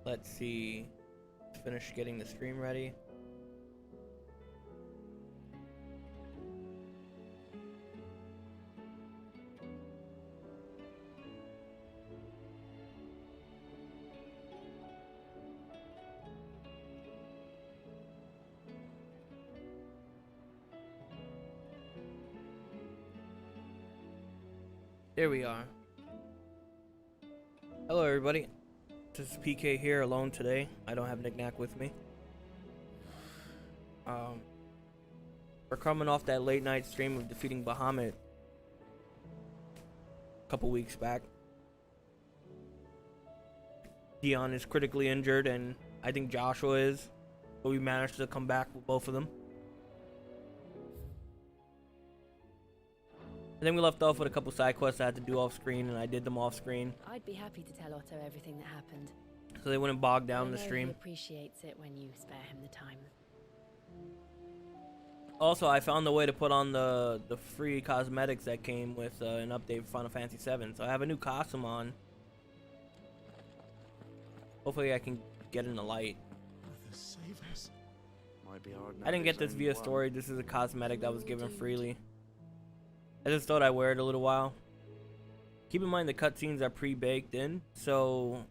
Let's see. Finish getting the stream ready. There we are. Hello everybody. This is PK here alone today. I don't have Knick-Knack with me. We're coming off that late night stream of defeating Bahamut a couple weeks back. Dion is critically injured and I think Joshua is, but we managed to come back with both of them. And then we left off with a couple side quests I had to do off screen, and I did them off screen. I'd be happy to tell Otto everything that happened. So they wouldn't bog down the He stream. appreciates it when you spare him the time. Also, I found a way to put on the free cosmetics that came with an update for Final Fantasy 7. So I have a new costume on. Hopefully I can get in the light. I didn't get this via story. This is a cosmetic that was given freely. I just thought I'd wear it a little while. Keep in mind the cutscenes are pre-baked in, so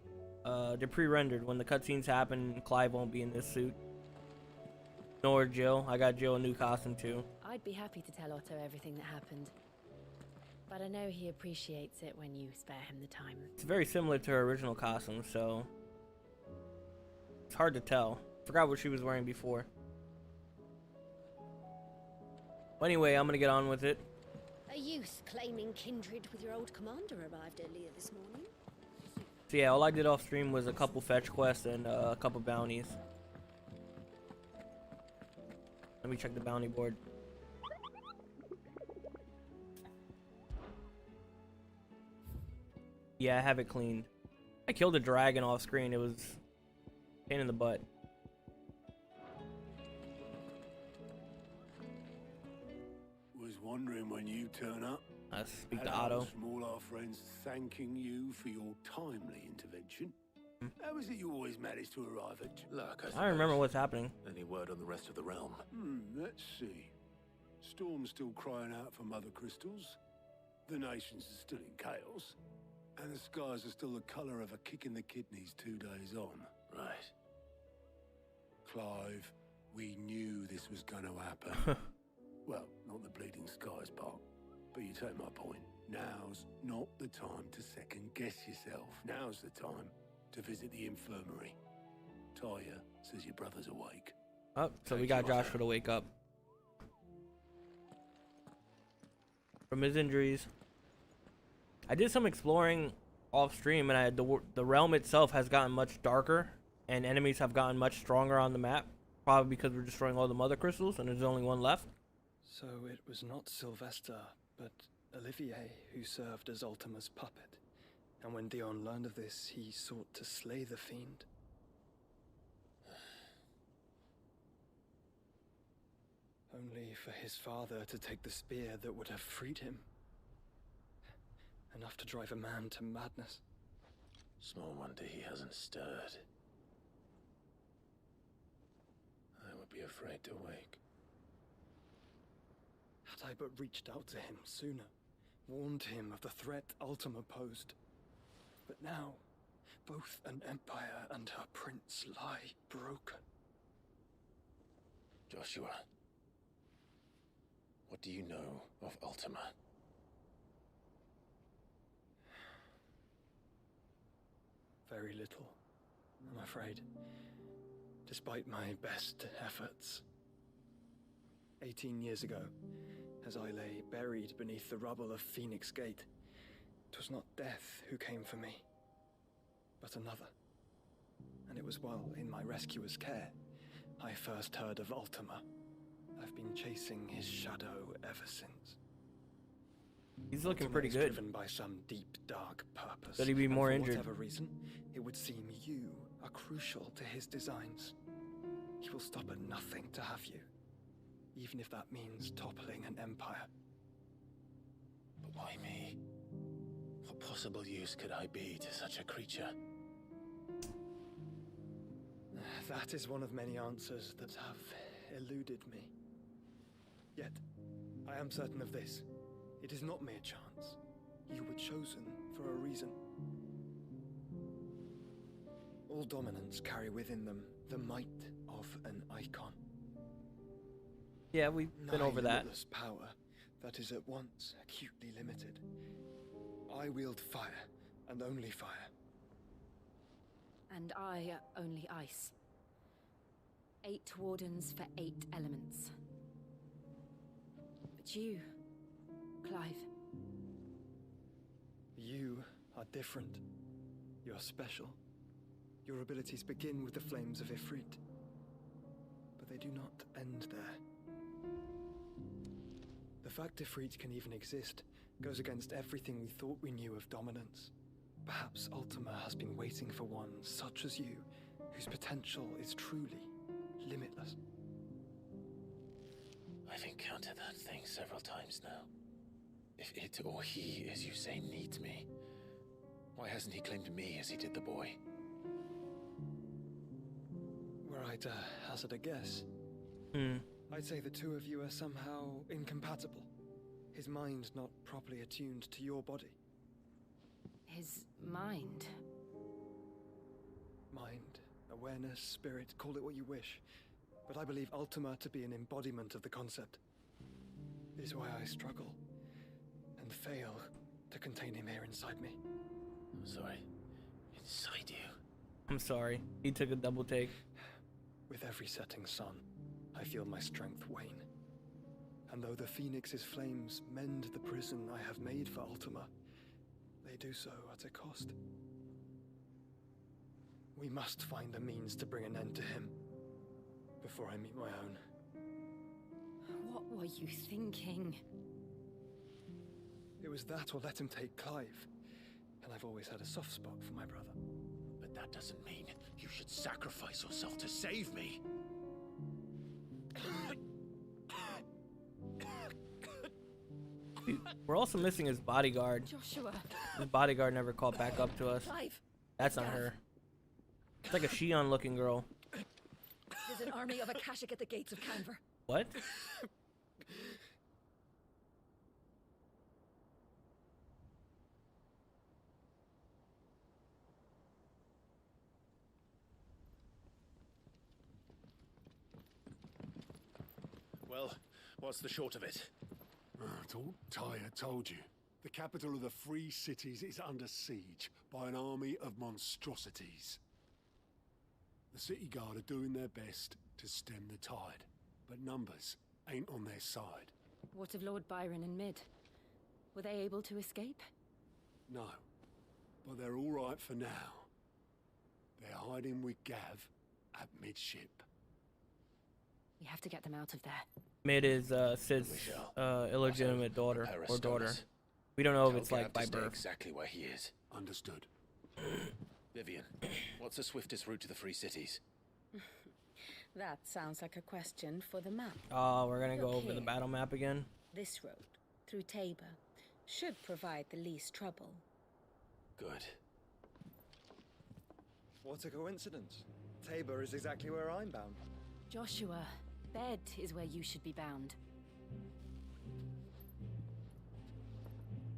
they're pre-rendered. When the cutscenes happen, Clive won't be in this suit. Nor Jill. I got Jill a new costume too. I'd be happy to tell Otto everything that happened. But I know he appreciates it when you spare him the time. It's very similar to her original costume, so it's hard to tell. Forgot what she was wearing before. Well, anyway, I'm gonna get on with it. A youth claiming kindred with your old commander arrived earlier this morning. So yeah, all I did off stream was a couple fetch quests and a couple bounties. Let me check the bounty board. Yeah, I have it cleaned. I killed a dragon off screen. It was a pain in the butt. Wondering when you turn up. I speak to Otto. All our friends thanking you for your timely intervention. How is it you always manage to arrive at luck? I remember what's happening. Any word on the rest of the realm? Let's see. Storm's still crying out for mother crystals. The nations are still in chaos. And the skies are still the colour of a kick in the kidneys 2 days on. Right. Clive, we knew this was going to happen. Well, not the bleeding skies part, but you take my point. Now's not the time to second guess yourself. Now's the time to visit the infirmary. Taya says your brother's awake. Oh, so we got Joshua to wake up from his injuries. I did some exploring off stream, and the realm itself has gotten much darker, and enemies have gotten much stronger on the map. Probably because we're destroying all the mother crystals, and there's only one left. So it was not Sylvester, but Olivier who served as Ultima's puppet. And when Dion learned of this, he sought to slay the fiend. Only for his father to take the spear that would have freed him. Enough to drive a man to madness. Small wonder he hasn't stirred. I would be afraid to wake. Had I but reached out to him sooner, warned him of the threat Ultima posed. But now, both an empire and her prince lie broken. Joshua, what do you know of Ultima? Very little, I'm afraid. Despite my best efforts. 18 years ago, as I lay buried beneath the rubble of Phoenix Gate, 'twas not death who came for me, but another. And it was while in my rescuer's care, I first heard of Ultima. I've been chasing his shadow ever since. He's looking Ultima pretty is good. driven by some deep, dark purpose. Could he be and more for injured? whatever reason, it would seem you are crucial to his designs. He will stop at nothing to have you, even if that means toppling an empire. But why me? What possible use could I be to such a creature? That is one of many answers that have eluded me. Yet, I am certain of this. It is not mere chance. You were chosen for a reason. All dominants carry within them the might of an icon. Yeah, we've been over that. Limitless power that is at once acutely limited. I wield fire, and only fire. And I only ice. 8 wardens for 8 elements. But you, Clive. You are different. You're special. Your abilities begin with the flames of Ifrit. But they do not end there. The fact Ifrit can even exist goes against everything we thought we knew of dominance. Perhaps Ultima has been waiting for one such as you, whose potential is truly limitless. I've encountered that thing several times now. If it or he, as you say, needs me, why hasn't he claimed me as he did the boy? Were I to hazard a guess, I'd say the two of you are somehow incompatible. His mind not properly attuned to your body. His mind. Mind, awareness, spirit, call it what you wish. But I believe Ultima to be an embodiment of the concept. It is why I struggle and fail to contain him here inside me. I'm sorry. Inside you? I'm sorry. He took a double take. With every setting sun, I feel my strength wane. And though the Phoenix's flames mend the prison I have made for Ultima, they do so at a cost. We must find a means to bring an end to him before I meet my own. What were you thinking? It was that or let him take Clive. And I've always had a soft spot for my brother. But that doesn't mean you should sacrifice yourself to save me. Dude, we're also missing his bodyguard. Joshua. His bodyguard never called back up to us. Clive, That's not her. It's like a Shion looking girl. there's an army of Akashic at the gates of Canver. What? Well, what's the short of it? It's all Tyre told you. The capital of the Free Cities is under siege by an army of monstrosities. The city guard are doing their best to stem the tide, but numbers ain't on their side. What of Lord Byron and Mid? Were they able to escape? No, but they're all right for now. They're hiding with Gav at midship. We have to get them out of there. Mid is Sid's illegitimate daughter or daughter. We don't know if it's like by birth. Exactly where he is. Understood. Vivian, what's the swiftest route to the Free Cities? That sounds like a question for the map. Oh, we're gonna go Look over the here. battle map again. This road, through Tabor, should provide the least trouble. Good. What a coincidence. Tabor is exactly where I'm bound. Joshua, bed is where you should be bound.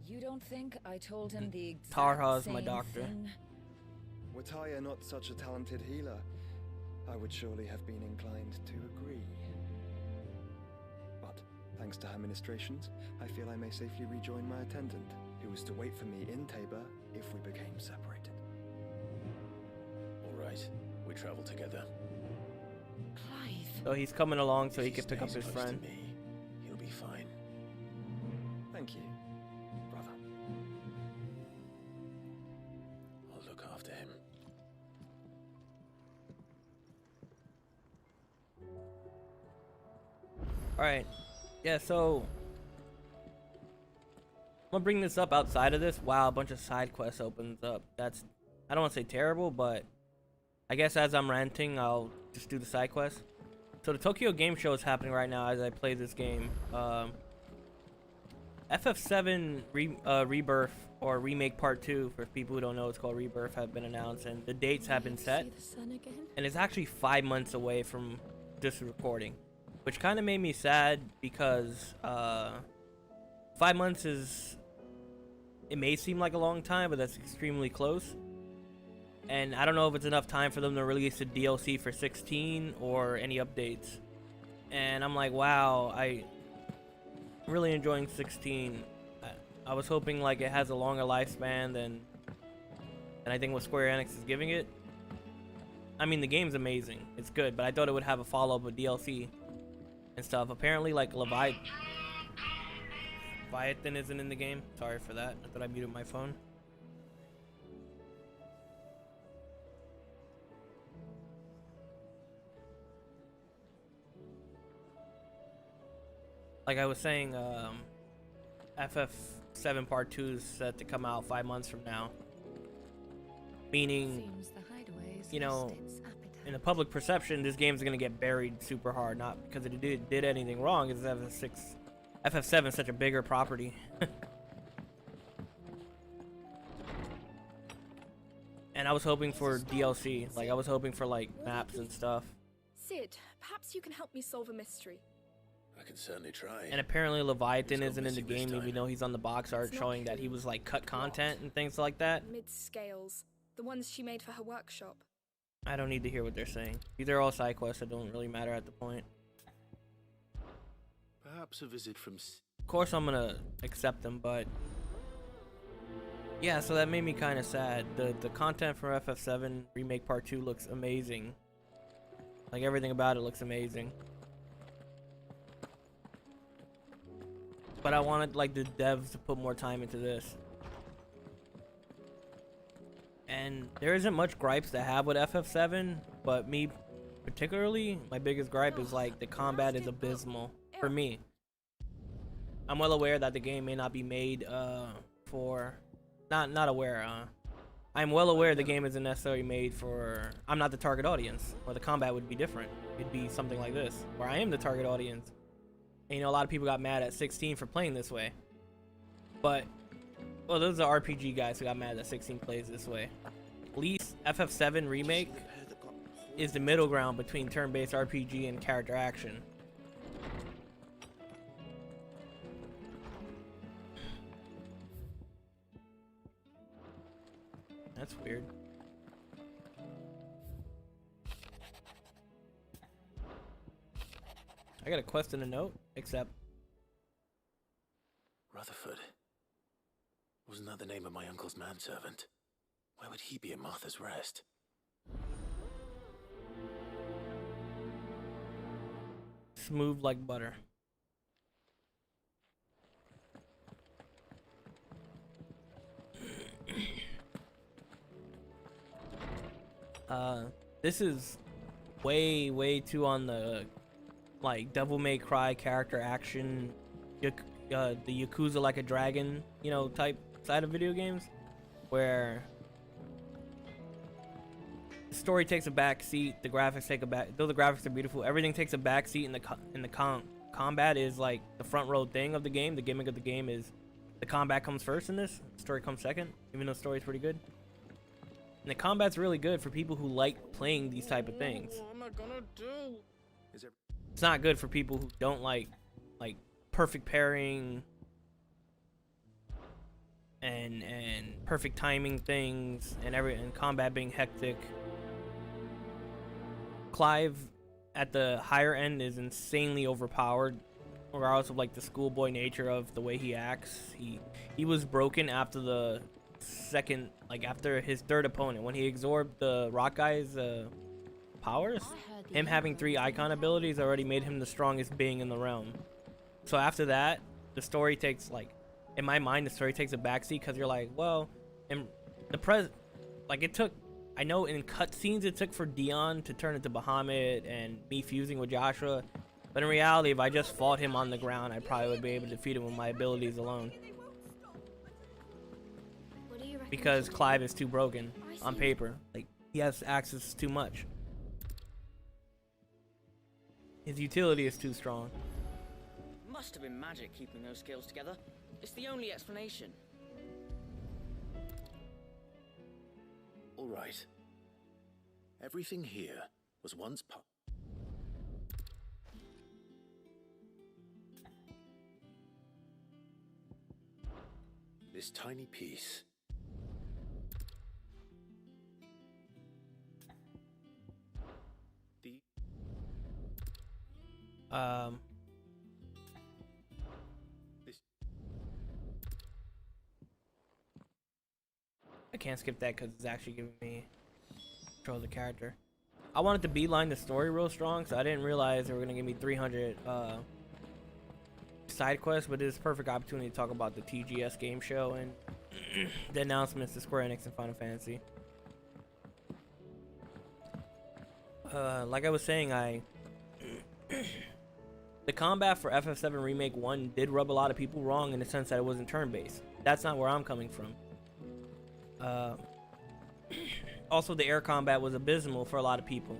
You don't think I told him the exact Tarha's my same doctor. thing? Were Tyre not such a talented healer, I would surely have been inclined to agree. But, thanks to her ministrations, I feel I may safely rejoin my attendant, who was to wait for me in Tabor if we became separated. All right, we travel together. Clive. So he's coming along so he If can pick up stays his close to friend. me, he'll be fine. Thank you, brother. I'll look after him. Alright. Yeah, so I'm gonna bring this up outside of this. Wow, a bunch of side quests opens up. That's, I don't want to say terrible, but I guess as I'm ranting, I'll just do the side quest. So the Tokyo Game Show is happening right now as I play this game. ff7 Rebirth or Remake Part 2, for people who don't know, it's called Rebirth, have been announced, and the dates have been set. See the sun again? And it's actually 5 months away from this recording, which kind of made me sad because 5 months is, it may seem like a long time, but that's extremely close. And I don't know if it's enough time for them to release a DLC for 16 or any updates. And I'm like, wow, I'm really enjoying 16. I was hoping like it has a longer lifespan than I think what Square Enix is giving it. I mean, the game's amazing, it's good, but I thought it would have a follow-up with DLC and stuff. Apparently, like Leviathan isn't in the game. Sorry for that. I thought I muted my phone. Like I was saying, ff7 Part 2 is set to come out 5 months from now. Meaning, you know, in the public perception, this game's gonna get buried super hard. Not because it did anything wrong. It's ff7 is such a bigger property. And I was hoping for DLC. Like I was hoping for like maps and stuff. Sid, perhaps you can help me solve a mystery. I can certainly try. And apparently Leviathan Let's go isn't in the missing this game, time. even though he's on the box art It's not showing that he who, was like cut what. content and things like that. Mid-scales. The ones she made for her workshop. I don't need to hear what they're saying. These are all side quests that don't really matter at the point. Perhaps a visit from... Of course I'm gonna accept them, but yeah, so that made me kind of sad. The content for ff7 Remake Part 2 looks amazing. Like everything about it looks amazing. But I wanted like the devs to put more time into this. And there isn't much gripes to have with ff7, but me particularly, my biggest gripe is like the combat is abysmal for me. I'm well aware that the game may not be made for not aware. I'm well aware the game isn't necessarily made for, I'm not the target audience, or the combat would be different. It'd be something like this, where I am the target audience. And, you know, a lot of people got mad at 16 for playing this way. But, well, those are RPG guys who got mad that 16 plays this way. At least ff7 Remake is the middle ground between turn-based RPG and character action. That's weird. I got a quest and a note, except Rutherford. Wasn't that the name of my uncle's manservant? Why would he be at Martha's Rest? smooth like butter. This is way too on the like Devil May Cry character action, the Yakuza Like a Dragon, you know, type side of video games, where the story takes a back seat, the graphics take a back. Though the graphics are beautiful, everything takes a back seat, and the combat is like the front row thing of the game. The gimmick of the game is the combat comes first in this, the story comes second, even though the story's pretty good. And the combat's really good for people who like playing these type of things. What am I gonna do? It's not good for people who don't like perfect pairing and perfect timing things and combat being hectic. Clive at the higher end is insanely overpowered, regardless of like the schoolboy nature of the way he acts. He was broken after the second, like after his third opponent, when he absorbed the rock guy's powers. Him having 3 icon abilities already made him the strongest being in the realm. So after that, the story takes, like, in my mind, the story takes a backseat, because you're like, well, in the like it took, I know in cutscenes it took for Dion to turn into Bahamut and me fusing with Joshua, but in reality, if I just fought him on the ground, I probably would be able to defeat him with my abilities alone. What do you reckon? Because Clive is too broken on paper. Like, he has access to too much. His utility is too strong. Must have been magic keeping those skills together. It's the only explanation. All right. Everything here was once part. This tiny piece. The this I can't skip that because it's actually giving me control of the character. I wanted to beeline the story real strong, so I didn't realize they were gonna give me 300 side quests, but it's a perfect opportunity to talk about the TGS game show and the announcements to Square Enix and Final Fantasy. Like I was saying, the combat for FF7 Remake 1 did rub a lot of people wrong in the sense that it wasn't turn-based. That's not where I'm coming from. Also, the air combat was abysmal for a lot of people.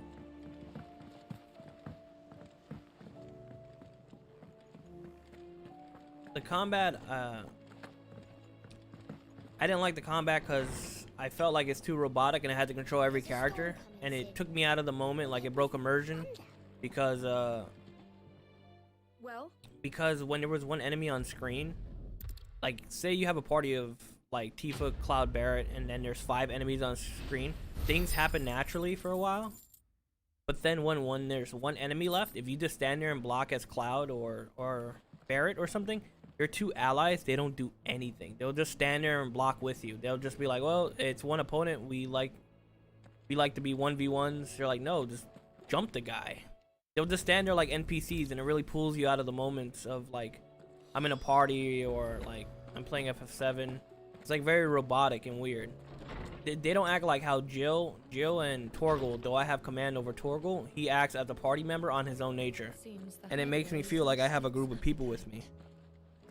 The combat, I didn't like the combat because I felt like it's too robotic and I had to control every character, and it took me out of the moment. Like, it broke immersion because because when there was one enemy on screen, like, say you have a party of like Tifa, Cloud, Barrett, and then there's 5 enemies on screen, things happen naturally for a while. But then when there's one enemy left, if you just stand there and block as Cloud or Barrett or something, your 2 allies, they don't do anything. They'll just stand there and block with you. They'll just be like, well, it's one opponent, we like to be 1v1s. They're like, no, just jump the guy. They'll just stand there like NPCs, and it really pulls you out of the moments of like, I'm in a party or like I'm playing FF7. It's like very robotic and weird. They don't act like how Jill and Torgal, though I have command over Torgal, he acts as a party member on his own nature. And it makes me feel like I have a group of people with me.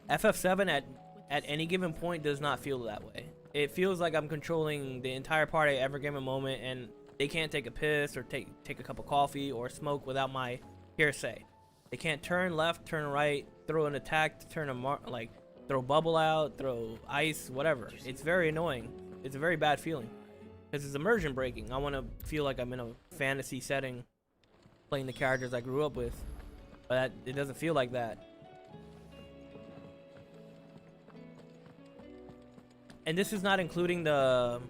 FF7 at any given point does not feel that way. It feels like I'm controlling the entire party at every given moment, and they can't take a piss or take a cup of coffee or smoke without my hearsay. They can't turn left, turn right, throw an attack, throw bubble out, throw ice, whatever. It's very annoying. It's a very bad feeling because it's immersion breaking. I want to feel like I'm in a fantasy setting playing the characters I grew up with, but it doesn't feel like that. And this is not including there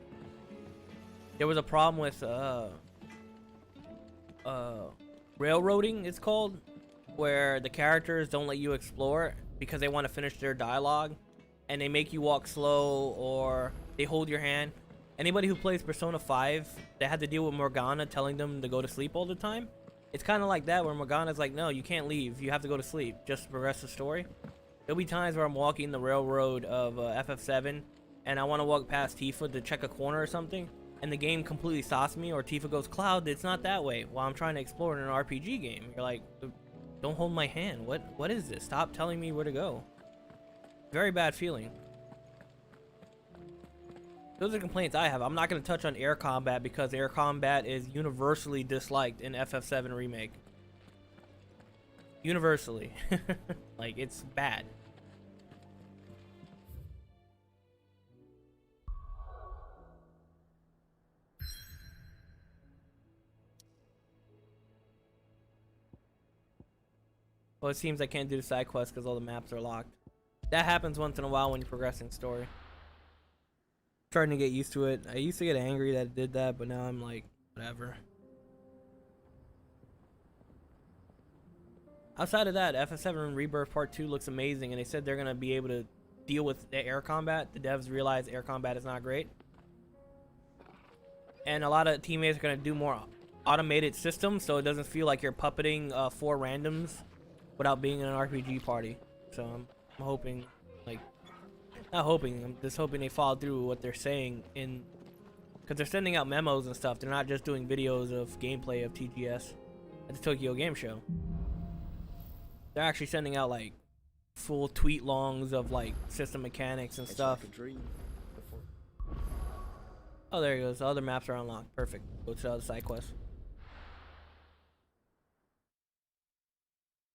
was a problem with railroading, it's called, where the characters don't let you explore because they want to finish their dialogue, and they make you walk slow or they hold your hand. Anybody who plays Persona 5 that had to deal with Morgana telling them to go to sleep all the time, it's kind of like that, where Morgana's like, no, you can't leave, you have to go to sleep just to progress the story. There'll be times where I'm walking the railroad of FF7 and I want to walk past Tifa to check a corner or something, and the game completely stops me, or Tifa goes, Cloud, it's not that way, while I'm trying to explore in an RPG game. You're like, don't hold my hand. What is this? Stop telling me where to go. Very bad feeling. Those are complaints I have. I'm not going to touch on air combat because air combat is universally disliked in FF7 Remake. Universally. Like, it's bad. Well, it seems I can't do the side quests because all the maps are locked. That happens once in a while when you're progressing story. Starting to get used to it. I used to get angry that it did that, but now I'm like, whatever. Outside of that, FF7 Rebirth Part 2 looks amazing, and they said they're going to be able to deal with the air combat. The devs realize air combat is not great. And a lot of teammates are going to do more automated systems, so it doesn't feel like you're puppeting 4 randoms without being in an RPG party. So I'm hoping, like, not hoping, I'm just hoping they follow through with what they're saying in, because they're sending out memos and stuff. They're not just doing videos of gameplay of TGS at the Tokyo Game Show. They're actually sending out like full tweet longs of like system mechanics and stuff. Like a dream before. Oh, there he goes. The other maps are unlocked. Perfect. Go to the other side quest.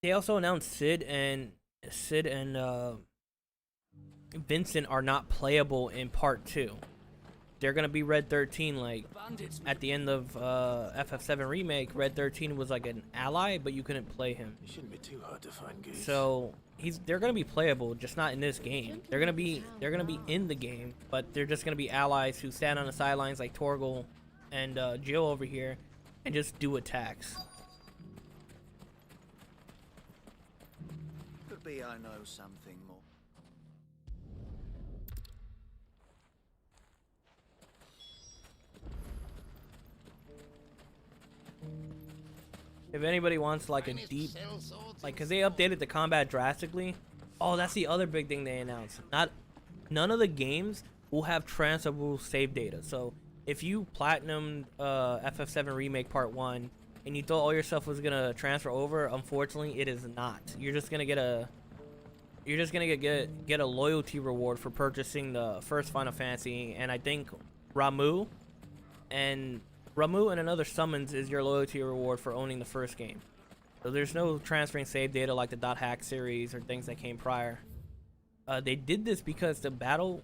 They also announced Sid and Vincent are not playable in part 2. They're gonna be Red 13, like at the end of FF7 remake. Red 13 was like an ally, but you couldn't play him. It shouldn't be too hard to find Goose. So they're gonna be playable, just not in this game. They're gonna be in the game, but they're just gonna be allies who stand on the sidelines like Torgal and Jill over here, and just do attacks. Could be I know something more. If anybody wants like a deep, like, cause they updated the combat drastically. Oh, that's the other big thing they announced. None of the games will have transferable save data. So if you platinumed FF7 Remake Part 1 and you thought all your stuff was gonna transfer over, unfortunately it is not. You're just gonna get a loyalty reward for purchasing the first Final Fantasy, and I think Ramu and another summons is your loyalty reward for owning the first game. So there's no transferring save data like the .hack series or things that came prior. They did this because the battle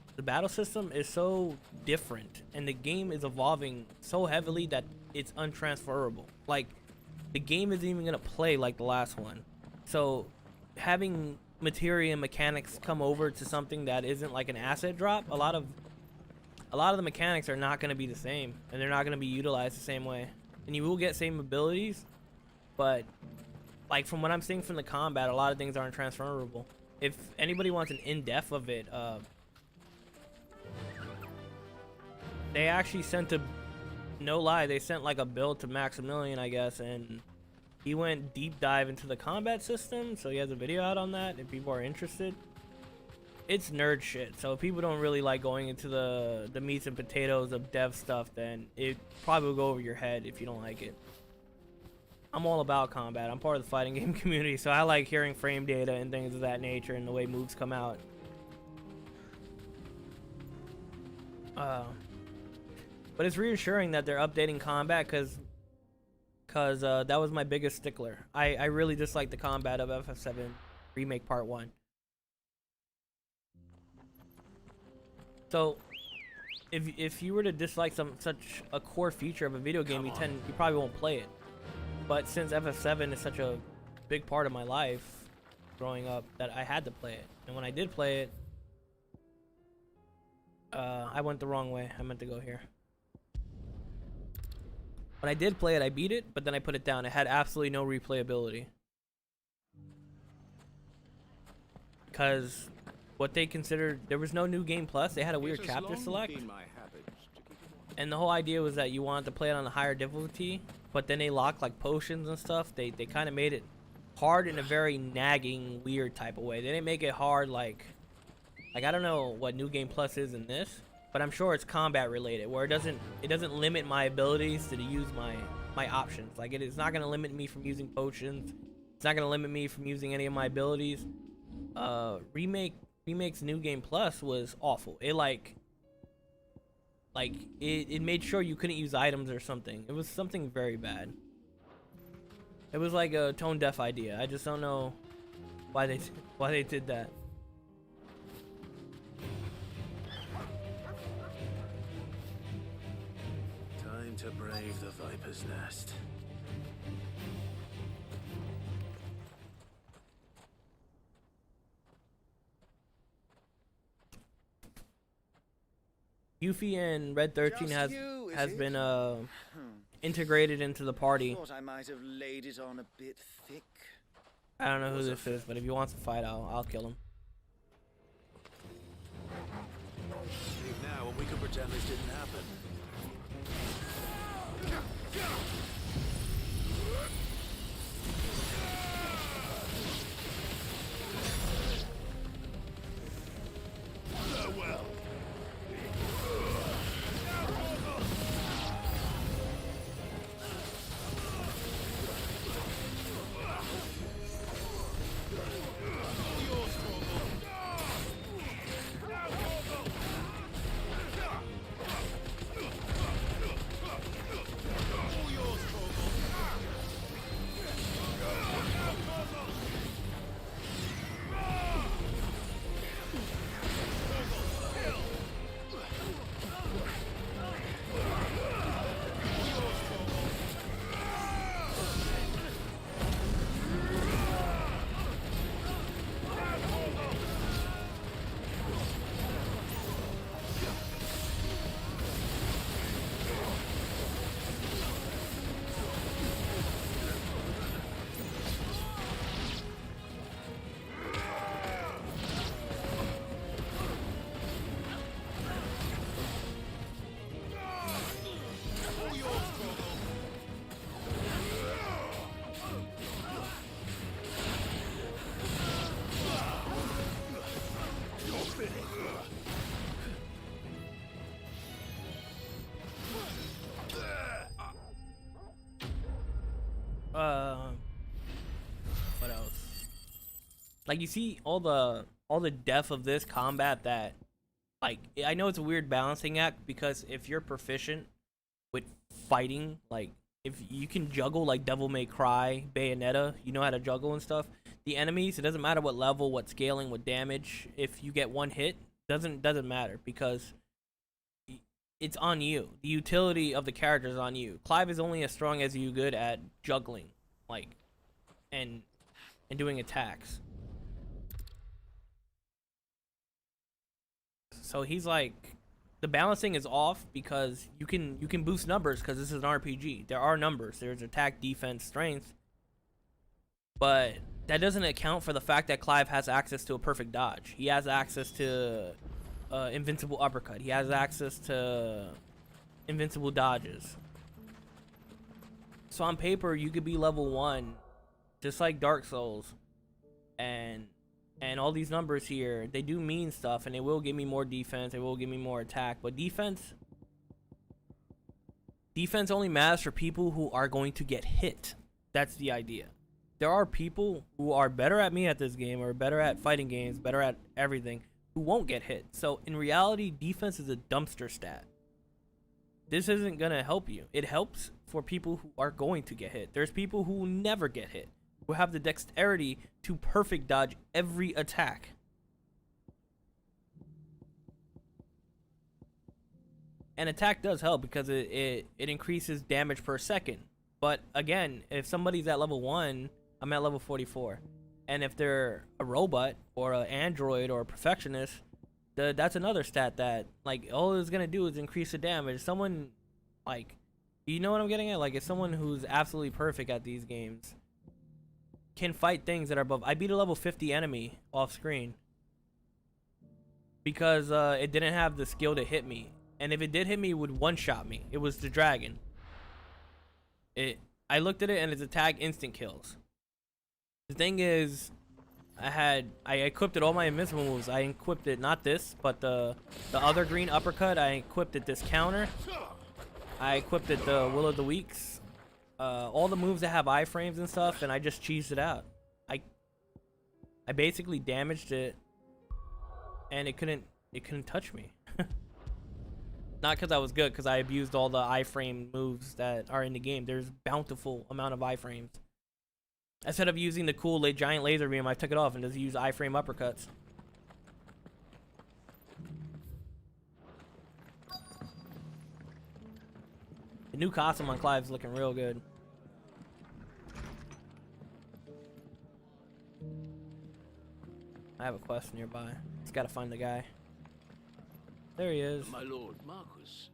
system is so different, and the game is evolving so heavily that it's untransferable. Like, the game isn't even gonna play like the last one. So having materia and mechanics come over to something that isn't like an asset drop, a lot of the mechanics are not going to be the same, and they're not going to be utilized the same way. And you will get same abilities, but like from what I'm seeing from the combat, a lot of things aren't transferable. If anybody wants an in-depth of it, they actually sent no lie, they sent like a build to Maximilian, I guess, and he went deep dive into the combat system, so he has a video out on that if people are interested. It's nerd shit, so if people don't really like going into the meats and potatoes of dev stuff, then it probably will go over your head if you don't like it. I'm all about combat. I'm part of the fighting game community, so I like hearing frame data and things of that nature and the way moves come out. But it's reassuring that they're updating combat, because that was my biggest stickler. I really dislike the combat of FF7 Remake Part 1. So, if you were to dislike such a core feature of a video game, you probably won't play it. But since FF7 is such a big part of my life growing up, that I had to play it. And when I did play it, I went the wrong way. I meant to go here. When I did play it, I beat it, but then I put it down. It had absolutely no replayability. Because what they considered, there was no new game plus. They had a weird chapter select, and the whole idea was that you wanted to play it on a higher difficulty, but then they locked like potions and stuff. They kind of made it hard in a very nagging, weird type of way. They didn't make it hard like I don't know what new game plus is in this, but I'm sure it's combat related, where it doesn't limit my abilities to use my options. Like, it's not gonna limit me from using potions. It's not gonna limit me from using any of my abilities. Remake's New Game Plus was awful. It it made sure you couldn't use items or something. It was something very bad. It was like a tone deaf idea. I just don't know why they did that. Time to brave the Viper's Nest. Yuffie and Red 13 has been integrated into the party. Thought I might have laid it on a bit thick. I don't know who this is, but if he wants to fight, I'll kill him. Leave now, and we can pretend this didn't happen. Farewell. What else? Like, you see all the depth of this combat that, like, I know it's a weird balancing act, because if you're proficient with fighting, like, if you can juggle like Devil May Cry, Bayonetta, you know how to juggle and stuff. The enemies, it doesn't matter what level, what scaling, what damage. If you get one hit, doesn't matter, because it's on you. The utility of the character is on you. Clive is only as strong as you good at juggling, like, and doing attacks. So he's like, the balancing is off, because you can boost numbers, because this is an RPG. There are numbers. There's attack, defense, strength. But that doesn't account for the fact that Clive has access to a perfect dodge. He has access to invincible uppercut. He has access to invincible dodges. So on paper, you could be level 1, just like Dark Souls, and all these numbers here, they do mean stuff, and they will give me more defense, they will give me more attack, but defense only matters for people who are going to get hit. That's the idea. There are people who are better at me at this game, or better at fighting games, better at everything, who won't get hit. So in reality, defense is a dumpster stat. This isn't gonna help you. It helps for people who are going to get hit. There's people who will never get hit, who have the dexterity to perfect dodge every attack. And attack does help, because it increases damage per second. But again, if somebody's at level 1, I'm at level 44. And if they're a robot or an android or a perfectionist, that's another stat that, like, all it's gonna do is increase the damage. Someone, like, you know what I'm getting at? Like, if someone who's absolutely perfect at these games can fight things that are above. I beat a level 50 enemy off screen because it didn't have the skill to hit me, and if it did hit me, it would one-shot me. It was the dragon. I looked at it, and its attack instant kills. The thing is, I equipped it all my invincible moves. I equipped it, not this, but the other green uppercut. I equipped it this counter. I equipped it the Will of the Weeks. All the moves that have iframes and stuff, and I just cheesed it out. I basically damaged it, and it couldn't touch me. Not because I was good, because I abused all the iframe moves that are in the game. There's bountiful amount of iframes. Instead of using the cool giant laser beam, I took it off and just used iframe uppercuts. The new costume on Clive's looking real good. I have a quest nearby. Just gotta find the guy. There he is. My lord, Marcus.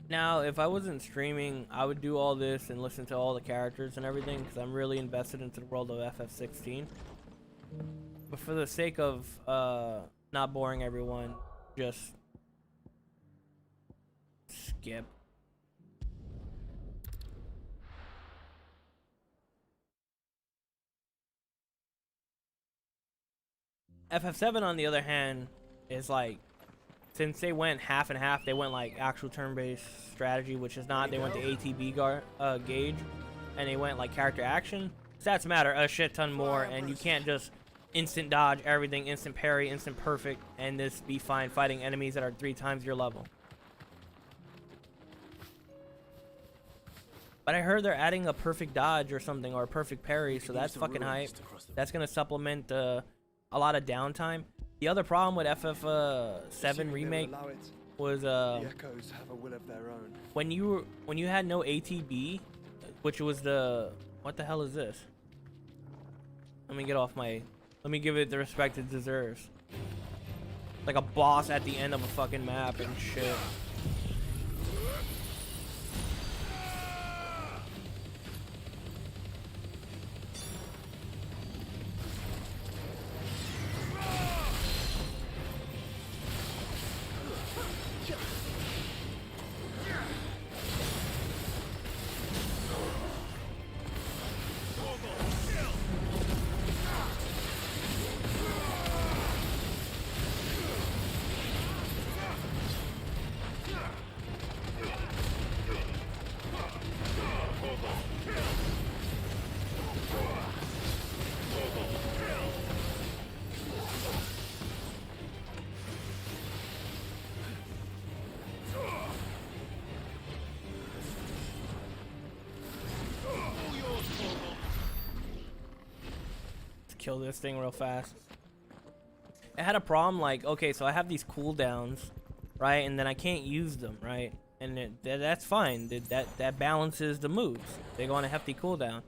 Now, if I wasn't streaming, I would do all this and listen to all the characters and everything, because I'm really invested into the world of ff16. But for the sake of not boring everyone, just skip. ff7, on the other hand, is like, since they went half and half, they went like actual turn-based strategy, which is not. They went the ATB gauge, and they went like character action. Stats matter a shit ton more, and you can't just instant dodge everything, instant parry, instant perfect, and this be fine fighting enemies that are 3 times your level. But I heard they're adding a perfect dodge or something, or a perfect parry, so that's fucking hype. That's gonna supplement a lot of downtime. The other problem with ff7 remake was the echoes have a will of their own. when you had no ATB, which was the, what the hell is this? Let me give it the respect it deserves. Like a boss at the end of a fucking map and shit. kill this thing real fast. It had a problem like, okay, so I have these cooldowns, right? And then I can't use them, right? And that's fine. That balances the moves. They go on a hefty cooldown.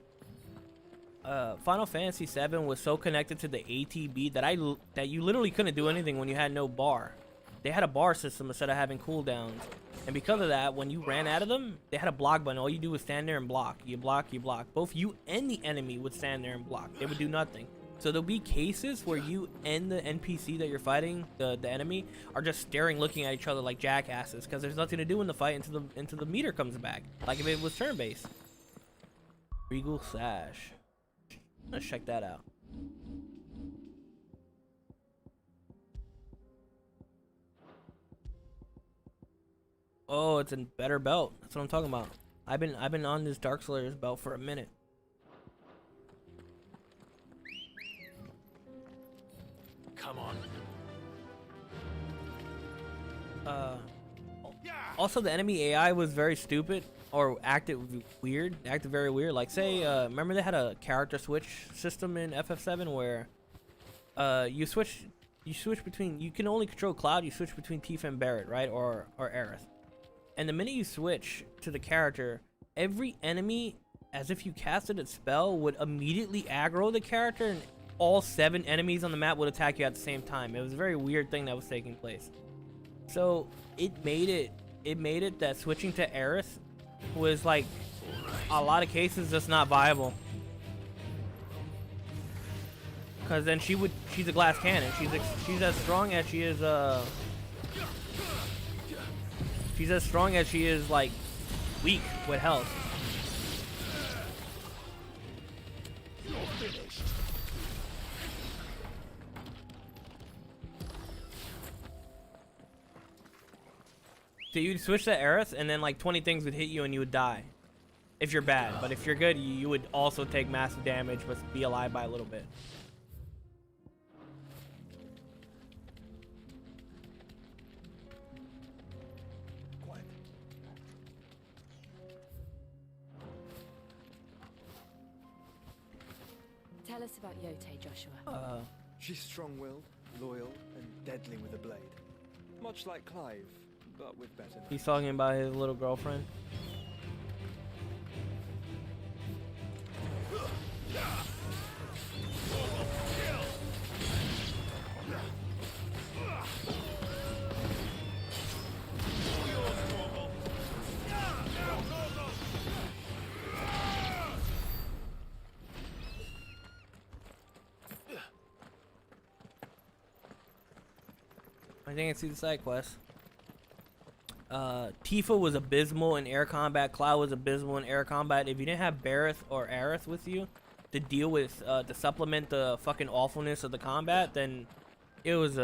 Final Fantasy VII was so connected to the ATB that you literally couldn't do anything when you had no bar. They had a bar system instead of having cooldowns. And because of that, when you ran out of them, they had a block button. All you do was stand there and block. You block, you block. Both you and the enemy would stand there and block. They would do nothing. So there'll be cases where you and the NPC that you're fighting, the enemy, are just staring, looking at each other like jackasses, because there's nothing to do in the fight until the meter comes back. Like if it was turn-based. Regal Sash. Let's check that out. Oh, it's a better belt. That's what I'm talking about. I've been on this Dark Slayer's belt for a minute. Come on. Also, the enemy AI was very stupid, or acted weird. Acted very weird. Like, say, remember they had a character switch system in FF7 where you switch between. You can only control Cloud. You switch between Tifa and Barret, right, or Aerith. And the minute you switch to the character, every enemy, as if you casted a spell, would immediately aggro the character, and all 7 enemies on the map would attack you at the same time. It was a very weird thing that was taking place. So it made it that switching to Aerith was like a lot of cases just not viable. Cause then she's a glass cannon. She's as strong as she is she's as strong as she is like weak with health. So you'd switch to Aerith, and then like 20 things would hit you and you would die. If you're bad. But if you're good, you would also take massive damage, but be alive by a little bit. Tell us about Yote, Joshua. She's strong-willed, loyal, and deadly with a blade. Much like Clive, but with better knives. He's talking about his little girlfriend. I think I see the side quest. Tifa was abysmal in air combat. Cloud was abysmal in air combat. If you didn't have Barret or Aerith with you to deal with, to supplement the fucking awfulness of the combat, then it was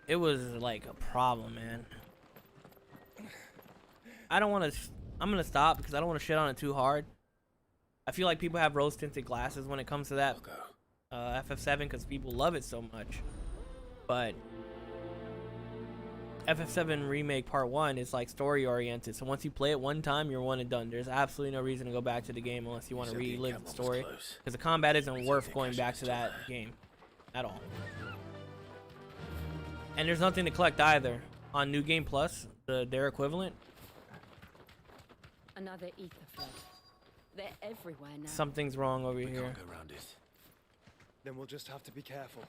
like a problem, man. I'm gonna stop because I don't want to shit on it too hard. I feel like people have rose-tinted glasses when it comes to that FF7 because people love it so much. But FF7 Remake Part 1 is like story oriented, so once you play it one time, you're one and done. There's absolutely no reason to go back to the game unless you want to relive the story, because the combat isn't worth going back to that game at all. And there's nothing to collect either on New Game Plus, their equivalent. Another ether flood. They're everywhere now. Something's wrong over here. Can't go around it. Then we'll just have to be careful.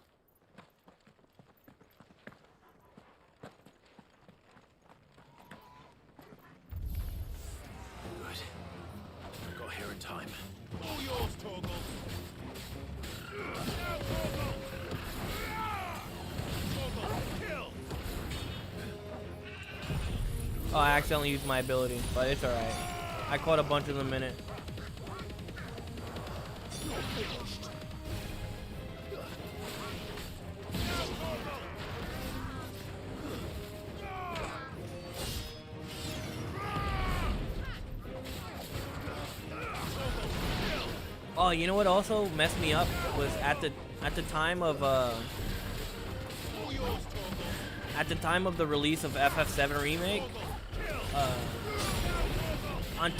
Got here in time. All yours, Torgal. Kill. Oh, I accidentally used my ability, but it's alright. I caught a bunch of them in it. Oh, you know what also messed me up was at the time of the release of FF7 Remake, on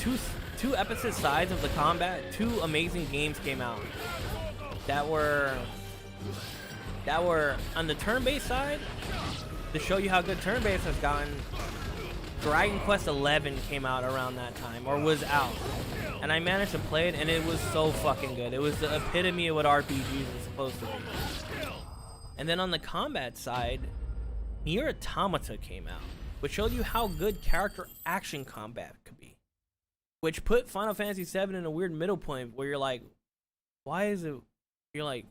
two opposite sides of the combat, two amazing games came out that were on the turn-based side. To show you how good turn-based has gotten, Dragon Quest XI came out around that time, or was out, and I managed to play it, and it was so fucking good. It was the epitome of what RPGs are supposed to be. And then on the combat side, Nier Automata came out, which showed you how good character action combat could be, which put Final Fantasy VII in a weird middle point where you're like, why is it, you're like,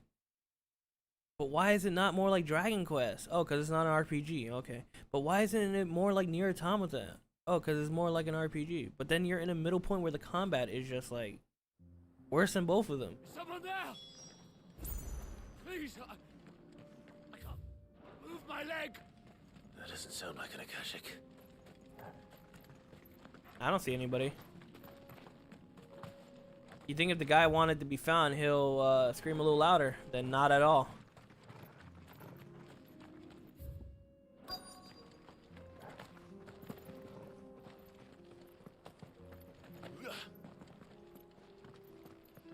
but why is it not more like Dragon Quest? Oh, because it's not an RPG. Okay. But why isn't it more like Nier Automata? Oh, because it's more like an RPG. But then you're in a middle point where the combat is just like worse than both of them. Someone there! Please, I can't move my leg. That doesn't sound like an Akashic. I don't see anybody. You think if the guy wanted to be found, he'll scream a little louder? Then not at all.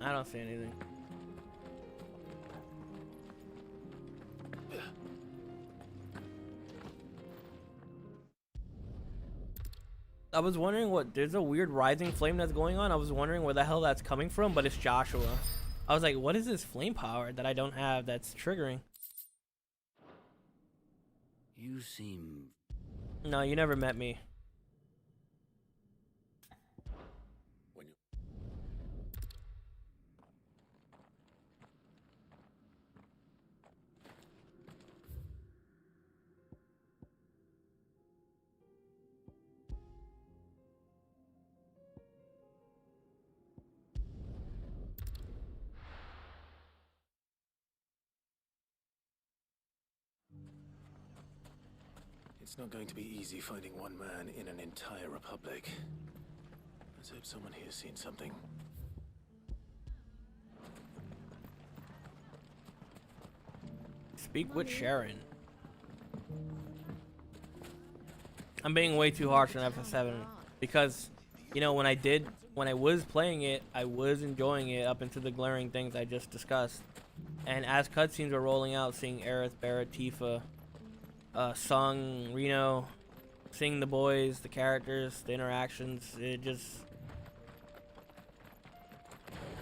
I don't see anything. I was wondering there's a weird rising flame that's going on. I was wondering where the hell that's coming from, but it's Joshua. I was like, what is this flame power that I don't have that's triggering? You seem... No, you never met me. It's not going to be easy finding one man in an entire republic. Let's hope someone here has seen something. Speak with Sharon. I'm being way too harsh on FF7 because, you know, when I was playing it, I was enjoying it up into the glaring things I just discussed. And as cutscenes were rolling out, seeing Aerith, Barrett, Tifa, Sung, Reno, seeing the boys, the characters, the interactions, it just...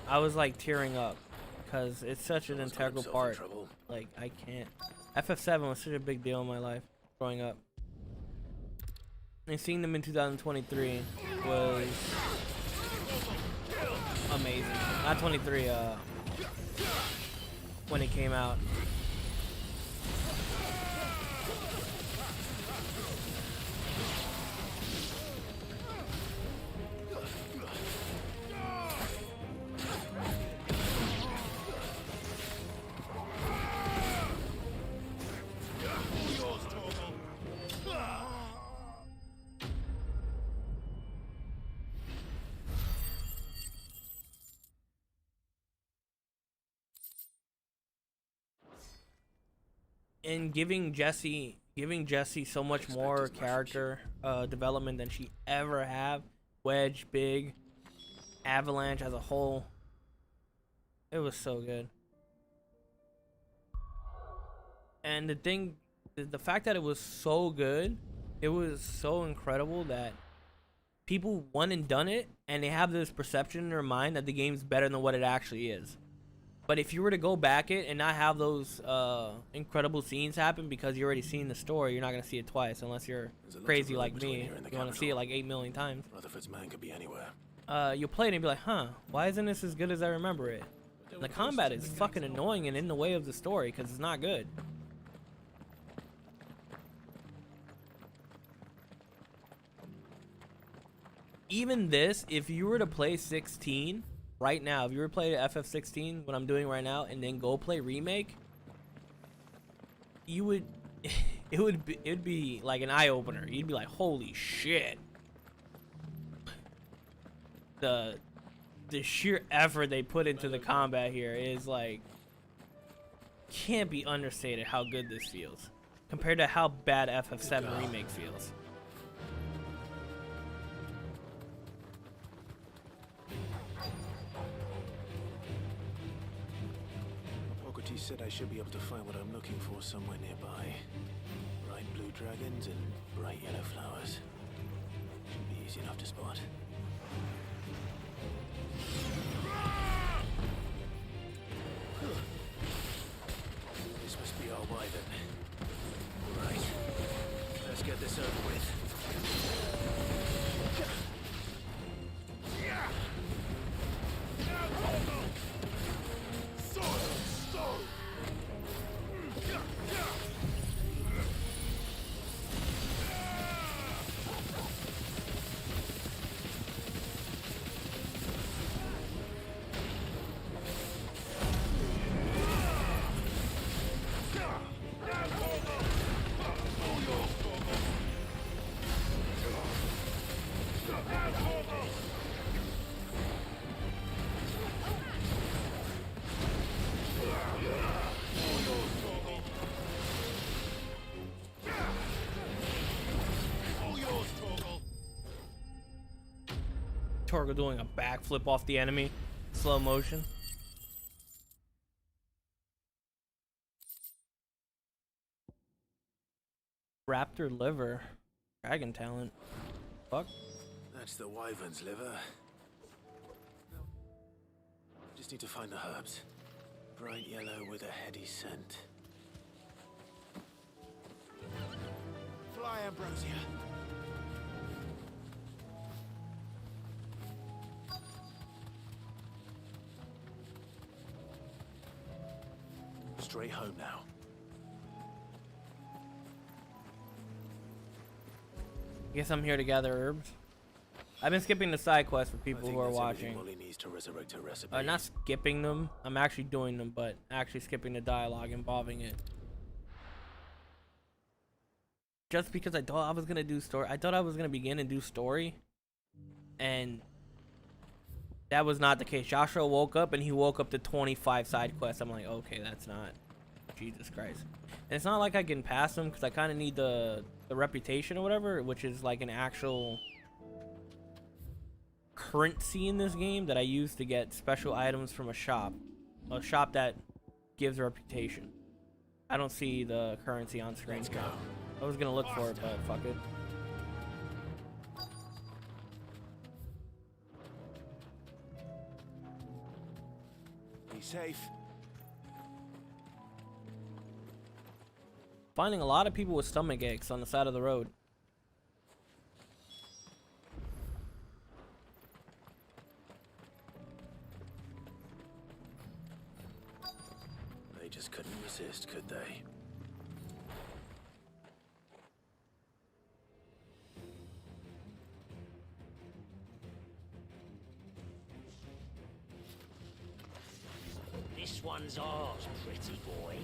I was like tearing up because it's such an integral part. Like, I can't... FF7 was such a big deal in my life growing up. And seeing them in 2023 was amazing. Not 23, when it came out. And giving Jessie so much more character development than she ever have. Wedge, Big, Avalanche as a whole. It was so good. And the fact that it was so good, it was so incredible that people won and done it, and they have this perception in their mind that the game's better than what it actually is. But if you were to go back it and not have those incredible scenes happen because you already seen the story, you're not gonna see it twice unless you're crazy like me. You want to see it like 8 million times. Rutherford's man could be anywhere. You'll play it and be like, huh, why isn't this as good as I remember it? And the combat is fucking annoying and in the way of the story because it's not good. Even this, if you were to play 16 right now, if you were to play FF16, what I'm doing right now, and then go play Remake, you would, it'd be like an eye opener. You'd be like, holy shit. The sheer effort they put into the combat here is like, can't be understated how good this feels compared to how bad FF7 Remake feels. Antiquities said I should be able to find what I'm looking for somewhere nearby. Bright blue dragons and bright yellow flowers. Should be easy enough to spot. This must be our way then. Right. Let's get this over with. Torgo doing a backflip off the enemy, slow motion. Raptor liver, dragon talent. Fuck. That's the wyvern's liver. Just need to find the herbs. Bright yellow with a heady scent. Fly, Ambrosia. Straight home now. I guess I'm here to gather herbs. I've been skipping the side quests for people who are watching. Molly needs to resurrect her recipe. Not skipping them. I'm actually doing them, but actually skipping the dialogue involving it. Just because I thought I was gonna do story. I thought I was gonna begin and do story, and that was not the case. Joshua woke up and he woke up to 25 side quests. I'm like, okay, that's not. Jesus Christ. And it's not like I can pass them because I kind of need the reputation or whatever, which is like an actual currency in this game that I use to get special items from a shop that gives a reputation. I don't see the currency on screen. Let's go. I was gonna look for it, but fuck it. Be safe. Finding a lot of people with stomach aches on the side of the road. They just couldn't resist, could they? This one's ours, pretty boy.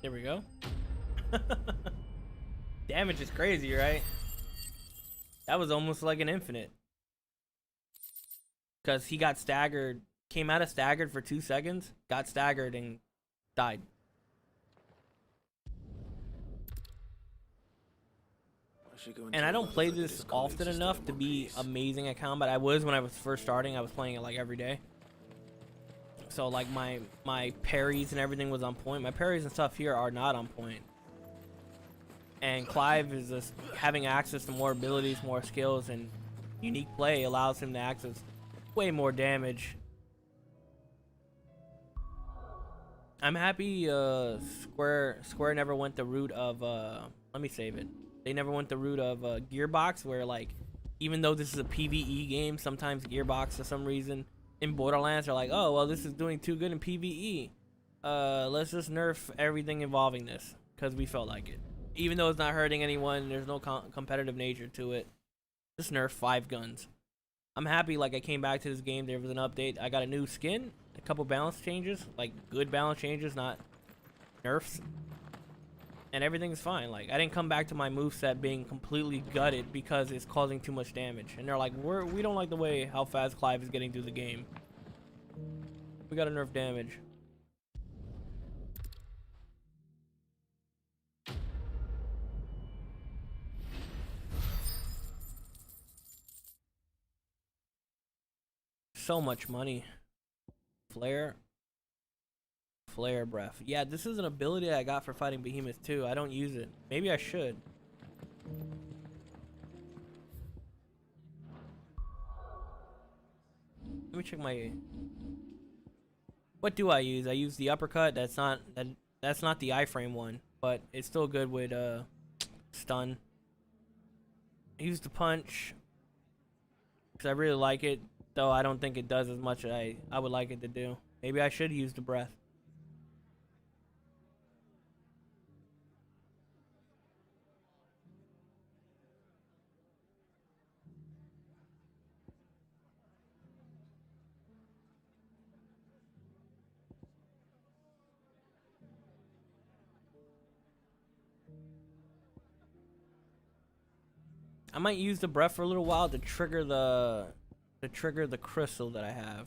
There we go. Damage is crazy, right? That was almost like an infinite. Because he got staggered, came out of staggered for 2 seconds, got staggered and died. And I don't play this often enough to be amazing at combat. I was when I was first starting. I was playing it like every day. So like my parries and everything was on point. My parries and stuff here are not on point. And Clive is just having access to more abilities, more skills, and unique play allows him to access way more damage. I'm happy Square never went the route of let me save it. They never went the route of Gearbox, where like even though this is a PvE game, sometimes Gearbox for some reason in Borderlands are like, oh well, this is doing too good in PvE. Let's just nerf everything involving this because we felt like it. Even though it's not hurting anyone, there's no competitive nature to it. Just nerf 5 guns. I'm happy like I came back to this game, there was an update. I got a new skin, a couple balance changes, like good balance changes, not nerfs. And everything's fine. Like I didn't come back to my moveset being completely gutted because it's causing too much damage. And they're like, we don't like the way how fast Clive is getting through the game. We gotta nerf damage. So much money. Flare breath. Yeah, this is an ability I got for fighting Behemoth too. I don't use it. Maybe I should. Let me check my. What do I use? I use the uppercut. That's not the iframe one, but it's still good with stun. I use the punch because I really like it. Though I don't think it does as much as I would like it to do. Maybe I should use the breath. I might use the breath for a little while to trigger the crystal that I have.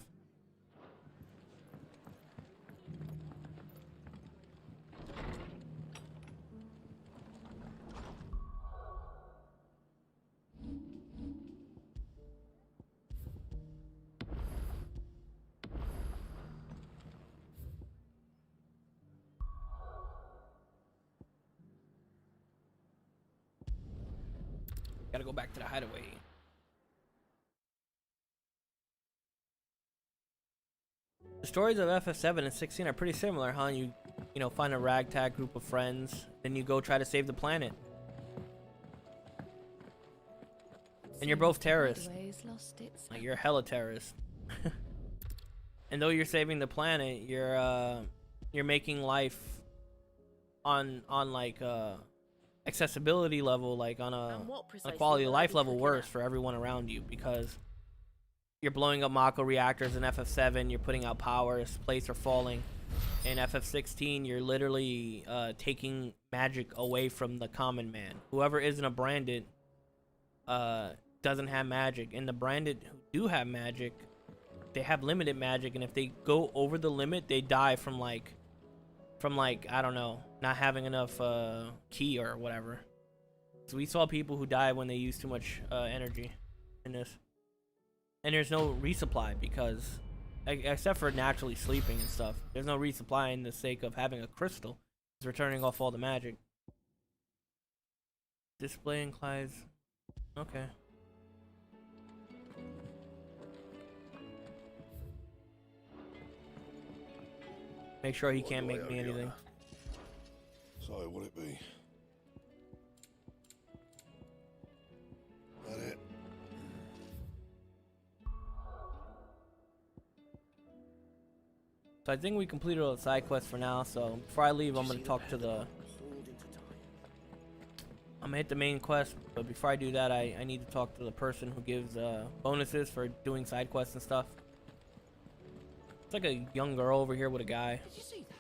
Gotta go back to the hideaway. The stories of ff7 and 16 are pretty similar, huh? You know, find a ragtag group of friends, then you go try to save the planet. And you're both terrorists. Like, you're hella terrorists. And though you're saving the planet, you're making life on like accessibility level, like on a quality of life level worse for everyone around you, because you're blowing up Mako reactors in ff7, you're putting out power, plates are falling. In ff16, you're literally taking magic away from the common man. Whoever isn't a branded doesn't have magic, and the branded who do have magic, they have limited magic, and if they go over the limit, they die from like I don't know, not having enough ki or whatever. So we saw people who died when they used too much energy in this. And there's no resupply because, except for naturally sleeping and stuff, there's no resupply in the sake of having a crystal. It's returning off all the magic. Displaying Clive's. Okay. Make sure he can't make me anything. So, what it be? That it? So I think we completed all the side quests for now, so before I leave, I'm gonna talk to the... I'm gonna hit the main quest, but before I do that, I need to talk to the person who gives bonuses for doing side quests and stuff. It's like a young girl over here with a guy. Did you see that?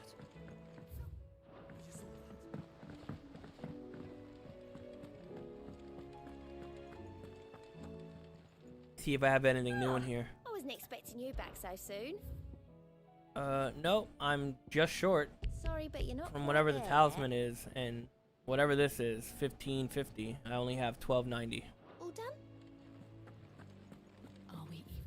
See if I have anything new in here. I wasn't expecting you back so soon. No, I'm just short. Sorry, but you're not from quite whatever the there talisman is, and whatever this is, 1550. I only have 1290. All done? Are we even?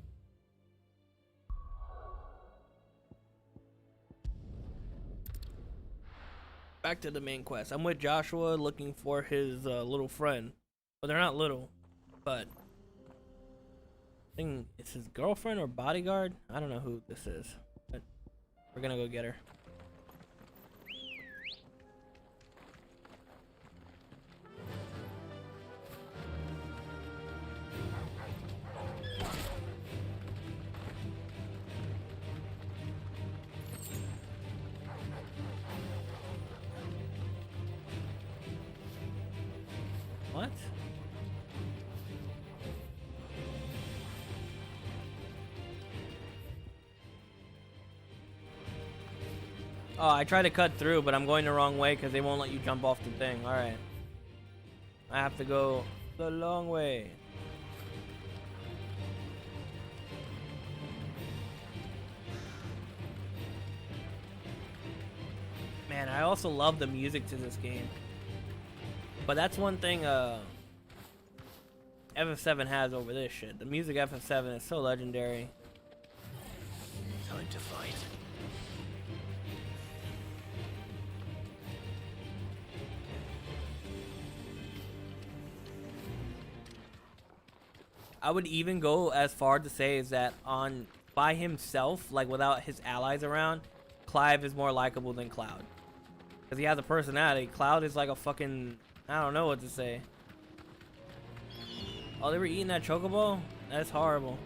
Back to the main quest. I'm with Joshua looking for his little friend. Well, they're not little, but I think it's his girlfriend or bodyguard. I don't know who this is, but we're gonna go get her. What? Oh, I tried to cut through, but I'm going the wrong way because they won't let you jump off the thing. Alright. I have to go the long way. Man, I also love the music to this game. But that's one thing ff7 has over this shit. The music ff7 is so legendary. Time to fight. I would even go as far to say is that by himself, like without his allies around, Clive is more likable than Cloud. Because he has a personality. Cloud is like a fucking... I don't know what to say. Oh, they were eating that chocobo? That's horrible.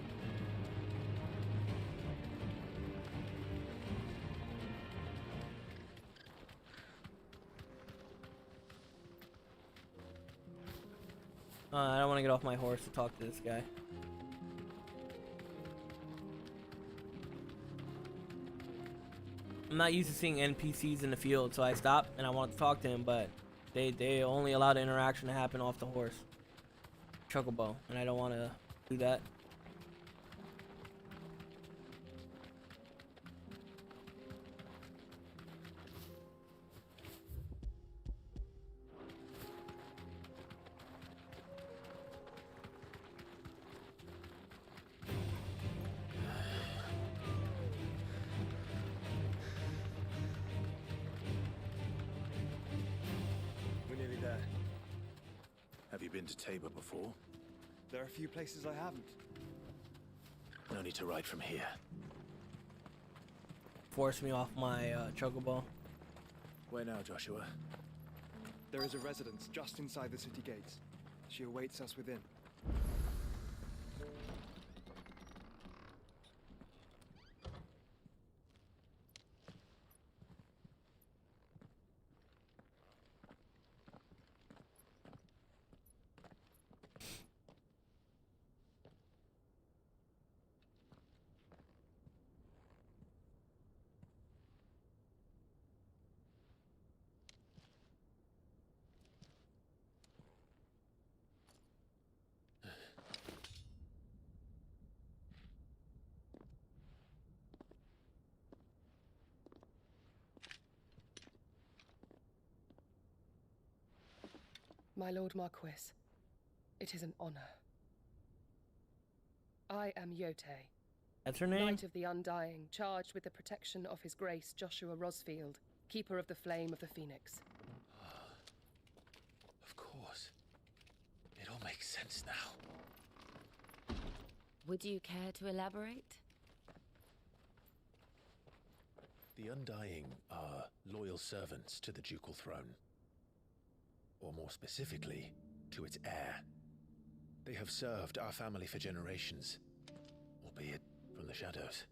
I don't want to get off my horse to talk to this guy. I'm not used to seeing NPCs in the field, so I stopped and I wanted to talk to him, but they only allow the interaction to happen off the horse. Chocobo, and I don't want to do that. Have you been to Tabor before? There are a few places I haven't. No need to ride from here. Force me off my chocobo. Where now, Joshua? There is a residence just inside the city gates. She awaits us within. My Lord Marquis, it is an honor. I am Yotei. That's her name? Knight of the Undying, charged with the protection of His Grace Joshua Rosfield, Keeper of the Flame of the Phoenix. Of course. It all makes sense now. Would you care to elaborate? The Undying are loyal servants to the ducal throne. Or more specifically, to its heir. They have served our family for generations, albeit from the shadows.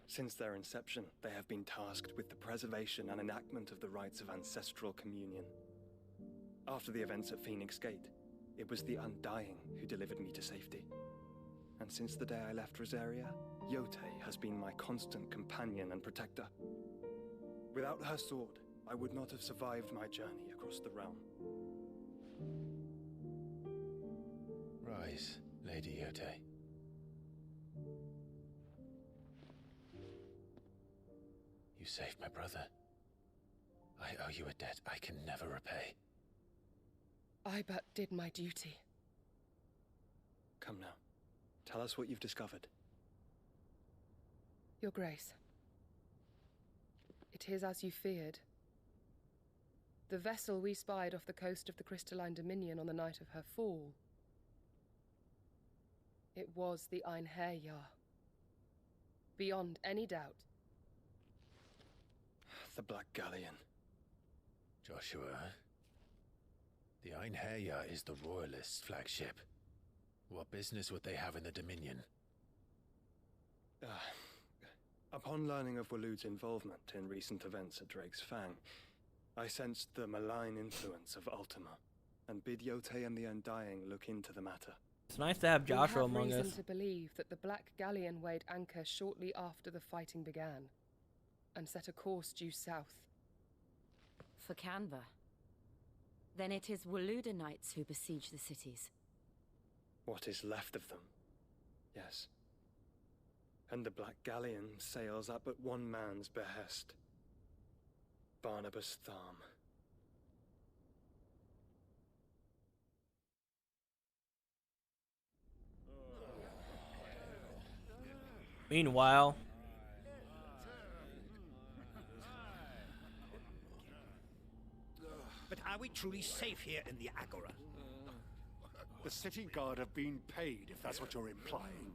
Since their inception, they have been tasked with the preservation and enactment of the rites of ancestral communion. After the events at Phoenix Gate, it was the Undying who delivered me to safety. And since the day I left Rosaria, Yotei has been my constant companion and protector. Without her sword, I would not have survived my journey across the realm. Rise, Lady Yotei. You saved my brother. I owe you a debt I can never repay. I but did my duty. Come now. Tell us what you've discovered. Your Grace. It is as you feared. The vessel we spied off the coast of the Crystalline Dominion on the night of her fall. It was the Einherjar. Beyond any doubt. The Black Galleon. Joshua, the Einherjar is the Royalists' flagship. What business would they have in the Dominion? Upon learning of Waloed's involvement in recent events at Drake's Fang, I sensed the malign influence of Ultima. and bid Yote and the Undying look into the matter. It's nice to have Joshua we have among reason us. to believe that the Black Galleon weighed anchor shortly after the fighting began, and set a course due south. For Canva. Then it is Waluda knights who besiege the cities. What is left of them? Yes. And the Black Galleon sails at but one man's behest. Barnabas Tharm. Meanwhile, but are we truly safe here in the Agora? The city guard have been paid, if that's what you're implying.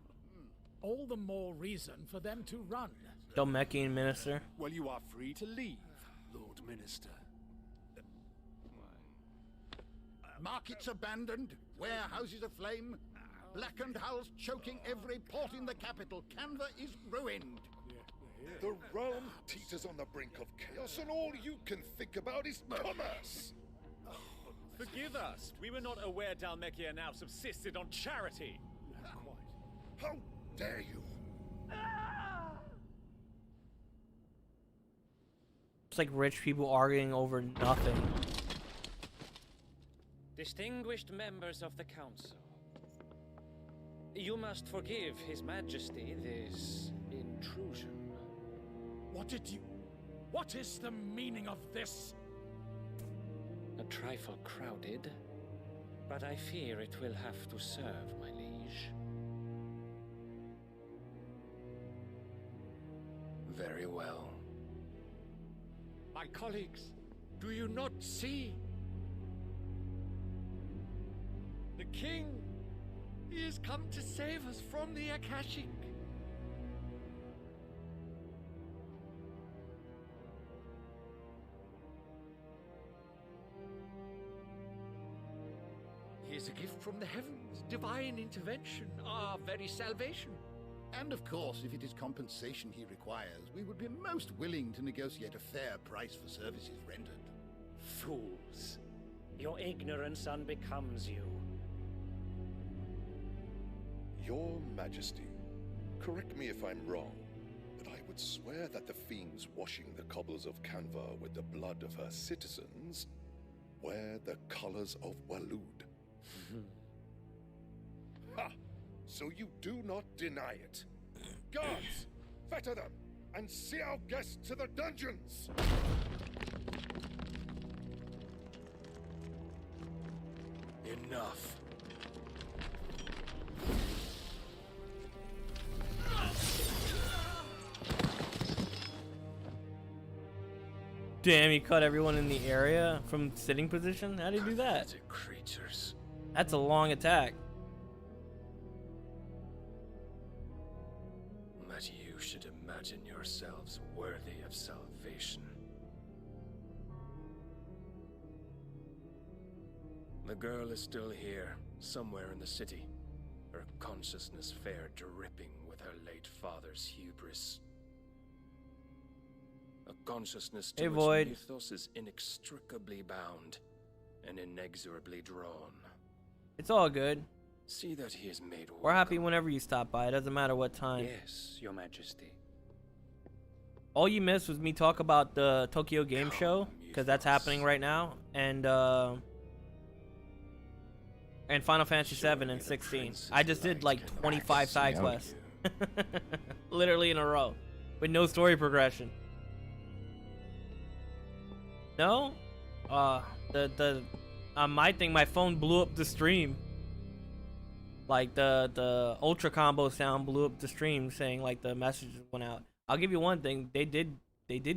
All the more reason for them to run. Dhalmekian minister. Well, you are free to leave, Lord Minister. Markets abandoned, warehouses aflame, blackened hulls choking every port in the capital. Canva is ruined. The realm teeters on the brink of chaos, and all you can think about is commerce. Forgive us. We were not aware Dhalmekia now subsisted on charity. How dare you? It's like rich people arguing over nothing. Distinguished members of the council, you must forgive His Majesty this intrusion. What is the meaning of this? A trifle crowded, but I fear it will have to serve, my liege. Very well. My colleagues, do you not see? The king, he has come to save us from the Akashic. He is a gift from the heavens, divine intervention, our very salvation. And of course, if it is compensation he requires, we would be most willing to negotiate a fair price for services rendered. Fools. Your ignorance unbecomes you. Your Majesty, correct me if I'm wrong, but I would swear that the fiends washing the cobbles of Canva with the blood of her citizens wear the colors of Walud. Ha! So you do not deny it. Guards, fetter them, and see our guests to the dungeons! Enough. Damn, he cut everyone in the area from sitting position? How did he do that? Pathetic creatures. That's a long attack. That you should imagine yourselves worthy of salvation. The girl is still here, somewhere in the city. Her consciousness fair dripping with her late father's hubris. A consciousness to Hey, which Void. mythos is inextricably bound and inexorably drawn. It's all good. See that he is made We're happy whenever you stop by. It doesn't matter what time. Yes, Your Majesty. All you missed was me talk about the Tokyo Game Show, because that's happening right now, and Final Fantasy 7 and 16. I just did like 25 side quests, literally in a row, with no story progression. No, my thing, my phone blew up the stream. Like the ultra combo sound blew up the stream, saying like the messages went out. I'll give you one thing, they did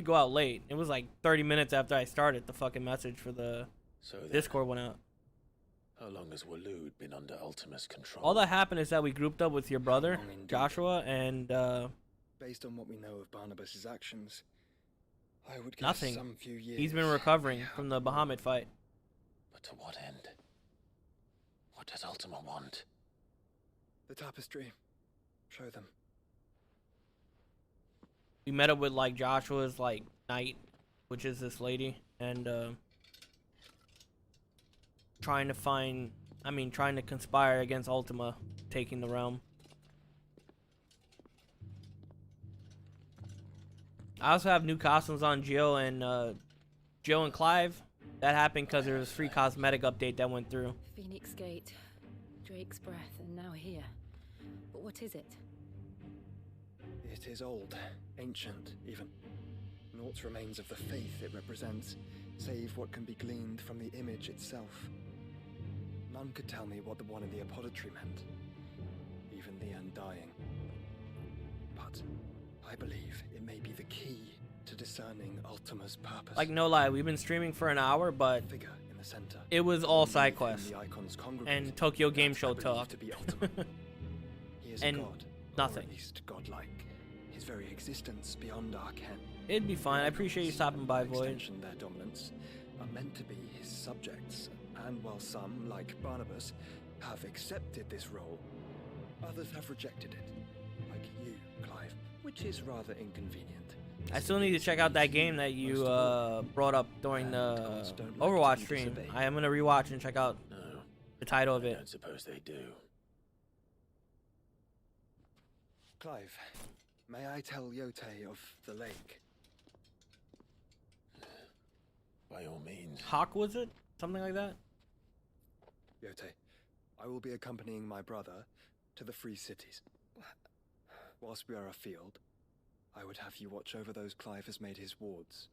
go out late. It was like 30 minutes after I started, the fucking message for the Discord went out. How long has Walud been under Ultima's control? All that happened is that we grouped up with your brother, Joshua, and based on what we know of Barnabas's actions, I would guess nothing. some few years. He's been recovering from the Bahamut fight. But to what end? What does Ultima want? The tapestry. Show them. We met up with like Joshua's like knight, which is this lady, and trying to conspire against Ultima taking the realm. I also have new costumes on Jill and Clive. That happened because there was a free cosmetic update that went through. Phoenix Gate, Drake's Breath, and now here. But what is it? It is old, ancient, even. Naught remains of the faith it represents, save what can be gleaned from the image itself. None could tell me what the one in the apothecary meant, even the Undying. But I believe it may be the key to discerning Ultima's purpose. Like, no lie, we've been streaming for an hour, but Figure in the center. it was all side quests The icons congregate, and Tokyo Game Show I believe talk to be Ultima. He is and a god, nothing. or at least godlike. His very existence beyond our ken. It'd be fine. I appreciate you stopping by, Void. Extension, their dominance are meant to be his subjects, and while some, like Barnabas, have accepted this role, others have rejected it, like you, Clive, which is rather inconvenient. I still need to check out that game that you brought up during the Overwatch stream. I am gonna rewatch and check out the title of it. I don't suppose they do. Clive, may I tell Yote of the lake? By all means. Hawk, was it? Something like that? Yote, I will be accompanying my brother to the Free Cities. Whilst we are afield, I would have you watch over those Clive has made his wards.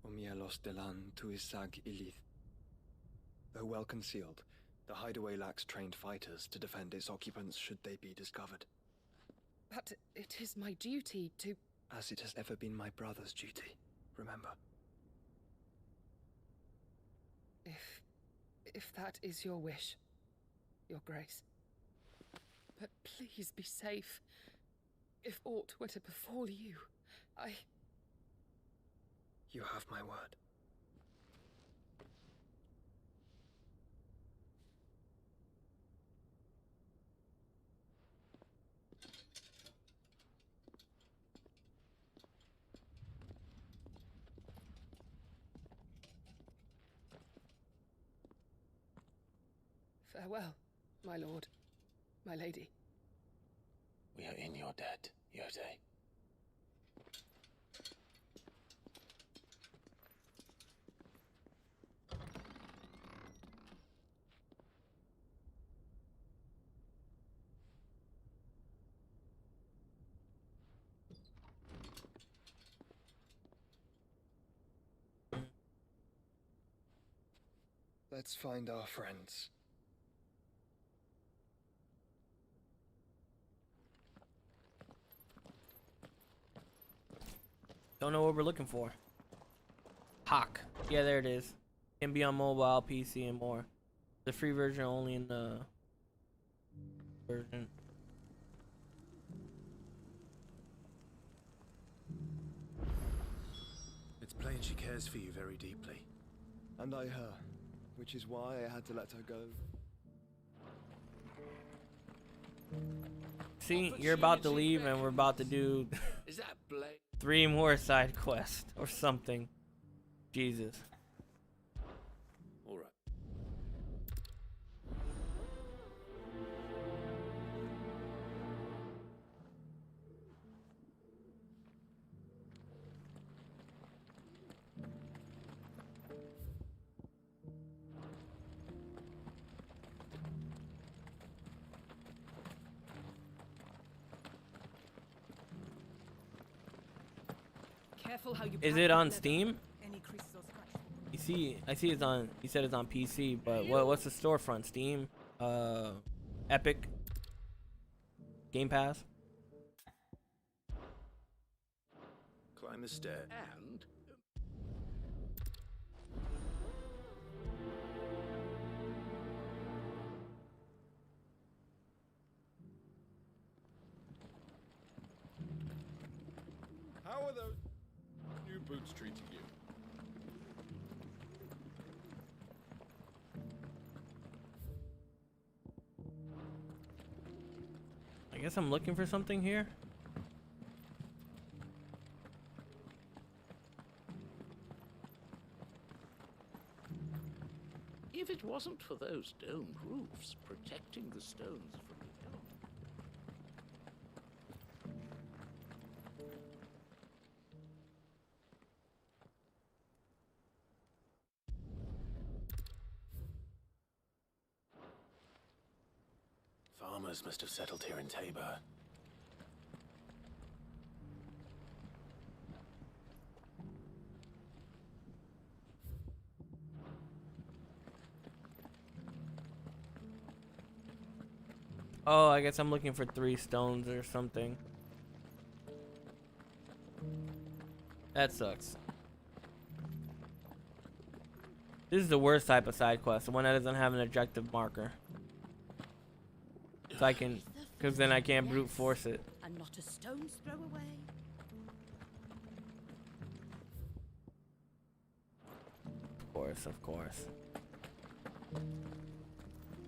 Omielos delan tuisag ilith. Though well concealed, the hideaway lacks trained fighters to defend its occupants should they be discovered. But it is my duty to... As it has ever been my brother's duty, remember. If that is your wish, Your Grace. But please be safe. If aught were to befall you, You have my word. Farewell, my lord, my lady. We are in your debt, Yote. Let's find our friends. Don't know what we're looking for. Hawk. Yeah, there it is. Can be on mobile, PC, and more. The free version only in the version. It's plain she cares for you very deeply. And I her, which is why I had to let her go. See, you're about to leave and we're about to do Is that Blake? 3 more side quests or something. Jesus. All right. Careful how you Is it on Steam? You see, I see it's on. You said it's on PC, but what's the storefront? Steam, Epic, Game Pass. Climb the stair. And how are those new boots treating you? I guess I'm looking for something here. wasn't for those domed roofs protecting the stones from the elements. Farmers must have settled here in Tabor. Oh, I guess I'm looking for 3 stones or something. That sucks. This is the worst type of side quest, the one that doesn't have an objective marker. So I can, because then I can't brute force it. And not a stone's throw away. Of course, of course.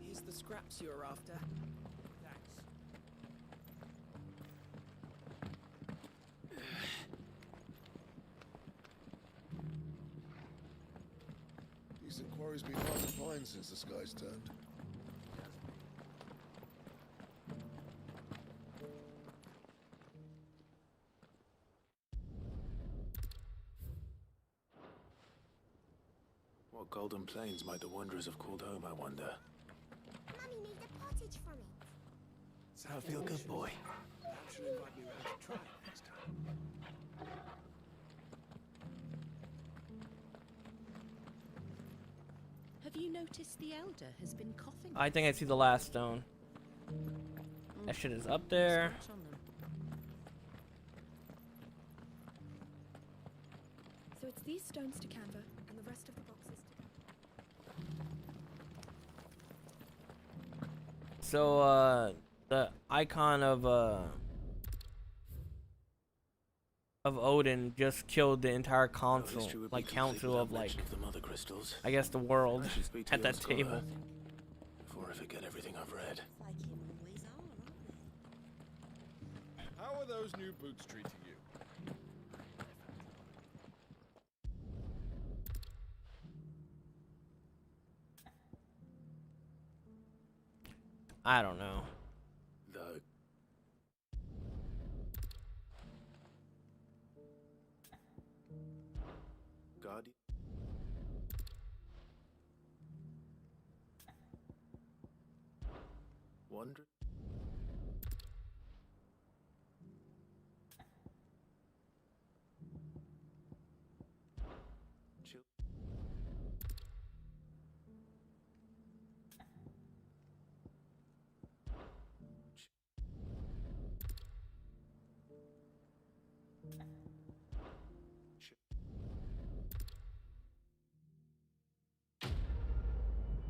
Here's the scraps you were after. Thanks. Decent quarry's been hard to find since the sky's turned. What golden plains might the wanderers have called home, I wonder? Mummy made a pottage from it. So I feel good, boy. Perhaps you'll invite me round to try it next time. Have you noticed the elder has been coughing? I think I see the last stone. That shit is up there. Scratch on them. So it's these stones to Canva and the rest of the boxes to So, the icon of Odin just killed the entire council, like council of like, The mother crystals. I guess the world I should speak to at your that scholar table. Before I forget everything I've read. Like you always are, aren't they? How are those new boots treating you? I don't know. The Guardian. Wonder.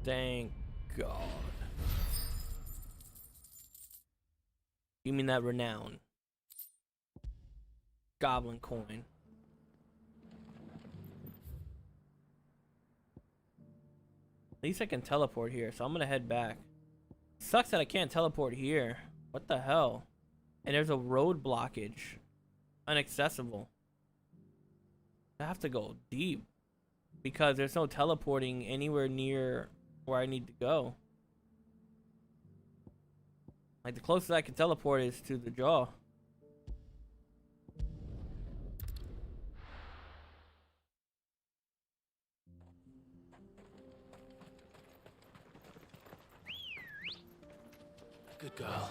Thank God. Give me that renown. Goblin coin. At least I can teleport here, so I'm gonna head back. Sucks that I can't teleport here. What the hell? And there's a road blockage. Inaccessible. I have to go deep. Because there's no teleporting anywhere near where I need to go. Like, the closest I can teleport is to the jaw. Good girl.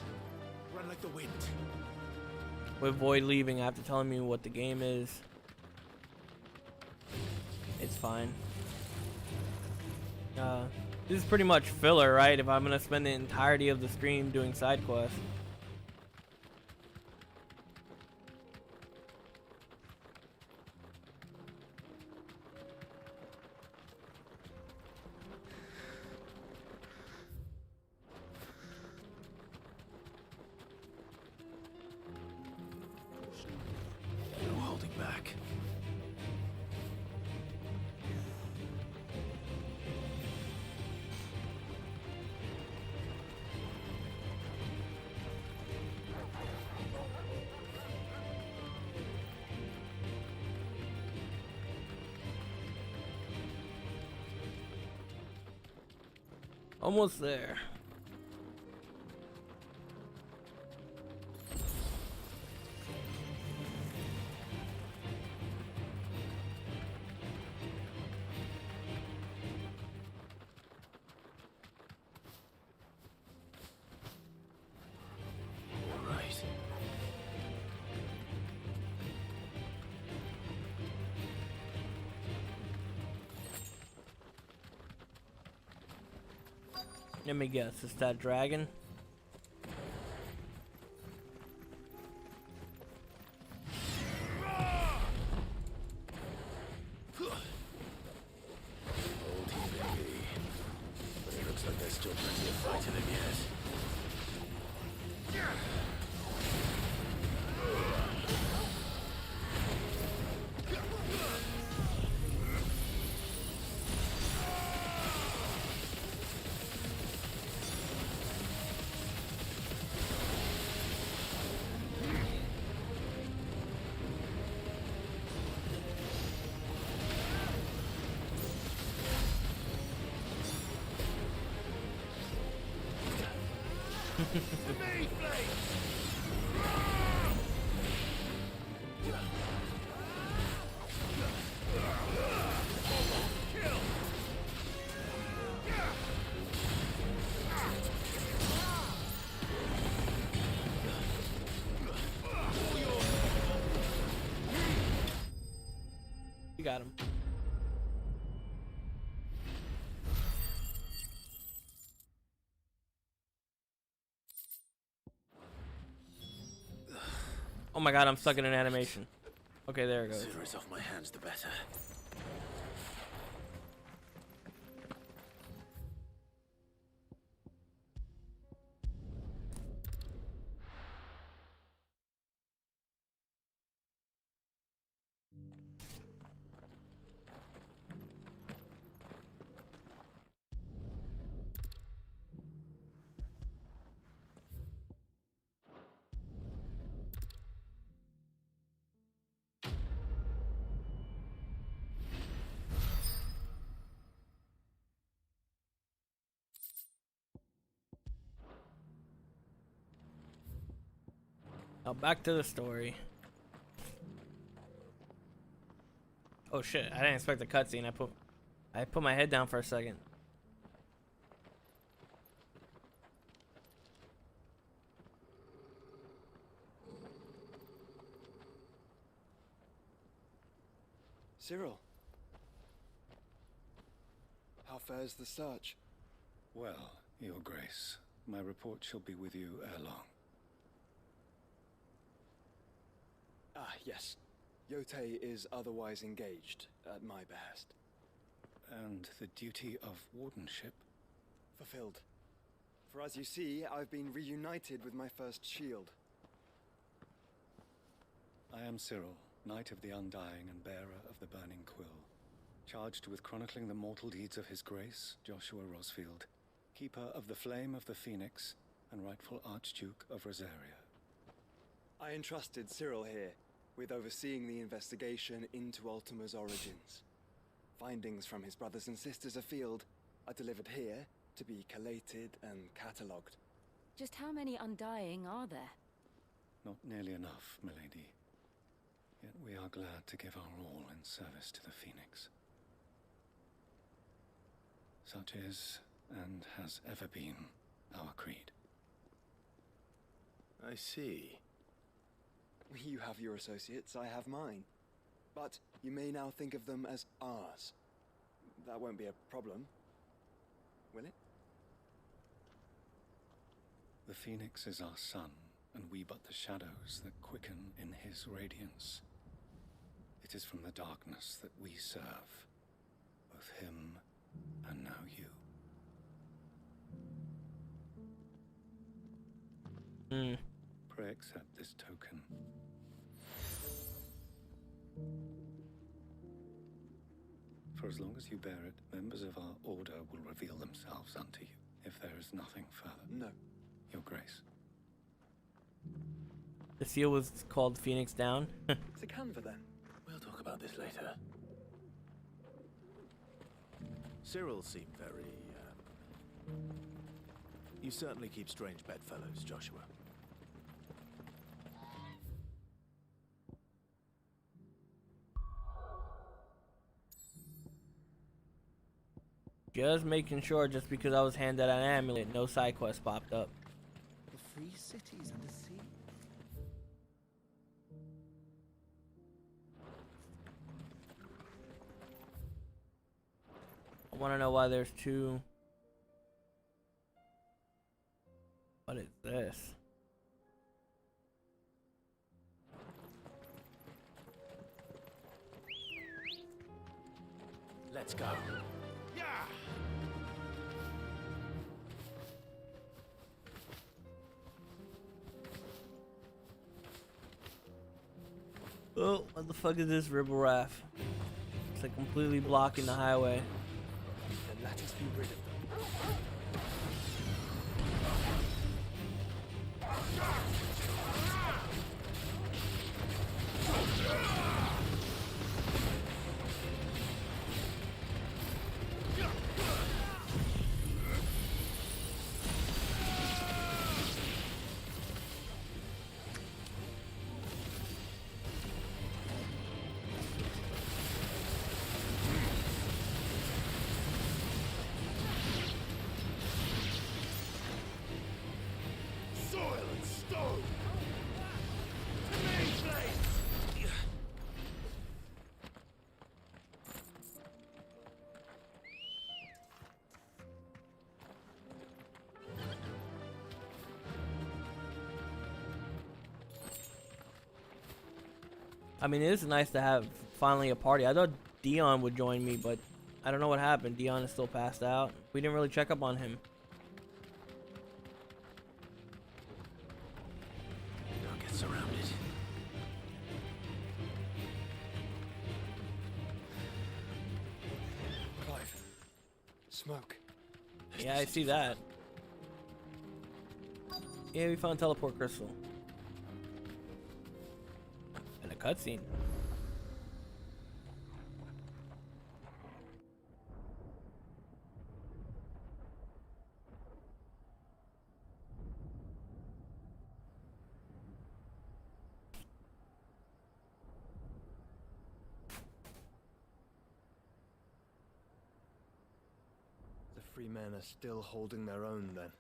Run like the wind. With Void leaving after telling me what the game is. It's fine. This is pretty much filler, right? If I'm gonna spend the entirety of the stream doing side quests. No holding back. Almost there. Let me guess, it's that dragon? Old he may be, but it looks like there's still plenty of fight in him yet. You got him. Oh my god, I'm stuck in an animation. Okay, there it goes. The sooner it's off my hands, the better. Now back to the story. Oh shit, I didn't expect the cutscene. I put my head down for a second. Cyril. How fares the search? Well, Your Grace, my report shall be with you ere long. Ah, yes. Yotei is otherwise engaged, at my behest. And the duty of wardenship? Fulfilled. For as you see, I've been reunited with my first shield. I am Cyril, Knight of the Undying and bearer of the Burning Quill, charged with chronicling the mortal deeds of His Grace, Joshua Rosfield, keeper of the Flame of the Phoenix and rightful Archduke of Rosaria. I entrusted Cyril here with overseeing the investigation into Ultima's origins. Findings from his brothers and sisters afield are delivered here to be collated and catalogued. Just how many Undying are there? Not nearly enough, milady. Yet we are glad to give our all in service to the Phoenix. Such is, and has ever been, our creed. I see. You have your associates, I have mine. But you may now think of them as ours. That won't be a problem, will it? The Phoenix is our sun, and we but the shadows that quicken in his radiance. It is from the darkness that we serve, both him and now you. Pray accept this token. For as long as you bear it, members of our order will reveal themselves unto you, if there is nothing further. No. Your Grace. The seal was called Phoenix Down. It's a Canva then. We'll talk about this later. Cyril seemed very You certainly keep strange bedfellows, Joshua. Just making sure, just because I was handed an amulet, no side quest popped up. The free cities and the sea. I want to know why there's two. What is this? Let's go. Yeah. Oh, what the fuck is this ribble raft? It's like completely blocking the highway. Then let us be rid of them. I mean, it is nice to have finally a party. I thought Dion would join me, but I don't know what happened. Dion is still passed out. We didn't really check up on him. Don't get surrounded. Clive. Smoke. Yeah, I see that. Yeah, we found teleport crystal. And a cutscene. The free men are still holding their own, then.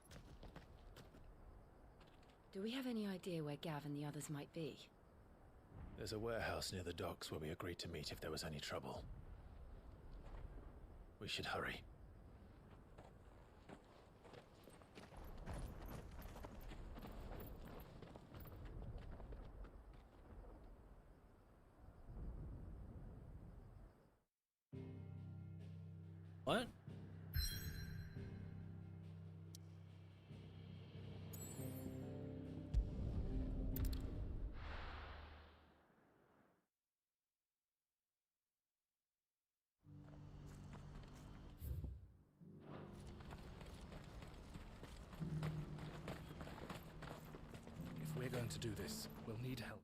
Do we have any idea where Gav and the others might be? There's a warehouse near the docks where we agreed to meet if there was any trouble. We should hurry. What? If we're going to do this, we'll need help.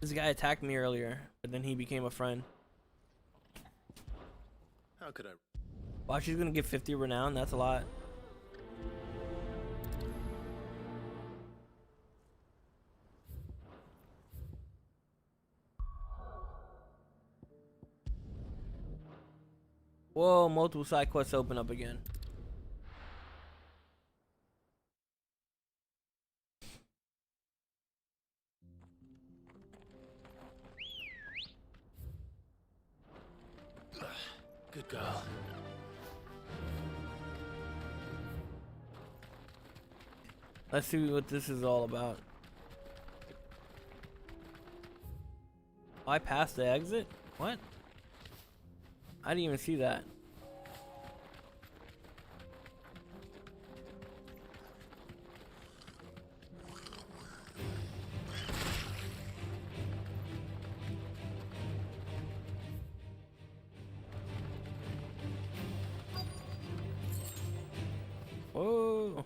This guy attacked me earlier, but then he became a friend. How could I? Wow, she's gonna get 50 renown. That's a lot. Whoa, multiple side quests open up again. Good girl. Let's see what this is all about. Oh, I passed the exit? What? I didn't even see that. Whoa.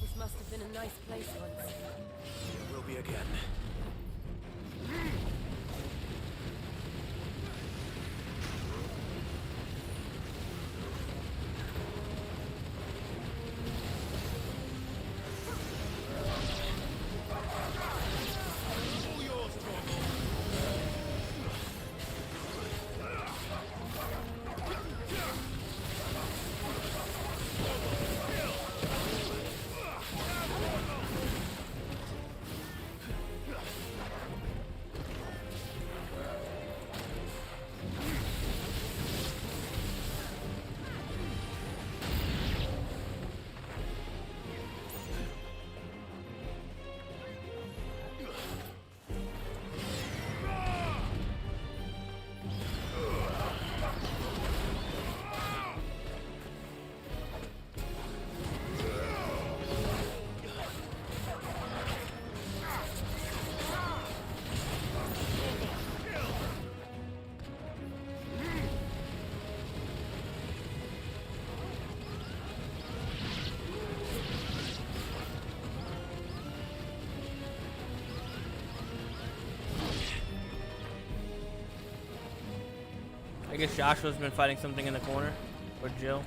This must have been a nice place once. It will be again. I guess Joshua's been fighting something in the corner. Or Jill.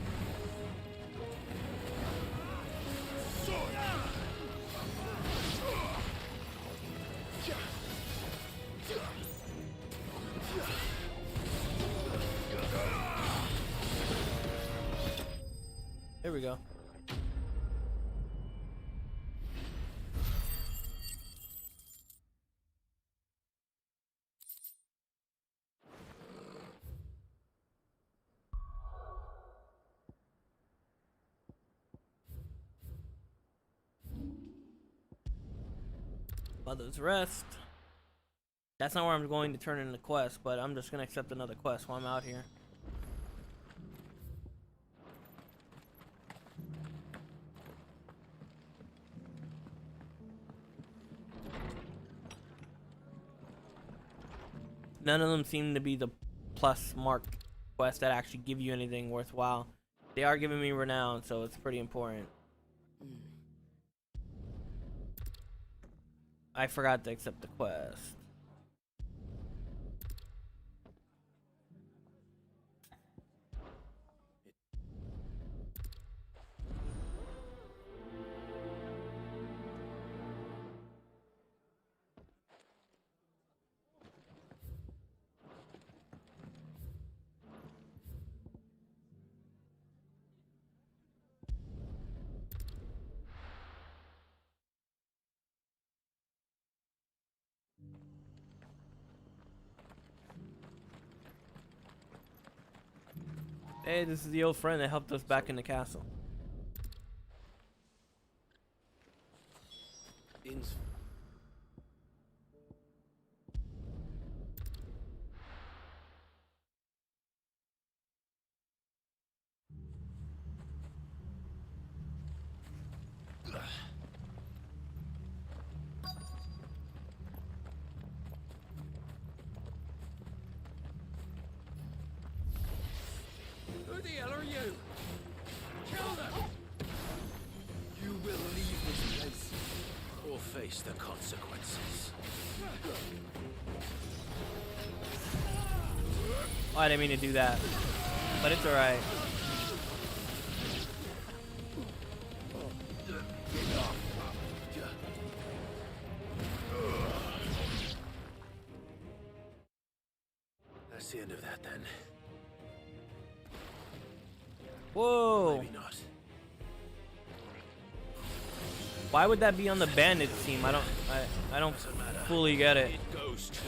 There we go. Mother's Rest. That's not where I'm going to turn in the quest, but I'm just gonna accept another quest while I'm out here. None of them seem to be the plus mark quests that actually give you anything worthwhile. They are giving me renown, so it's pretty important. I forgot to accept the quest. Hey, this is the old friend that helped us back in the castle. Who the hell are you? Kill them! You will leave this place or face the consequences. Oh, I didn't mean to do that, but it's alright. That's the end of that then. Whoa! Maybe not. Why would that be on the bandit team? I don't fully get it. It goes to.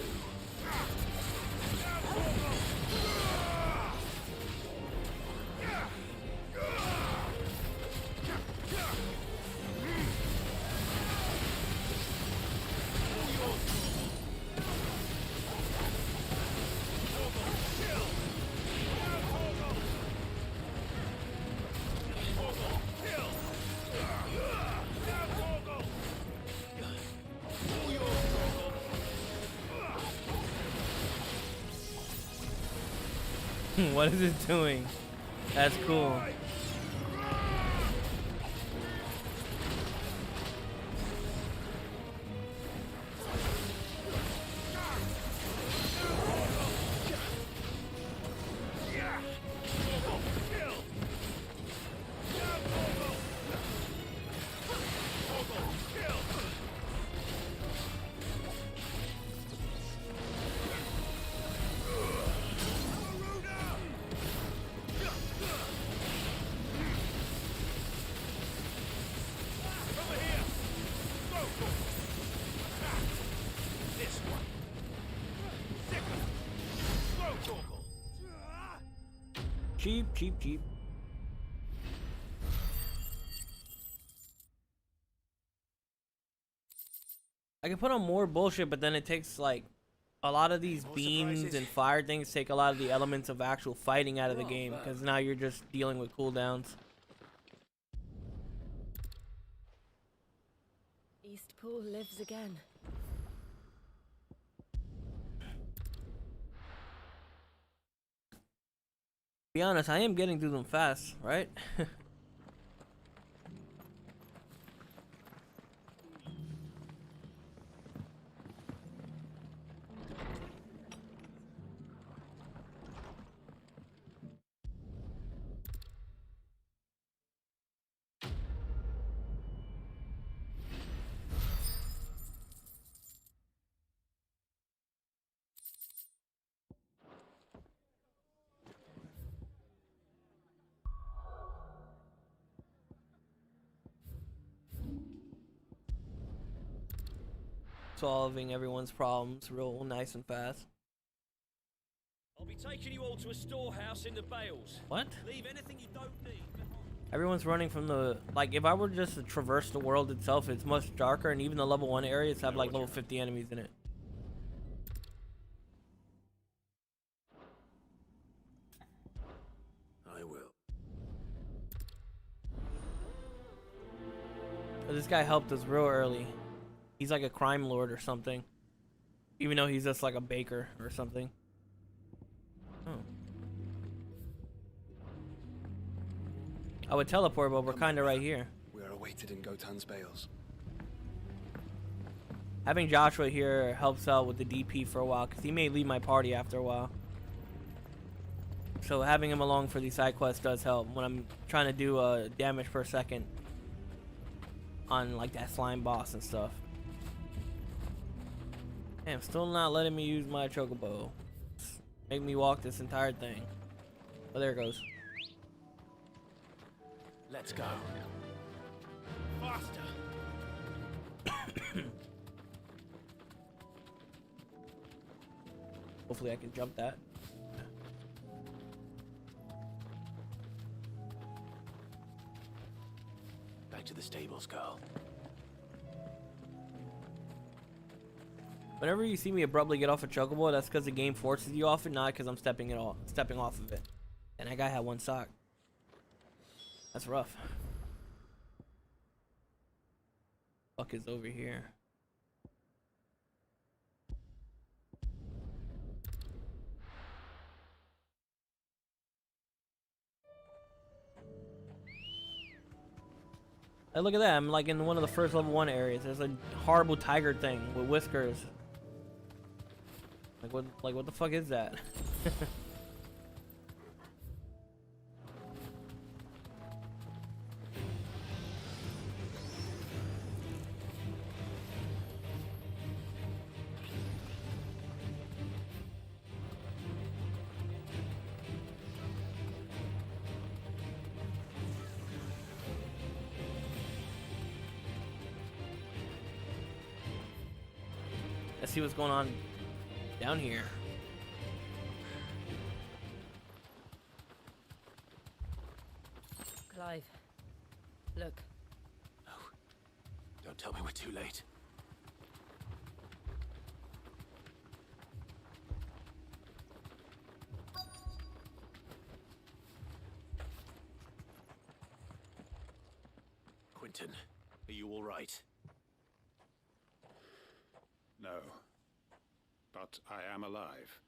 What is it doing? That's cool. Cheap, cheap, cheap. I can put on more bullshit, but then it takes like a lot of these beams and fire things take a lot of the elements of actual fighting out of the game, because now you're just dealing with cooldowns. Eastpool lives again. Be honest, I am getting through them fast, right? solving everyone's problems real nice and fast. I'll be taking you all to a storehouse in the Bales. What? Leave anything you don't need. Everyone's running from the, like, if I were just to traverse the world itself, it's much darker, and even the level 1 areas have like level 50 enemies in it. I will. But this guy helped us real early. He's like a crime lord or something. Even though he's just like a baker or something. Oh. I would teleport, but we're kind of right here. We are awaited in Gotan's Bales. Having Joshua here helps out with the DP for a while, because he may leave my party after a while. So having him along for these side quests does help when I'm trying to do damage per second on like that slime boss and stuff. Damn, still not letting me use my chocobo. Make me walk this entire thing. Oh, there it goes. Let's go. Faster. Hopefully I can jump that. Back to the stables, girl. Whenever you see me abruptly get off a chocobo, that's because the game forces you off it, not because I'm stepping off of it. And that guy had one sock. That's rough. Fuck is over here. Hey, look at that. I'm like in one of the first level 1 areas. There's a horrible tiger thing with whiskers. Like what the fuck is that? Let's see what's going on down here. Clive, look. No. Don't tell me we're too late. Quentin, are you all right? No. But I am alive.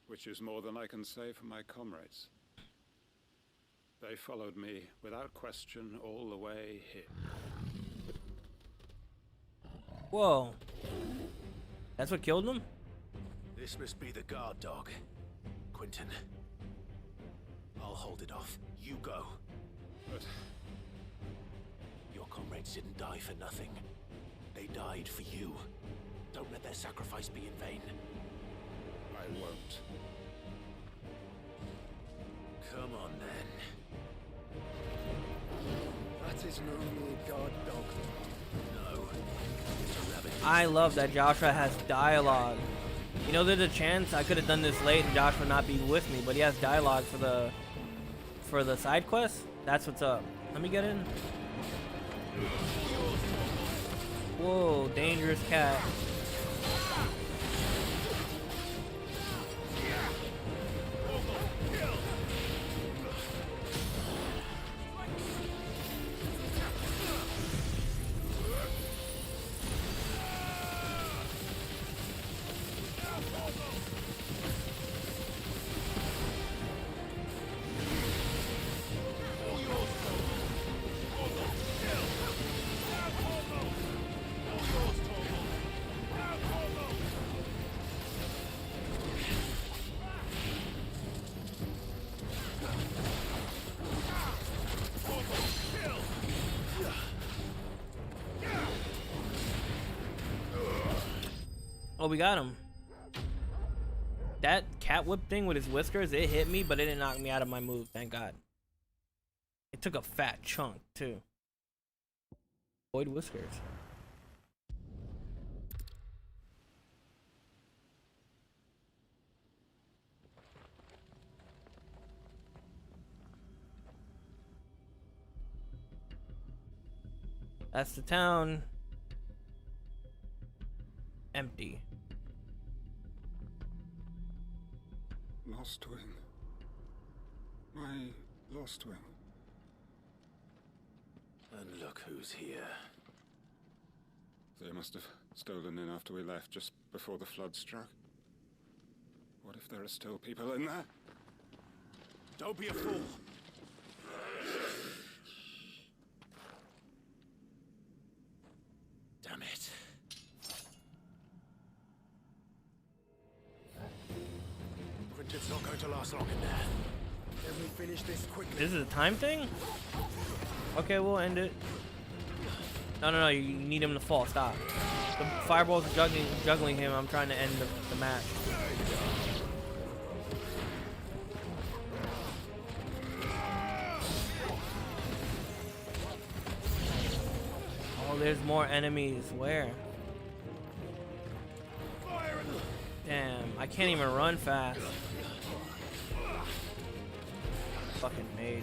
Which is more than I can say for my comrades. They followed me without question all the way here. Whoa. That's what killed him? This must be the guard dog. Quentin. I'll hold it off. You go. But your comrades didn't die for nothing. They died for you. Don't let their sacrifice be in vain. I won't. Come on, then. That is no mere guard dog. No. It's a rabbit. I love that Joshua has dialogue. You know, there's a chance I could have done this late and Joshua not be with me, but he has dialogue for the side quest. That's what's up. Let me get in. Whoa, dangerous cat. Oh, we got him. That cat whip thing with his whiskers, it hit me, but it didn't knock me out of my move, thank God. It took a fat chunk, too. Void whiskers. That's the town. Empty. Lost Wing. My Lost Wing. And look who's here. They must have stolen in after we left, just before the flood struck. What if there are still people in there? Don't be a fool. Damn it. Quinton's not going to last long in there. Let me finish this quickly. This is a time thing? Okay, we'll end it. No, you need him to fall. Stop. The fireballs are juggling him. I'm trying to end the match. Oh, there's more enemies. Where? Damn, I can't even run fast. Fucking mage.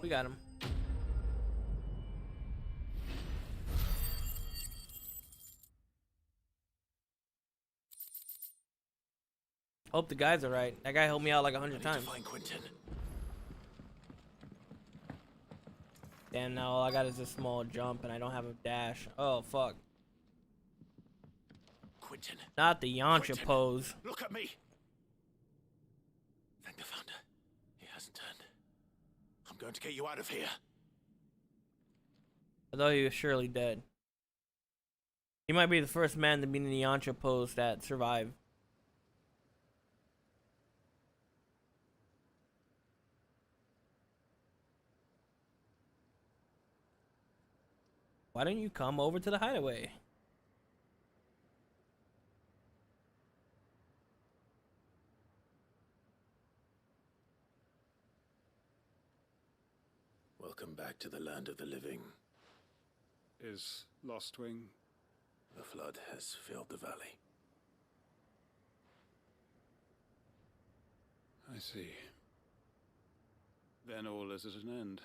We got him. Hope the guys are right. That guy helped me out like 100 times. Find Quinton. Damn, now all I got is a small jump and I don't have a dash. Oh, fuck. Quinton. Not the Yancha pose. Look at me. Thank the Founder. He hasn't turned. I'm going to get you out of here. I thought he was surely dead. He might be the first man to be in the Yancha pose that survived. Why didn't you come over to the hideaway? Welcome back to the land of the living. Is Lost Wing? The flood has filled the valley. I see. Then all is at an end.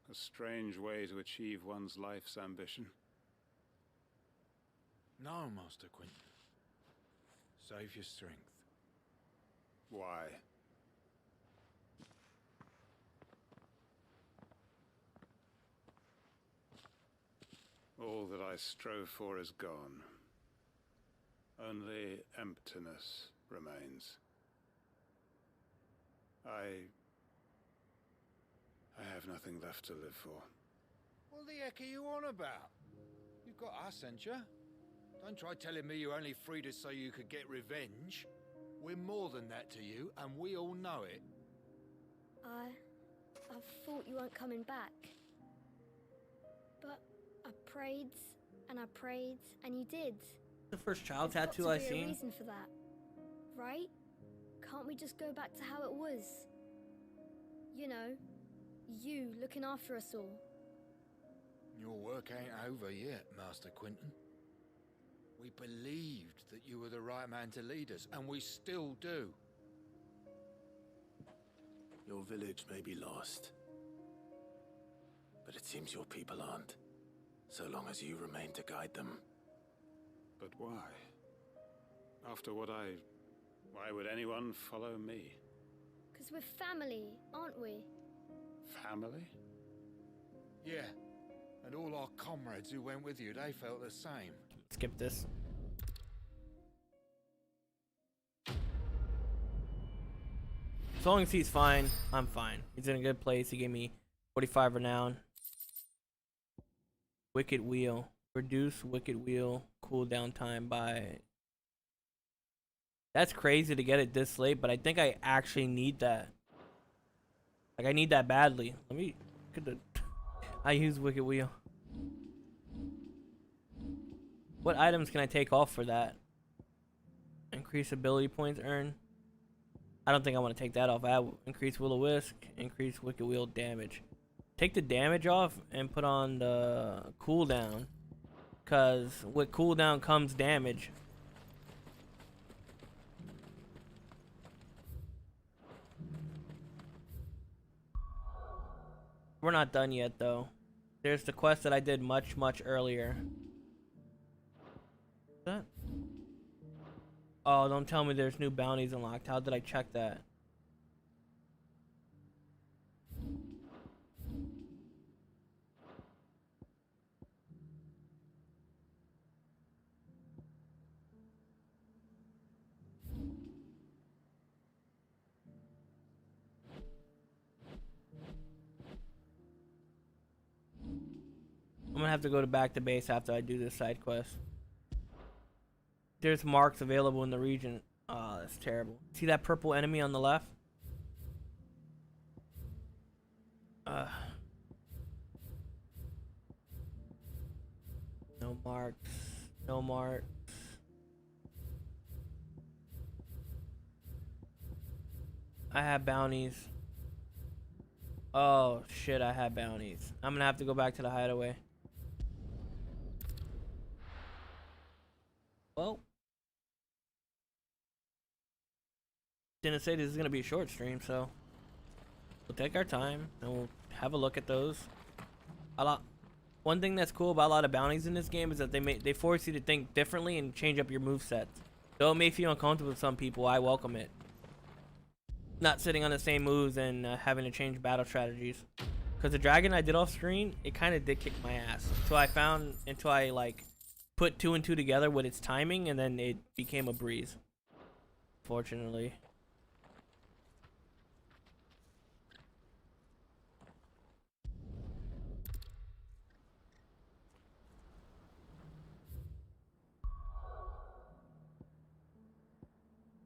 A strange way to achieve one's life's ambition. No, Master Quinton. Save your strength. Why? All that I strove for is gone. Only emptiness remains. I have nothing left to live for. What the heck are you on about? You've got us, ain't you? Don't try telling me you only freed us so you could get revenge. We're more than that to you, and we all know it. I thought you weren't coming back. But I prayed, and you did. The first child There's tattoo got I to be a seen. reason for that, right? Can't we just go back to how it was? You know, You looking after us all. Your work ain't over yet, Master Quinton. We believed that you were the right man to lead us, and we still do. Your village may be lost, but it seems your people aren't, so long as you remain to guide them. But why? After what why would anyone follow me? 'Cause we're family, aren't we? Family? Yeah. And all our comrades who went with you, they felt the same. Skip this. As long as he's fine, I'm fine. He's in a good place. He gave me 45 renown. Wicked Wheel. Reduce Wicked Wheel cooldown time by... That's crazy to get it this late, but I think I actually need that. Like, I need that badly. Let me... I use Wicked Wheel. What items can I take off for that? Increase ability points earned. I don't think I want to take that off. I have increase Will-O-Wisp, increase Wicked Wheel damage. Take the damage off and put on the cooldown. Because with cooldown comes damage. We're not done yet though. There's the quest that I did much earlier. That? Oh, don't tell me there's new bounties unlocked. How did I check that? I'm gonna have to go back to base after I do this side quest. There's marks available in the region. Oh, that's terrible. See that purple enemy on the left? No marks. No marks. I have bounties. Oh shit, I have bounties. I'm gonna have to go back to the hideaway. Well, didn't say this is gonna be a short stream, so we'll take our time and we'll have a look at those. One thing that's cool about a lot of bounties in this game is that they force you to think differently and change up your movesets. Though it may feel uncomfortable with some people, I welcome it. Not sitting on the same moves and having to change battle strategies. Because the dragon I did off screen, it kind of did kick my ass. Until I like put 2 and 2 together with its timing, and then it became a breeze. Fortunately.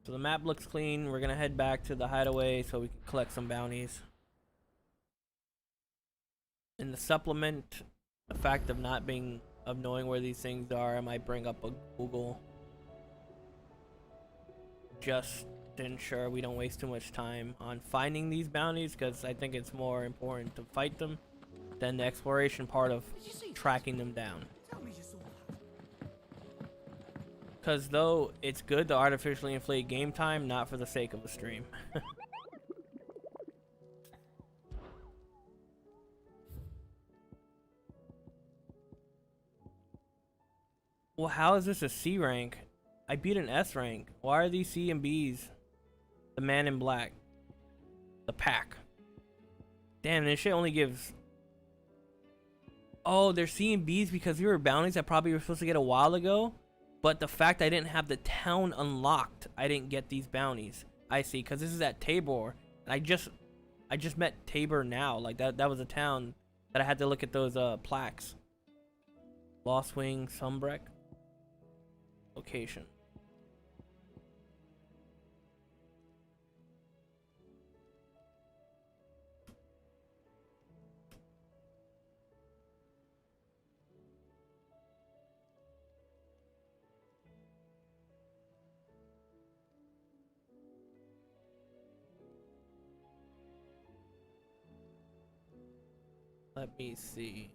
So the map looks clean. We're gonna head back to the hideaway so we can collect some bounties. In the supplement, the fact of knowing where these things are, I might bring up a Google just to ensure we don't waste too much time on finding these bounties, because I think it's more important to fight them than the exploration part of tracking them down. Because though it's good to artificially inflate game time, not for the sake of the stream. Well, how is this a C rank? I beat an S rank. Why are these C and Bs? The man in black. The pack. Damn, this shit only gives... Oh, they're C and Bs because we were bounties I probably were supposed to get a while ago. But the fact I didn't have the town unlocked, I didn't get these bounties. I see, because this is at Tabor. And I just met Tabor now. Like, that was a town that I had to look at those plaques. Lost Wing, Sumbreck. Location. Let me see.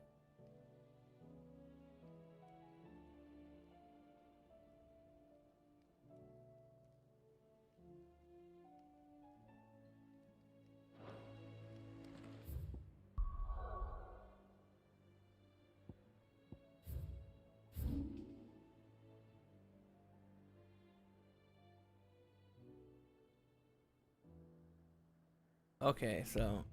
Okay, so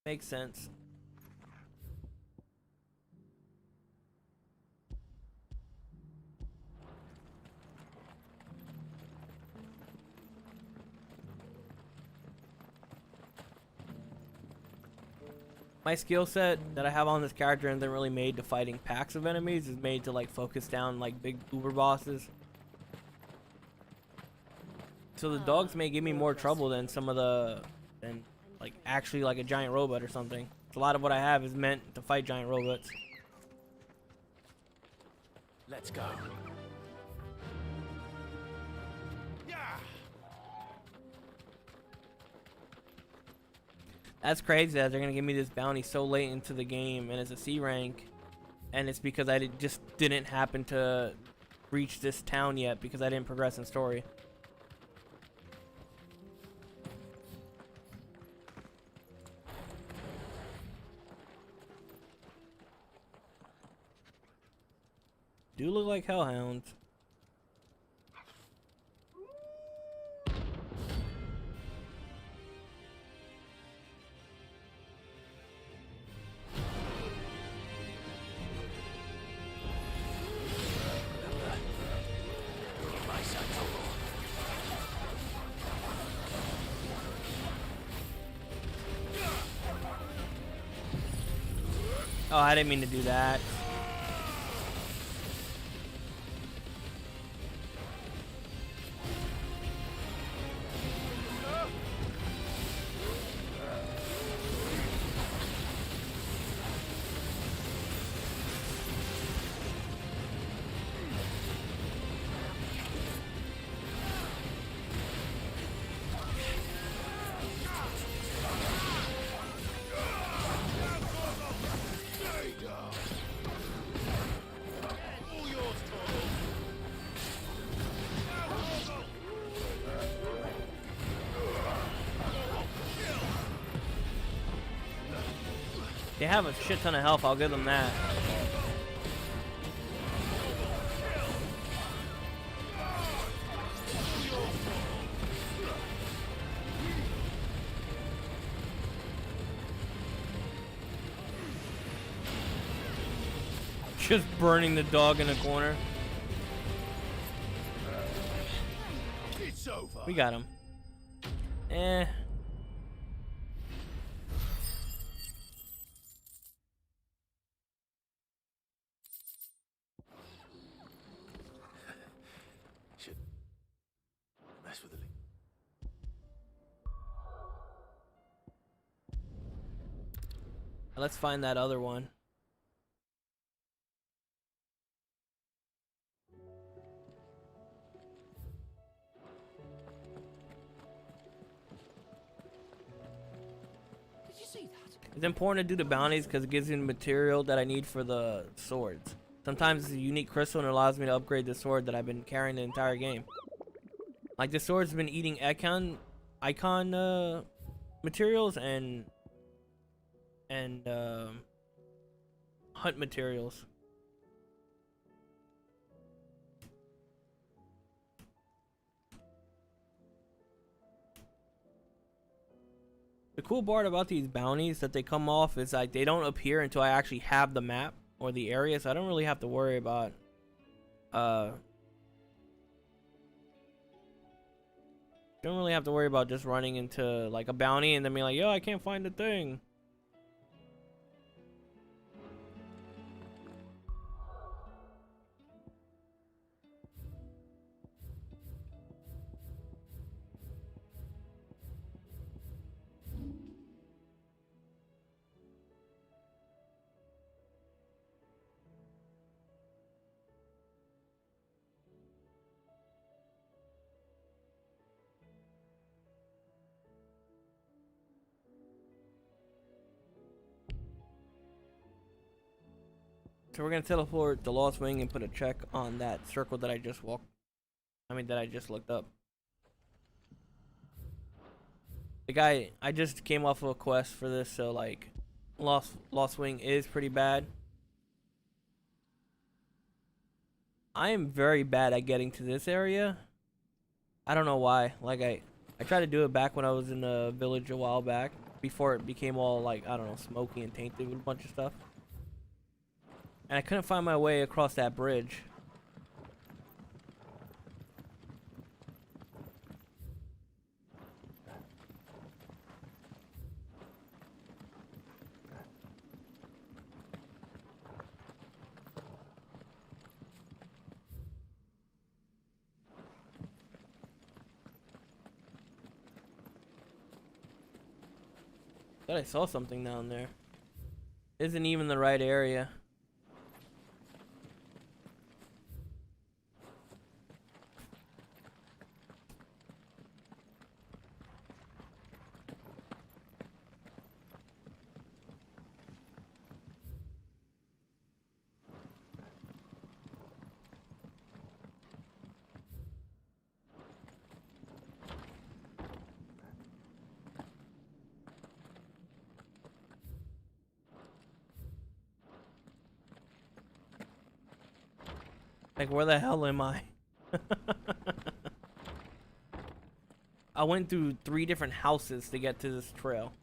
makes sense. My skill set that I have on this character isn't really made to fighting packs of enemies. It's made to like focus down like big uber bosses. So the dogs may give me more trouble than some of than like actually like a giant robot or something. A lot of what I have is meant to fight giant robots. Let's go. That's crazy that they're gonna give me this bounty so late into the game, and it's a C rank, and it's because I just didn't happen to reach this town yet because I didn't progress in story. Do look like hellhounds. Oh, I didn't mean to do that. They have a shit ton of health, I'll give them that. Just burning the dog in a corner. It's over. We got him. Eh. Should mess with the link. Let's find that other one. Did you see that? It's important to do the bounties because it gives me the material that I need for the swords. Sometimes it's a unique crystal and it allows me to upgrade the sword that I've been carrying the entire game. Like the sword's been eating icon materials and hunt materials. The cool part about these bounties that they come off is like they don't appear until I actually have the map or the area, so I don't really have to worry about just running into like a bounty and then being like, yo, I can't find the thing. So we're gonna teleport the Lost Wing and put a check on that circle that I just that I just looked up. The guy, I just came off of a quest for this, so like, Lost Wing is pretty bad. I am very bad at getting to this area. I don't know why. Like I tried to do it back when I was in the village a while back, before it became all like, I don't know, smoky and tainted with a bunch of stuff. And I couldn't find my way across that bridge. Thought I saw something down there. Isn't even the right area. Like, where the hell am I? I went through 3 different houses to get to this trail.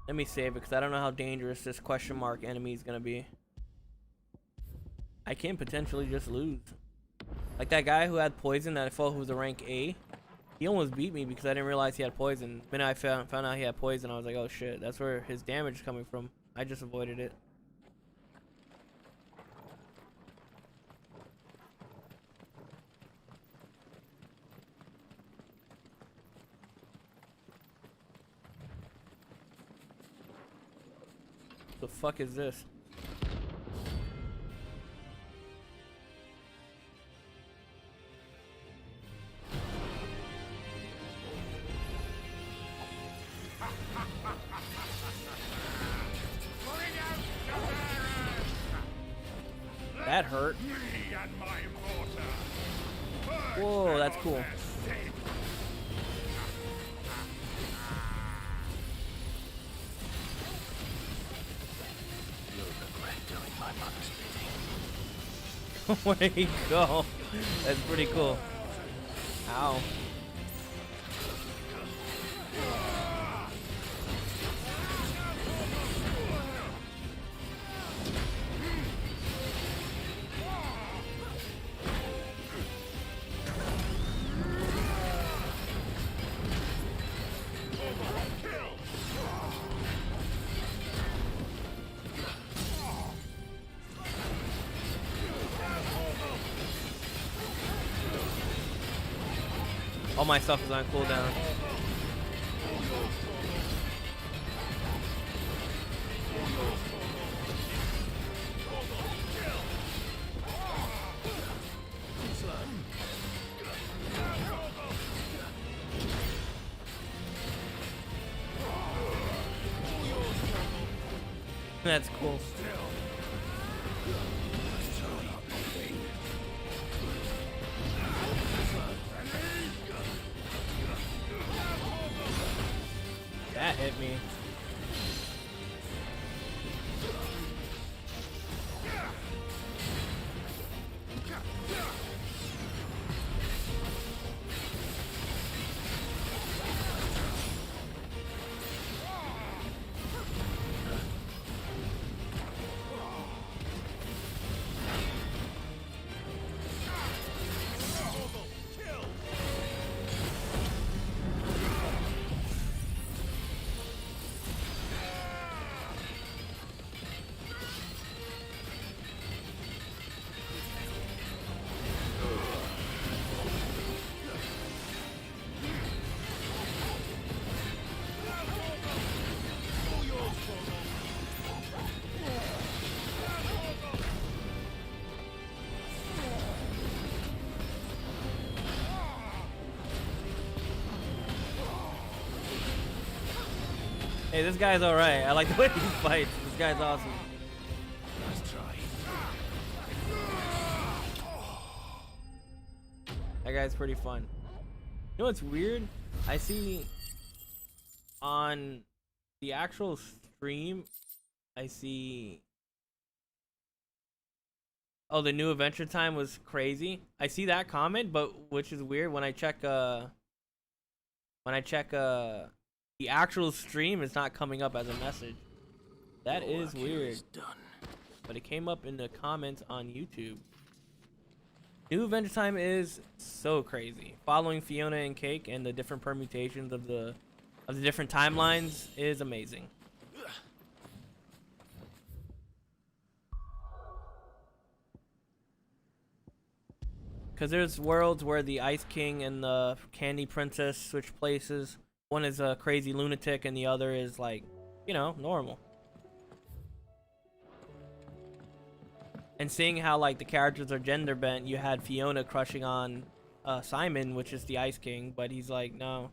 Let me save it, because I don't know how dangerous this question mark enemy is going to be. I can potentially just lose. Like that guy who had poison that I thought was a rank A, he almost beat me because I didn't realize he had poison. The minute I found out he had poison, I was like, oh shit, that's where his damage is coming from. I just avoided it. The fuck is this? That hurt. Whoa, that's cool. Where'd he go? That's pretty cool. Ow. All my stuff is on cooldown. That's cool. That hit me. Hey, this guy's alright. I like the way he fights. This guy's awesome. Nice try. That guy's pretty fun. You know what's weird? I see on the actual stream, I see. Oh, the new Adventure Time was crazy. I see that comment, but which is weird when I check the actual stream, it's not coming up as a message. That is weird. But it came up in the comments on YouTube. New Adventure Time is so crazy. Following Fiona and Cake and the different permutations of the different timelines is amazing. Because there's worlds where the Ice King and the Candy Princess switch places. One is a crazy lunatic and the other is like, you know, normal. And seeing how like the characters are gender bent, you had Fiona crushing on Simon, which is the Ice King, but he's like, no.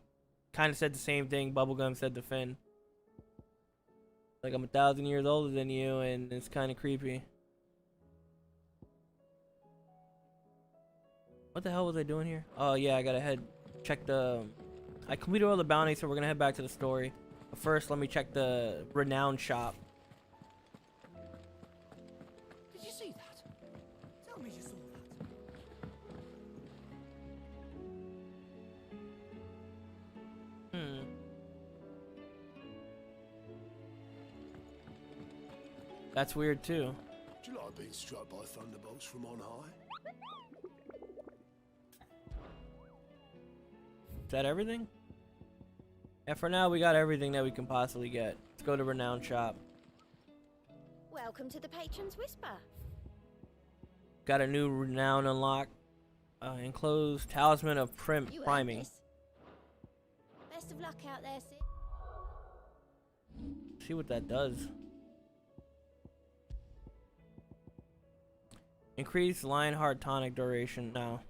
Kind of said the same thing Bubblegum said to Finn. Like, I'm 1,000 years older than you, and it's kind of creepy. What the hell was I doing here? Oh yeah, I gotta check the. I completed all the bounties, so we're gonna head back to the story. But first, let me check the renowned shop. Did you see that? Tell me you saw that. That's weird too. Do you like being struck by thunderbolts from on high? Is that everything? Yeah, for now we got everything that we can possibly get. Let's go to renowned shop. Welcome to the Patron's Whisper. Got a new renown unlock. Enclosed talisman of priming. Best of luck out there, Sid. See what that does. Increase Lionheart tonic duration now.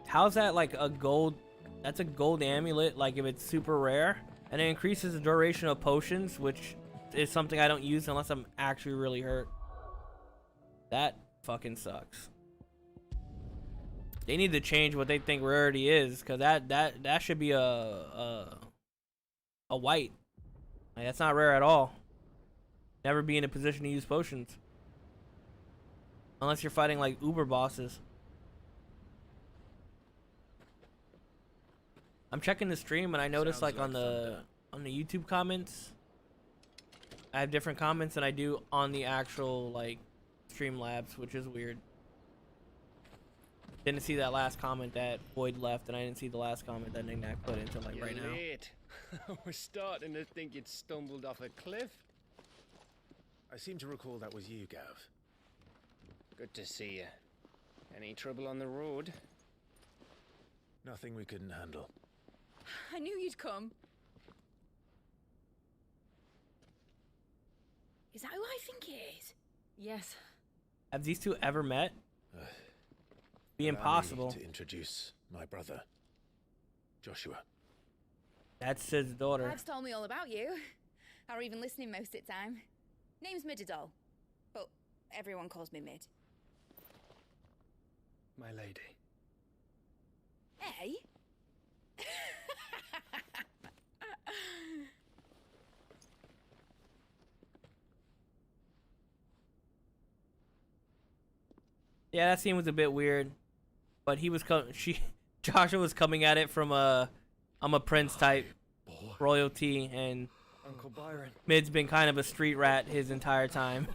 How's that like a gold? That's a gold amulet, like if it's super rare. And it increases the duration of potions, which is something I don't use unless I'm actually really hurt. That fucking sucks. They need to change what they think rarity is, cause that should be a white. Like, that's not rare at all. Never be in a position to use potions. Unless you're fighting like uber bosses. I'm checking the stream and I noticed like on the YouTube comments, I have different comments than I do on the actual like Streamlabs, which is weird. Didn't see that last comment that Boyd left, and I didn't see the last comment that Nick Nack put until like right now. Late. We're starting to think you'd stumbled off a cliff. I seem to recall that was you, Gav. Good to see you. Any trouble on the road? Nothing we couldn't handle. I knew you'd come. Is that who I think it is? Yes. Have these two ever met? Be Allow impossible. me to introduce my brother, Joshua. That's Sid's daughter. Clive's told me all about you. Or even listening most of the time. Name's Midadol, but everyone calls me Mid. My lady. Hey? Yeah, that scene was a bit weird, but he was Joshua was coming at it from I'm a prince type royalty, and Uncle Byron. Mid's been kind of a street rat his entire time.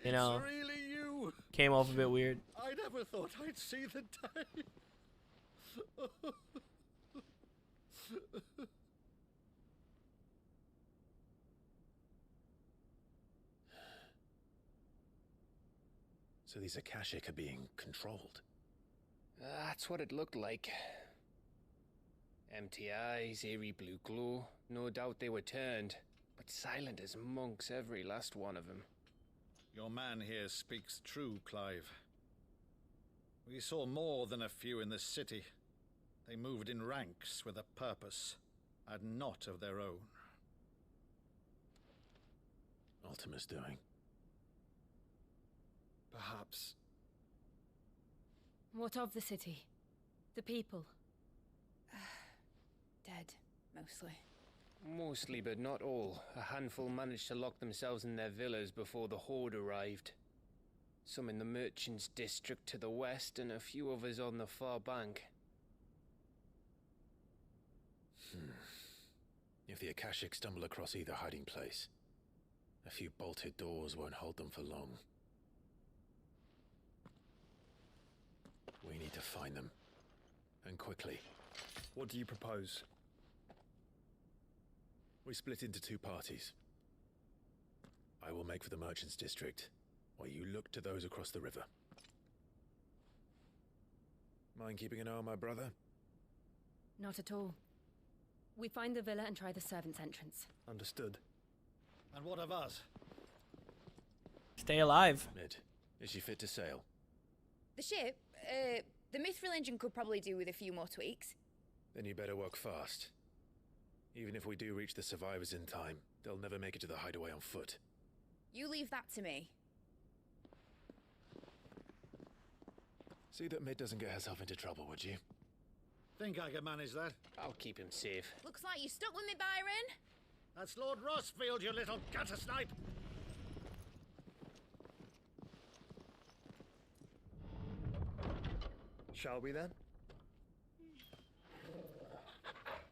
You know, It's really you. came off a bit weird. I never thought I'd see the day. So these Akashic are being controlled. That's what it looked like. Empty eyes, eerie blue glow. No doubt they were turned, but silent as monks, every last one of them. Your man here speaks true, Clive. We saw more than a few in the city. They moved in ranks with a purpose, and not of their own. Ultima's doing. Perhaps. What of the city? The people? Dead, mostly. Mostly, but not all. A handful managed to lock themselves in their villas before the Horde arrived. Some in the Merchants' District to the west, and a few others on the far bank. If the Akashic stumble across either hiding place, a few bolted doors won't hold them for long. We need to find them. And quickly. What do you propose? We split into two parties. I will make for the Merchants' District, while you look to those across the river. Mind keeping an eye on my brother? Not at all. We find the villa and try the servants' entrance. Understood. And what of us? Stay alive. Mid, is she fit to sail? The ship, the Mithril engine could probably do with a few more tweaks. Then you better work fast. Even if we do reach the survivors in time, they'll never make it to the hideaway on foot. You leave that to me. See that Mid doesn't get herself into trouble, would you? Think I can manage that? I'll keep him safe. Looks like you stuck with me, Byron. That's Lord Rossfield, you little gutter snipe! Shall we then?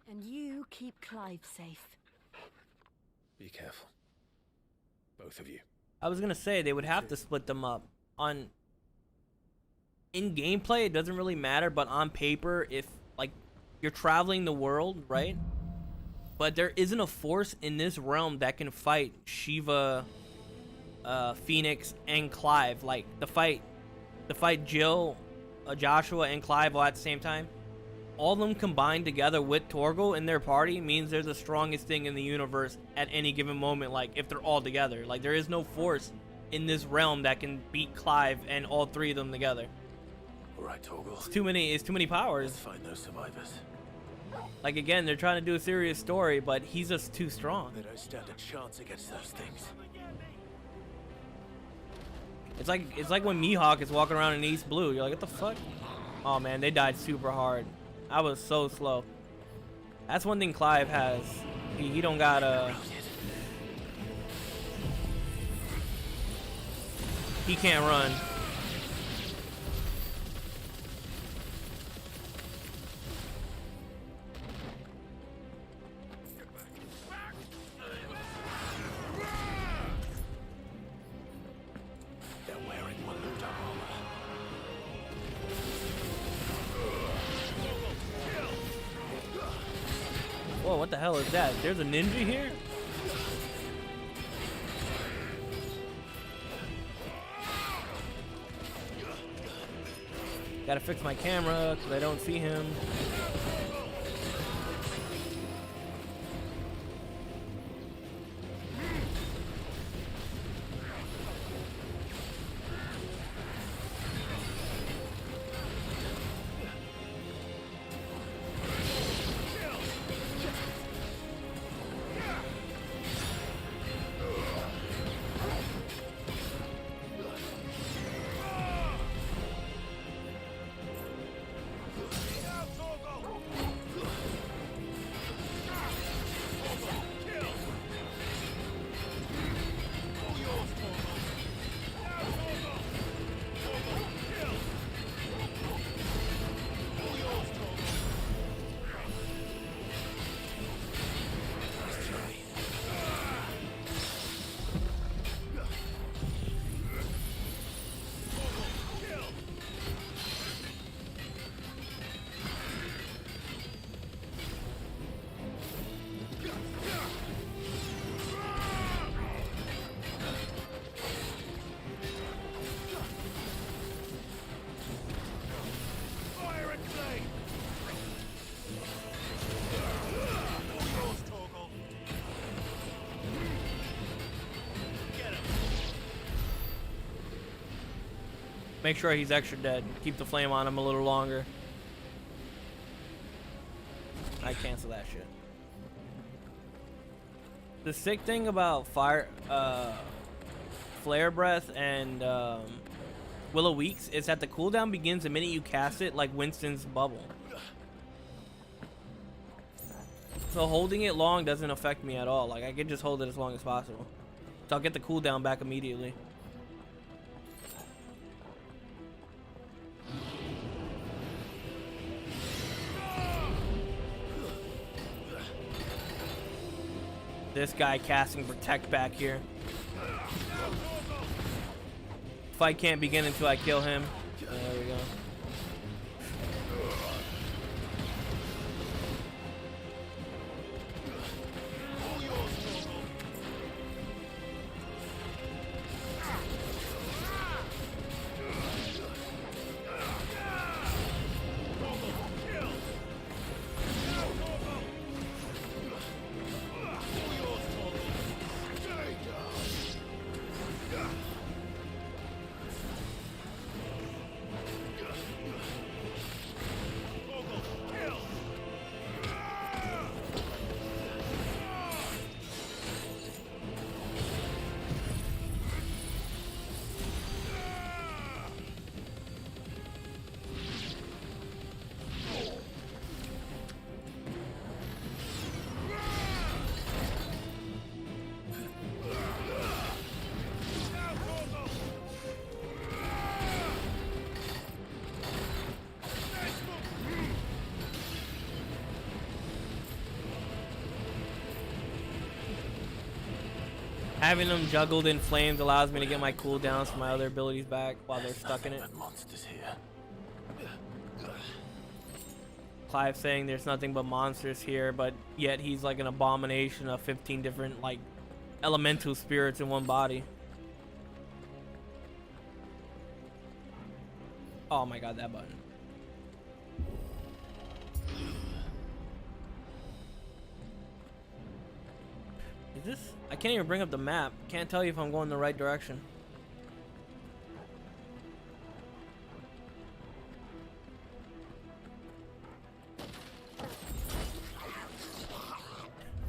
And you keep Clive safe. Be careful. Both of you. I was gonna say they would have to split them up. In gameplay, it doesn't really matter, but on paper, if like you're traveling the world, right? But there isn't a force in this realm that can fight Shiva, Phoenix, and Clive. Like the fight Jill, Joshua, and Clive all at the same time. All of them combined together with Torgal in their party means they're the strongest thing in the universe at any given moment. Like if they're all together, like there is no force in this realm that can beat Clive and all three of them together. All right, Torgal. It's too many powers. Let's find those survivors. Like again, they're trying to do a serious story, but he's just too strong. They don't stand a chance against those things. It's like when Mihawk is walking around in East Blue. You're like, what the fuck? Oh man, they died super hard. I was so slow. That's one thing Clive has. He don't got he can't run. They're wearing Maluta armor. Whoa, what the hell is that? There's a ninja here? Gotta fix my camera because I don't see him. Make sure he's extra dead. Keep the flame on him a little longer. I cancel that shit. The sick thing about fire, flare breath and Willow Weeks is that the cooldown begins the minute you cast it, like Winston's bubble. So holding it long doesn't affect me at all. Like, I can just hold it as long as possible. So I'll get the cooldown back immediately. This guy casting Protect back here. Fight can't begin until I kill him. There we go. Having them juggled in flames allows me to get my cooldowns for my other abilities back while they're stuck in it. Monsters here. Clive saying there's nothing but monsters here, but yet he's like an abomination of 15 different like elemental spirits in one body. Oh my god, that button. Is this? I can't even bring up the map. Can't tell you if I'm going the right direction.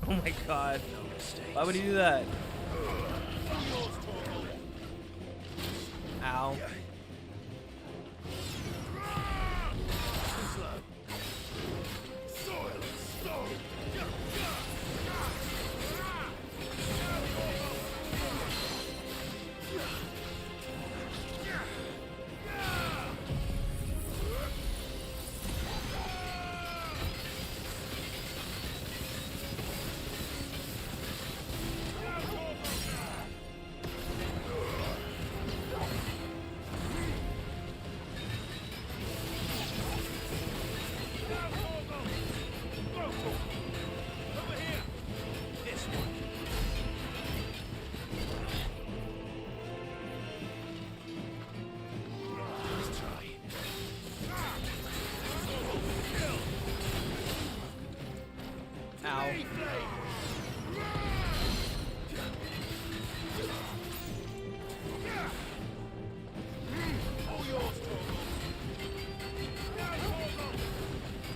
Oh my god. Why would he do that? Ow.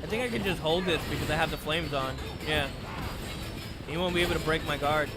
I think I can just hold this because I have the flames on. Yeah. He won't be able to break my guard.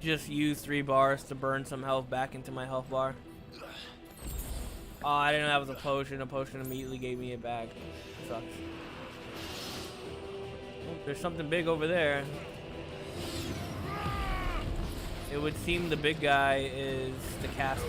Just use 3 bars to burn some health back into my health bar. Oh, I didn't know that was a potion. A potion immediately gave me it back. Sucks. Oh, there's something big over there. It would seem the big guy is the caster.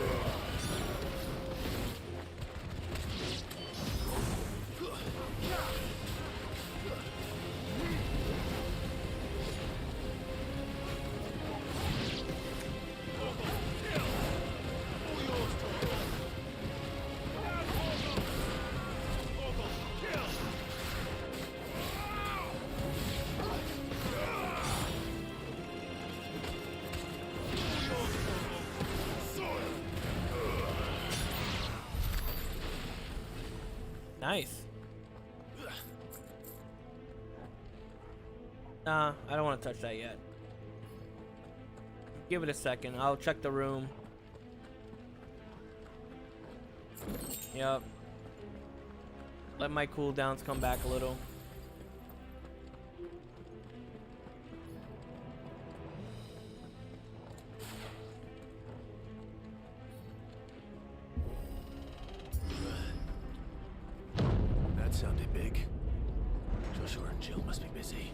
Nice. Nah, I don't want to touch that yet. Give it a second. I'll check the room. Yep. Let my cooldowns come back a little. That sounded big. Joshua and Jill must be busy.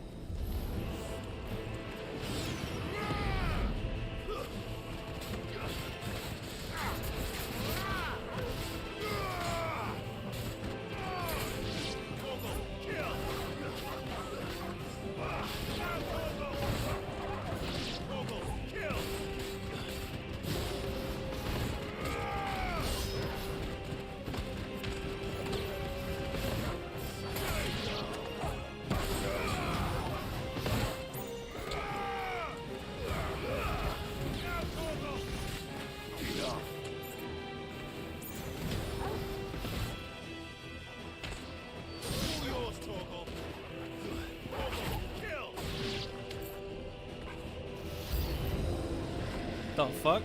The fuck?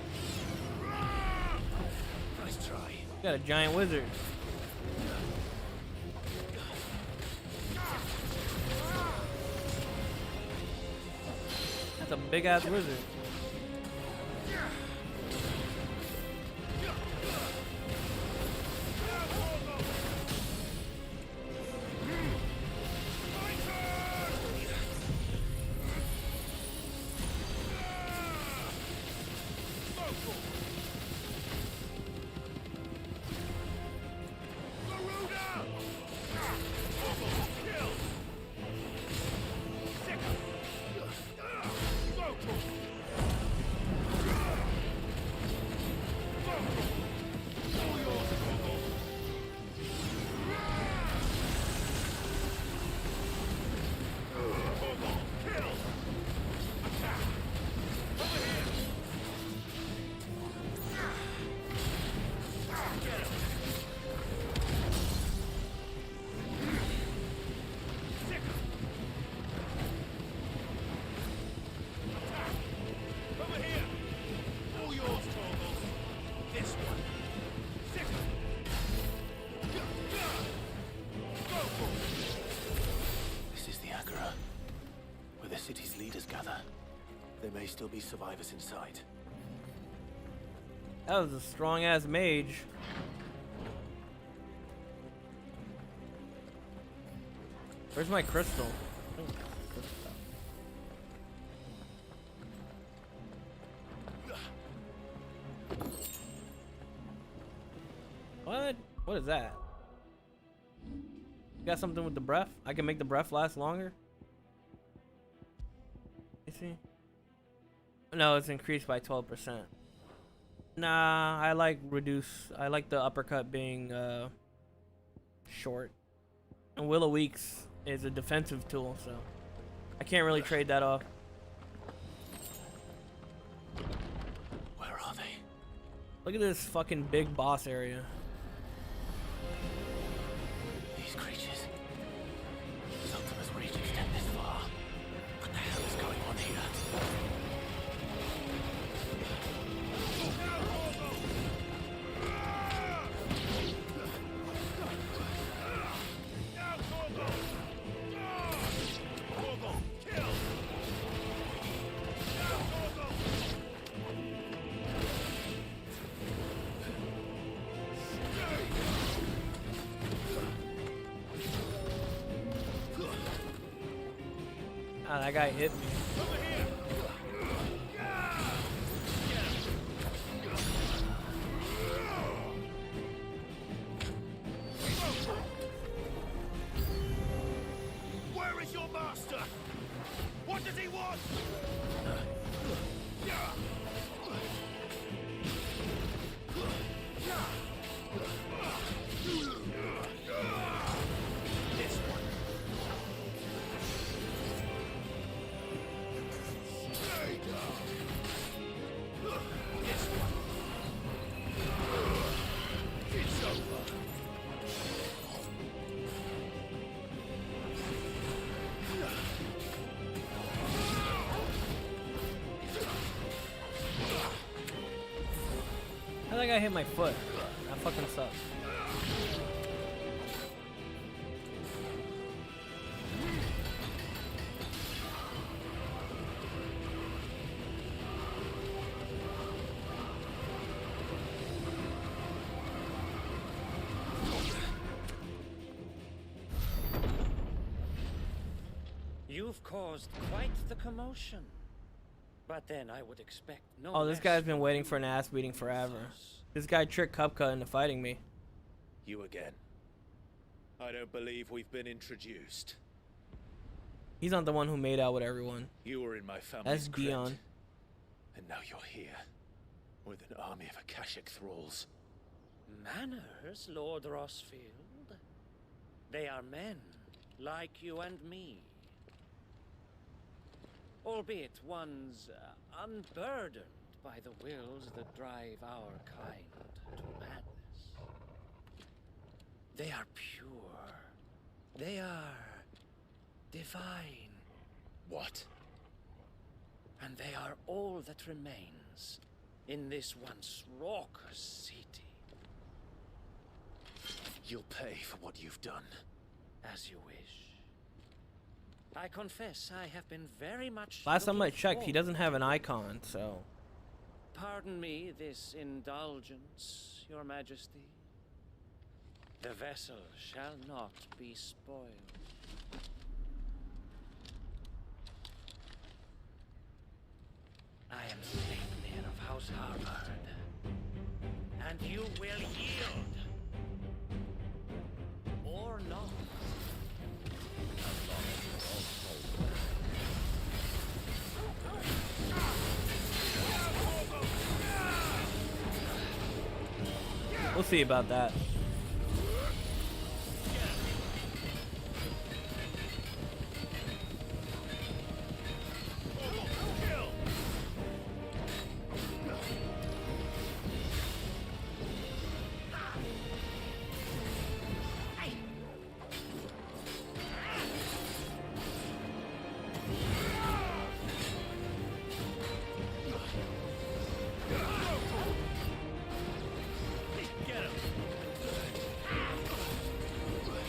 Nice try. Got a giant wizard. That's a big ass wizard. City's leaders gather. There may still be survivors inside. That was a strong ass mage. Where's my crystal? What? What is that? You got something with the breath? I can make the breath last longer? You see? No, it's increased by 12%. Nah, I like the uppercut being short. And Will o' Weeks is a defensive tool, so I can't really trade that off. Where are they? Look at this fucking big boss area. These creatures. Ultima's reach extend this far. What the hell is going on here? Ah, that guy hit me. Where is your master? What does he want? This one. This one. It's over. guy hit my foot. That fucking sucks. You've caused quite the commotion. But then I would expect no. Oh, this guy's been waiting for an ass beating forever. This guy tricked Kupka into fighting me. You again. I don't believe we've been introduced. He's not the one who made out with everyone. You were in my family's That's crypt, Dion. and now you're here with an army of Akashic thralls. Manners, Lord Rosfield. They are men, like you and me. Albeit ones unburdened by the wills that drive our kind to madness. They are pure. They are divine. What? And they are all that remains in this once raucous city. You'll pay for what you've done. As you wish. I confess I have been very much Last time I looking checked, he forward doesn't have an icon, so. Pardon me this indulgence, Your Majesty. The vessel shall not be spoiled. I am Sleipnir of House Harvard, and you will yield. Or not. We'll see about that.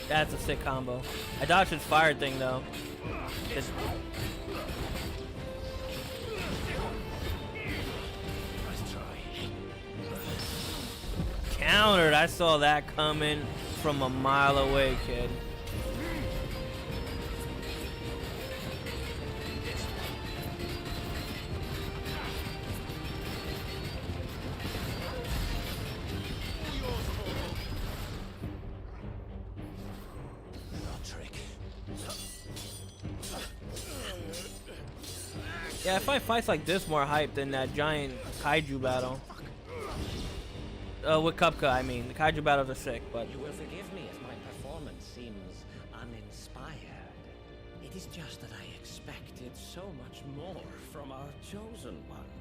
That's a sick combo. I dodged his fire thing though. Just countered. I saw that coming from a mile away, kid. Yeah, I find fights like this more hype than that giant kaiju battle. With Kupka, I mean. The kaiju battles are sick, but... You will forgive me if my performance seems uninspired. It is just that I expected so much more from our chosen one.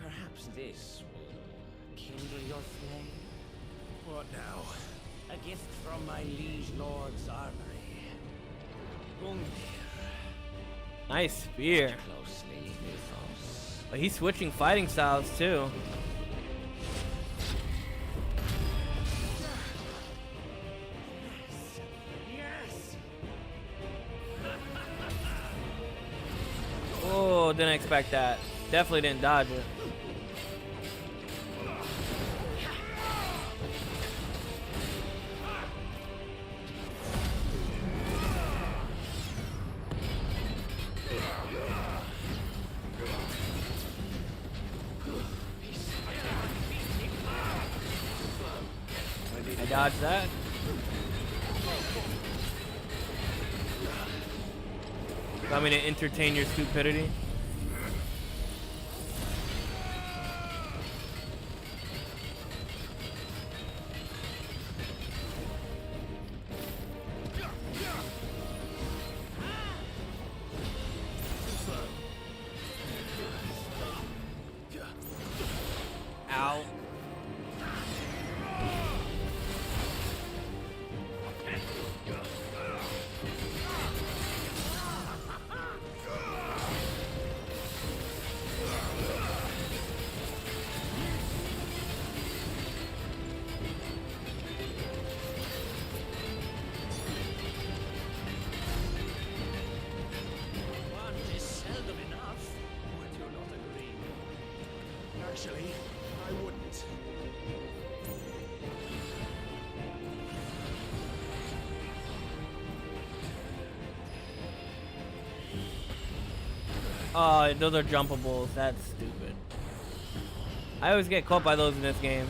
Perhaps this will kindle your flame? What now? A gift from my liege lord's armory. Gungnir. Nice spear. Closely, Mythos. But he's switching fighting styles too. Yes. Oh, didn't expect that. Definitely didn't dodge it. Dodge that. Want me to entertain your stupidity? Ow. Oh, those are jumpables. That's stupid. I always get caught by those in this game.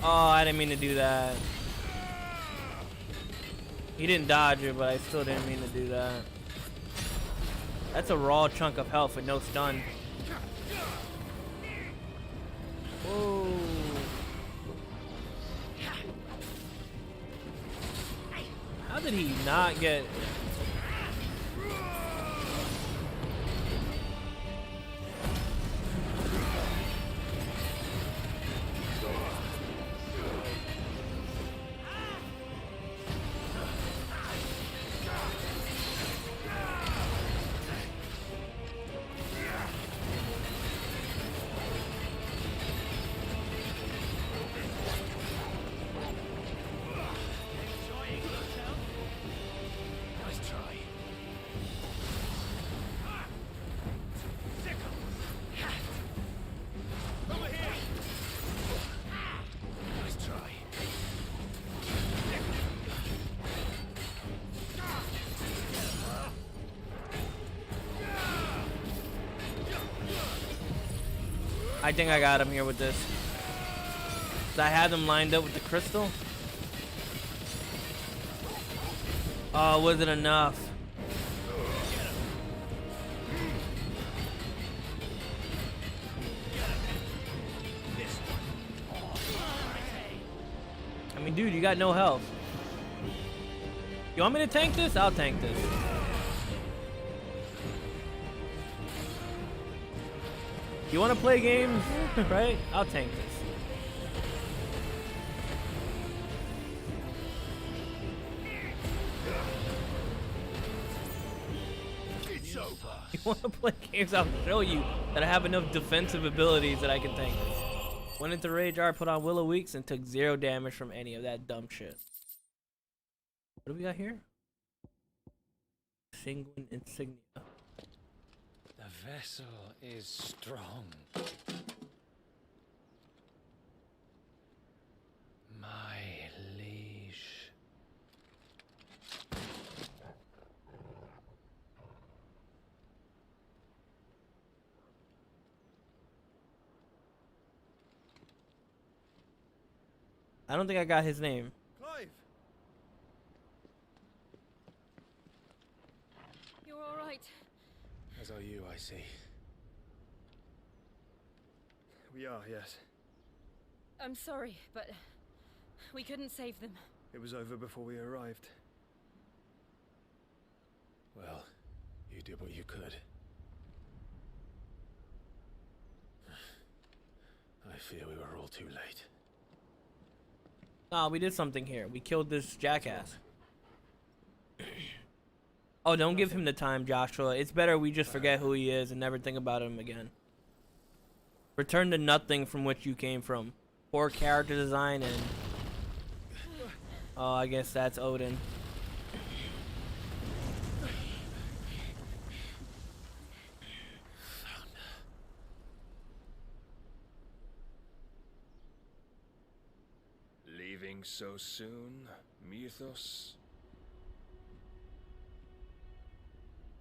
Oh, I didn't mean to do that. He didn't dodge it, but I still didn't mean to do that. That's a raw chunk of health with no stun. Whoa. How did he not get... I think I got him here with this. I had them lined up with the crystal. Oh, was it enough? I mean, dude, you got no health. You want me to tank this? I'll tank this. You want to play games, right? I'll tank this. It's over. You want to play games? I'll show you that I have enough defensive abilities that I can tank this. Went into Rage R, put on Will of Weeks, and took 0 damage from any of that dumb shit. What do we got here? Sanguine Insignia. The vessel is strong. My liege. I don't think I got his name. Clive! You're all right. As are you, I see. We are, yes. I'm sorry, but we couldn't save them. It was over before we arrived. Well, you did what you could. I fear we were all too late. Oh, we did something here. We killed this jackass. Oh, don't give him the time, Joshua. It's better we just forget who he is and never think about him again. Return to nothing from which you came from. Poor character design and... Oh, I guess that's Odin. Leaving so soon, Mythos?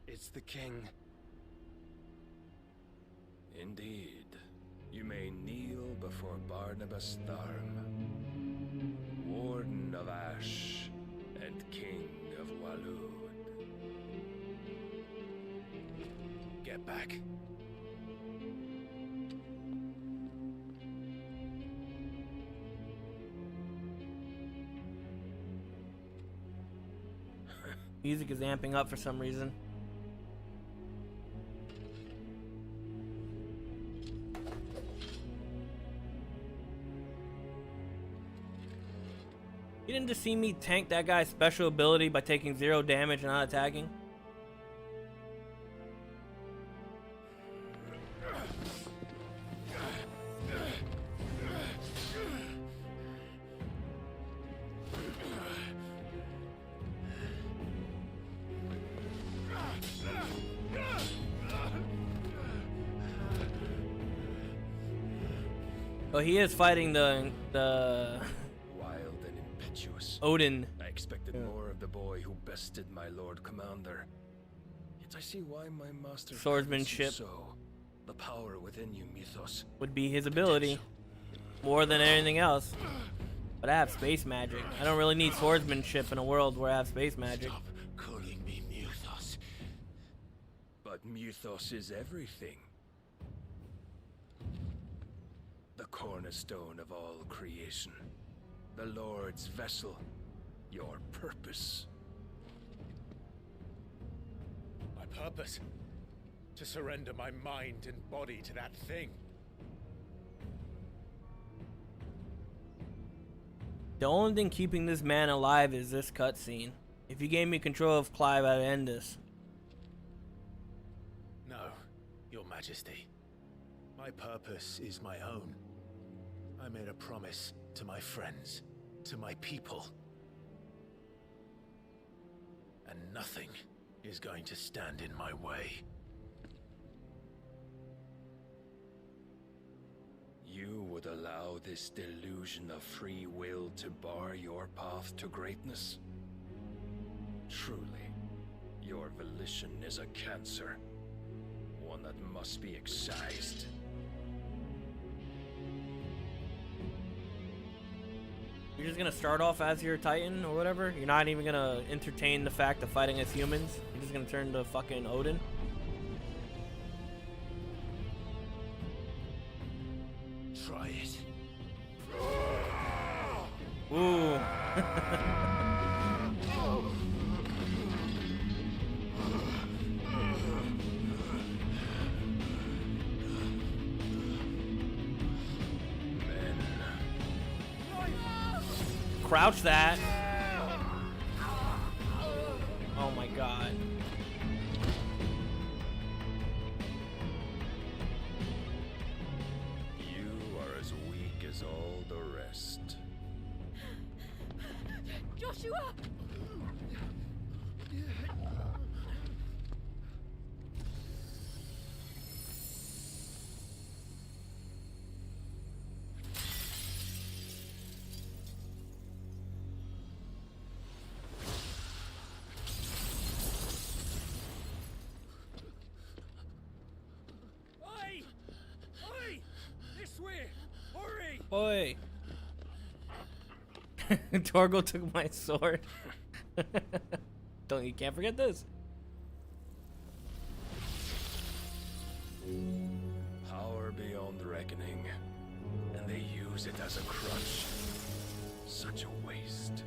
It's the king. Indeed. You may kneel before Barnabas Tharm, Warden of Ash and King of Walud. Get back. Music is amping up for some reason. You didn't just see me tank that guy's special ability by taking 0 damage and not attacking? Oh, he is fighting the Wild and impetuous. Odin. I expected more of the boy who bested my Lord Commander. Yet I see why my master Swordsmanship so. The power within you, Mythos. would be his ability more than anything else. But I have space magic. I don't really need swordsmanship in a world where I have space magic. Stop calling me Mythos. But Mythos is everything. The cornerstone of all creation. The Lord's vessel. Your purpose. My purpose? To surrender my mind and body to that thing. The only thing keeping this man alive is this cutscene. If you gave me control of Clive, I'd end this. No, Your Majesty. My purpose is my own. I made a promise to my friends, to my people. And nothing is going to stand in my way. You would allow this delusion of free will to bar your path to greatness? Truly, your volition is a cancer. One that must be excised. You're just gonna start off as your Titan or whatever? You're not even gonna entertain the fact of fighting as humans? You're just gonna turn to fucking Odin? Try it. Ooh. Crouch that. Oh my god. You are as weak as all the rest. Joshua! Oi! Oi! This way! Hurry! Oi. Torgo took my sword. You can't forget this. Power beyond reckoning. And they use it as a crutch. Such a waste.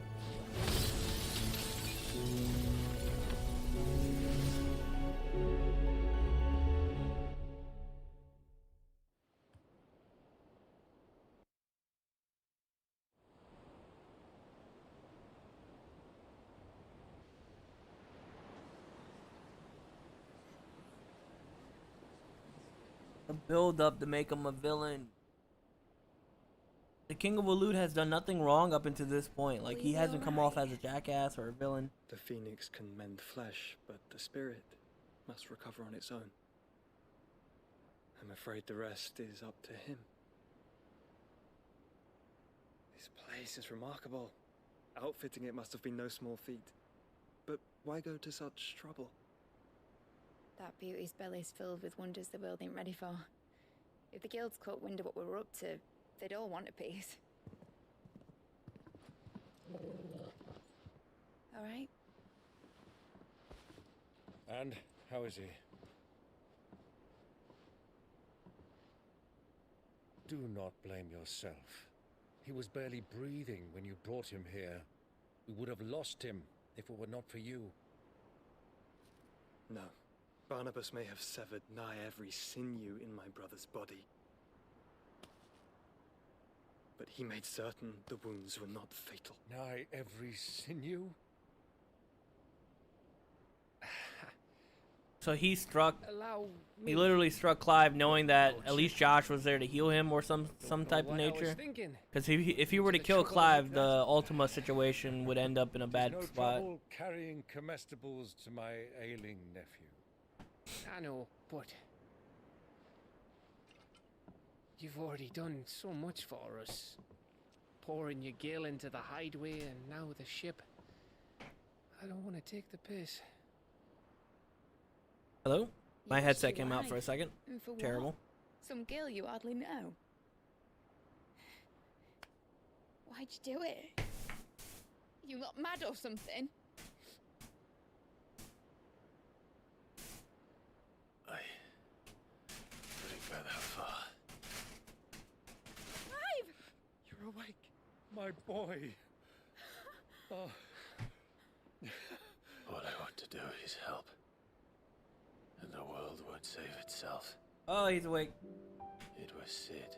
A build up to make him a villain. The King of Waloed has done nothing wrong up until this point. Like, he hasn't come off as a jackass or a villain. The phoenix can mend flesh, but the spirit must recover on its own. I'm afraid the rest is up to him. This place is remarkable. Outfitting it must have been no small feat. But why go to such trouble? That beauty's belly's filled with wonders the world ain't ready for. If the guilds caught wind of what we were up to, they'd all want a piece. All right? And how is he? Do not blame yourself. He was barely breathing when you brought him here. We would have lost him if it were not for you. No. Barnabas may have severed nigh every sinew in my brother's body. But he made certain the wounds were not fatal. Nigh every sinew? So he struck. Allow He literally struck Clive, knowing that at least Josh was there to heal him or some type of nature. Because if he were to kill Clive, the Ultima situation would end up in a bad no spot. trouble carrying comestibles to my ailing nephew. I know, but you've already done so much for us. Pouring your gil into the hideaway and now the ship. I don't want to take the piss. Hello? My You headset lost your came out for a wife. second. And for what? Terrible. Some girl you hardly know. Why'd you do it? You got mad or something? I wouldn't go that far. Clive! You're awake, my boy. Oh. All I want to do is help. And the world won't save itself. Oh, he's awake. It was Sid.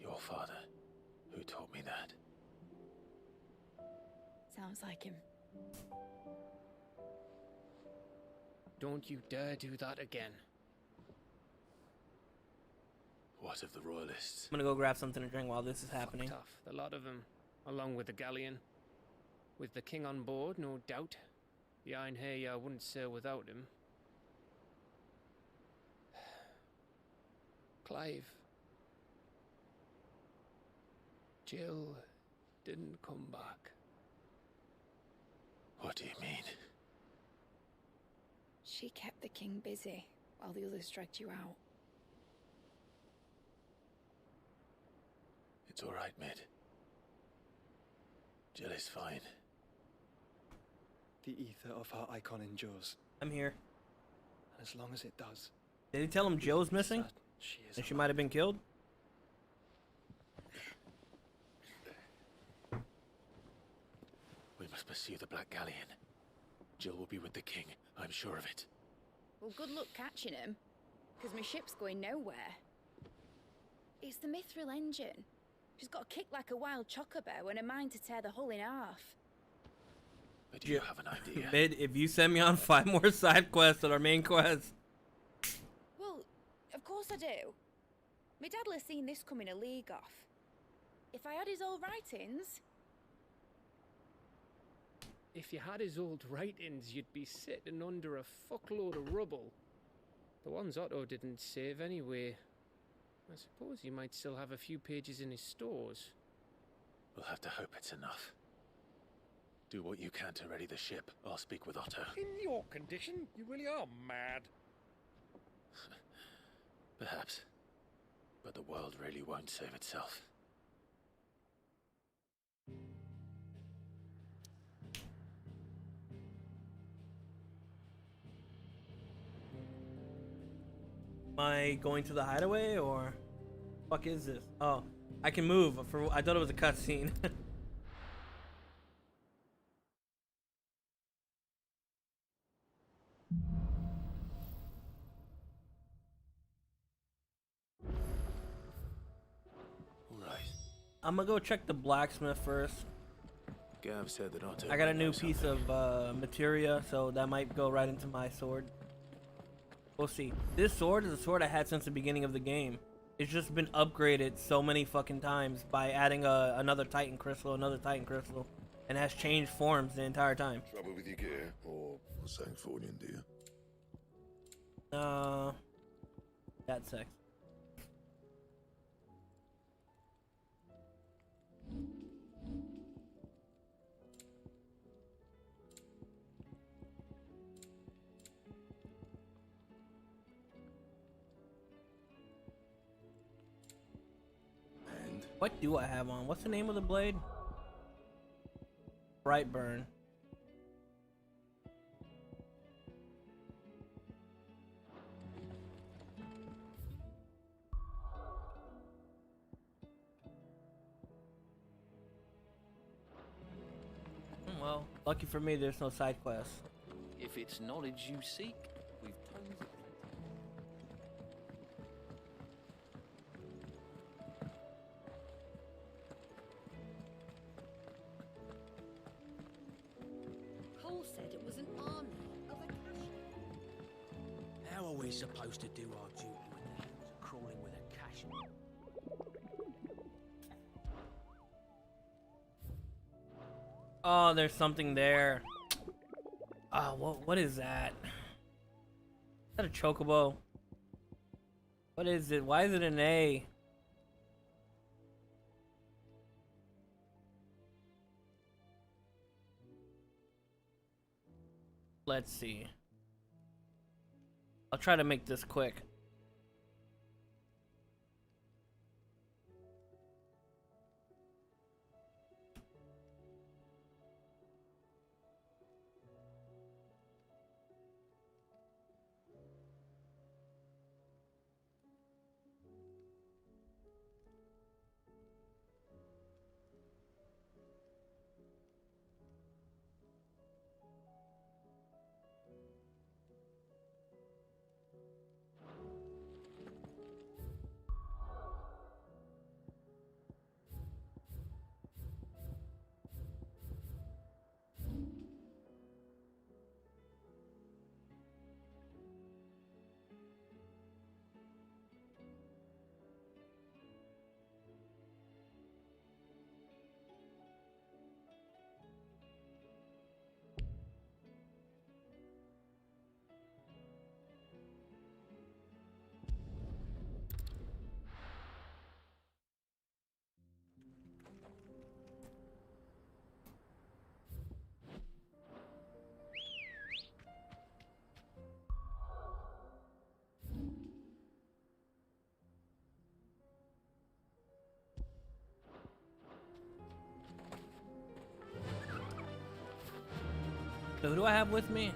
Your father, who taught me that. Sounds like him. Don't you dare do that again. What of the royalists? I'm gonna go grab something to drink while this is happening. Tough, the lot of them, along with the galleon. With the king on board, no doubt. The Iron Hair wouldn't sail without him. Clive. Jill didn't come back. What do you mean? She kept the king busy while the others dragged you out. It's all right, Mid. Jill is fine. The ether of her icon endures. I'm here. And as long as it does. Did he tell him Jill's missing? And she might have been killed? We must pursue the Black Galleon. Jill will be with the king, I'm sure of it. Well, good luck catching him, because my ship's going nowhere. It's the Mithril engine. She's got a kick like a wild chocobo and a mind to tear the hull in half. But do you have an idea? Mid, if you send me on 5 more side quests than our main quest. Well, of course I do. My dad will have seen this coming a league off. If I had his old writings... If you had his old writings, you'd be sitting under a fuckload of rubble. The ones Otto didn't save anyway. I suppose he might still have a few pages in his stores. We'll have to hope it's enough. Do what you can to ready the ship. I'll speak with Otto. In your condition, you really are mad. Perhaps. But the world really won't save itself. Am I going to the hideaway or fuck is this? Oh, I can move. I thought it was a cutscene. Right. I'm gonna go check the blacksmith first. Gav said that Otto. I got a new piece of materia, so that might go right into my sword. We'll see. This sword is a sword I had since the beginning of the game. It's just been upgraded so many fucking times by adding another Titan crystal, and has changed forms the entire time. Trouble with your gear, or something Fornian, do you? That's sex. What do I have on? What's the name of the blade? Brightburn. Well, lucky for me, there's no side quests. If it's knowledge you seek, we've tons of it. Cole said it was an army of a cache. How are we supposed to do our duty when the hills are crawling with a cache? Oh, there's something there. Oh, what is that? Is that a chocobo? What is it? Why is it an A? Let's see. I'll try to make this quick. So who do I have with me?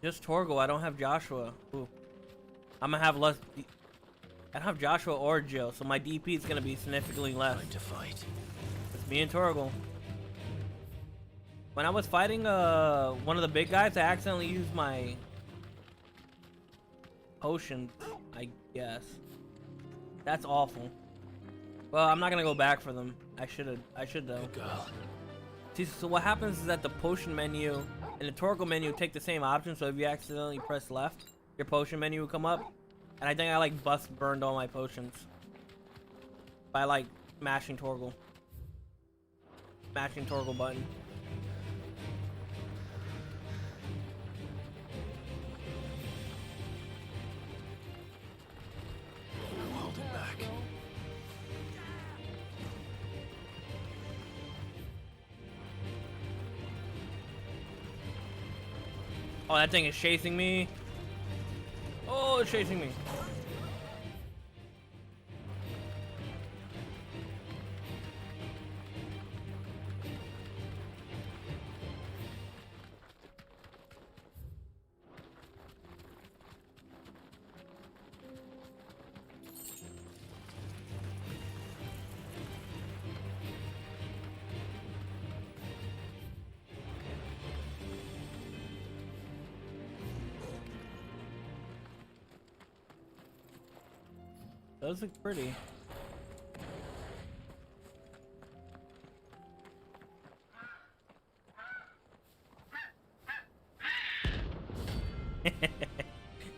Just Torgal. I don't have Joshua. Ooh. I'm gonna have less. I don't have Joshua or Jill, so my DP is gonna be significantly less. Time to fight. It's me and Torgal. When I was fighting one of the big guys, I accidentally used my potion, I guess. That's awful. Well, I'm not gonna go back for them. I should though. Good girl. See, so what happens is that the potion menu and the Torgal menu take the same option, so if you accidentally press left, your potion menu will come up. And I think I like burned all my potions by like mashing Torgal. Mashing Torgal button. No holding back. Oh, that thing is chasing me. Oh, it's chasing me. Those look pretty.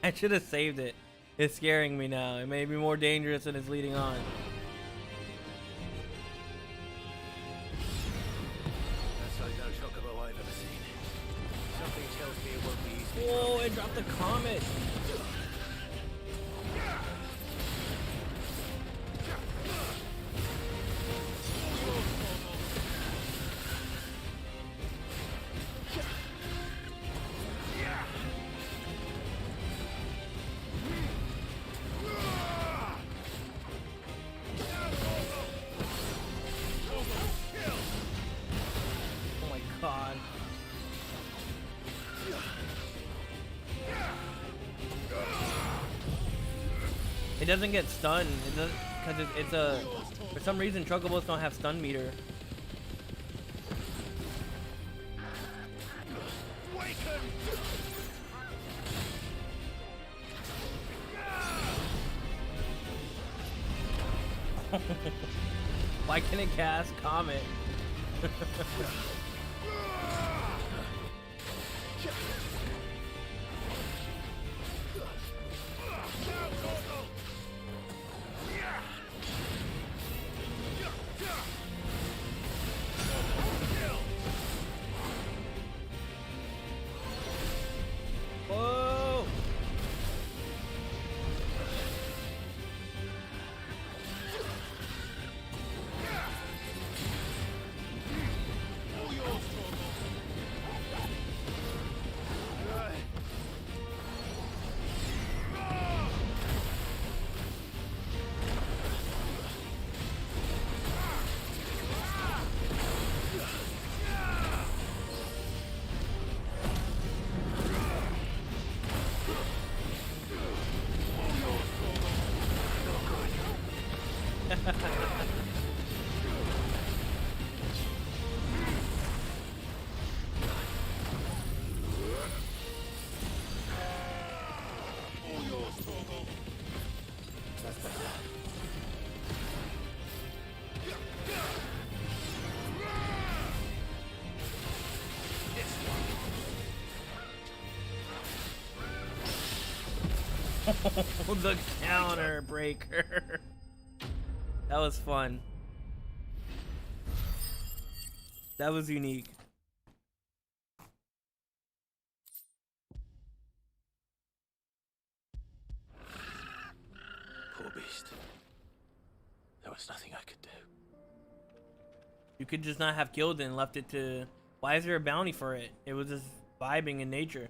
I should have saved it. It's scaring me now. It may be more dangerous than it's leading on. That's like no chocobo I've ever seen. Something tells me it won't be easy. Whoa, it dropped the comet. It doesn't get stunned. It doesn't, because it's a. For some reason, chocobos don't have stun meter. Why can't it cast Comet? Whoa! The counter breaker. That was fun. That was unique. Poor beast. There was nothing I could do. You could just not have killed it and left it to... Why is there a bounty for it? It was just vibing in nature.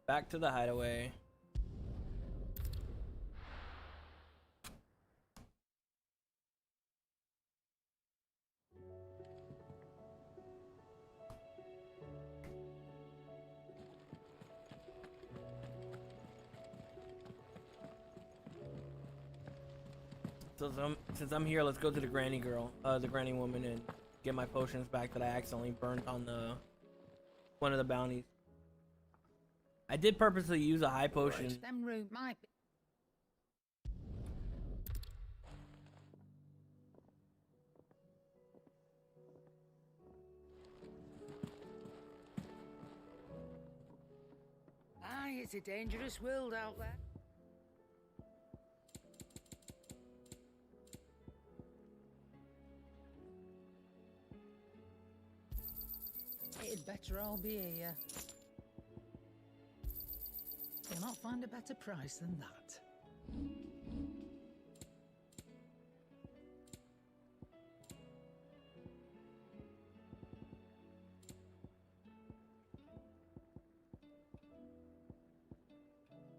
Back to the hideaway. So since I'm here, let's go to the granny girl, the granny woman, and get my potions back that I accidentally burnt on the one of the bounties. I did purposely use a high potion. Them room might be. Aye, it's a dangerous world out there. It'd better all be here. You'll not find a better price than that.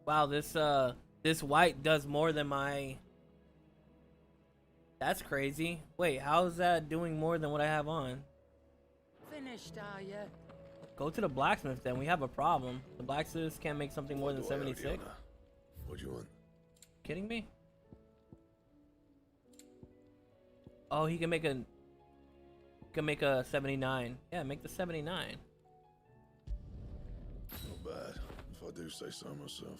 Wow, this white does more than my... That's crazy. Wait, how is that doing more than what I have on? Finished, are you? Go to the blacksmith then. We have a problem. The blacksmiths can't make something more than 76. What do you want? Kidding me? Oh, he can make a 79. Yeah, make the 79. Not bad, if I do say so myself.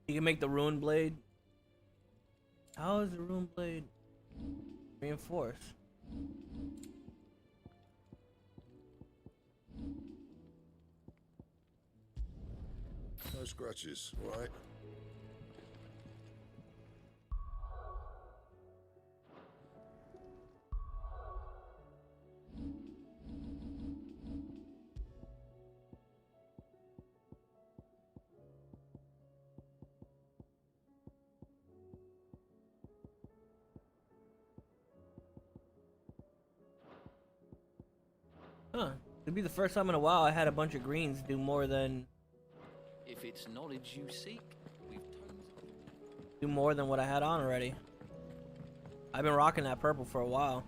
You can make the rune blade. How is the rune blade reinforced? No scratches, right? Huh. It'd be the first time in a while I had a bunch of greens do more than... If it's knowledge you seek, we've do more than what I had on already. I've been rocking that purple for a while.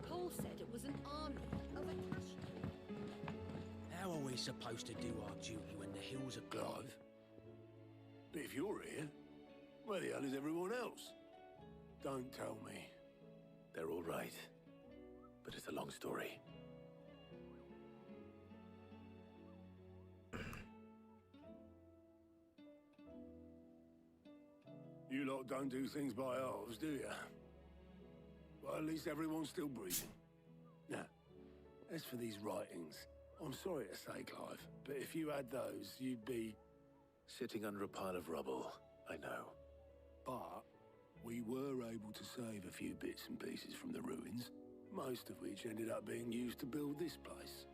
Paul said it was an army of Akash. How are we supposed to do our duty when the hills are Clive. But if you're here, where the hell is everyone else? Don't tell me. They're all right. But it's a long story. You lot don't do things by halves, do you? Well, at least everyone's still breathing. Now, as for these writings, I'm sorry to say, Clive, but if you had those, you'd be... Sitting under a pile of rubble, I know. But we were able to save a few bits and pieces from the ruins, most of which ended up being used to build this place.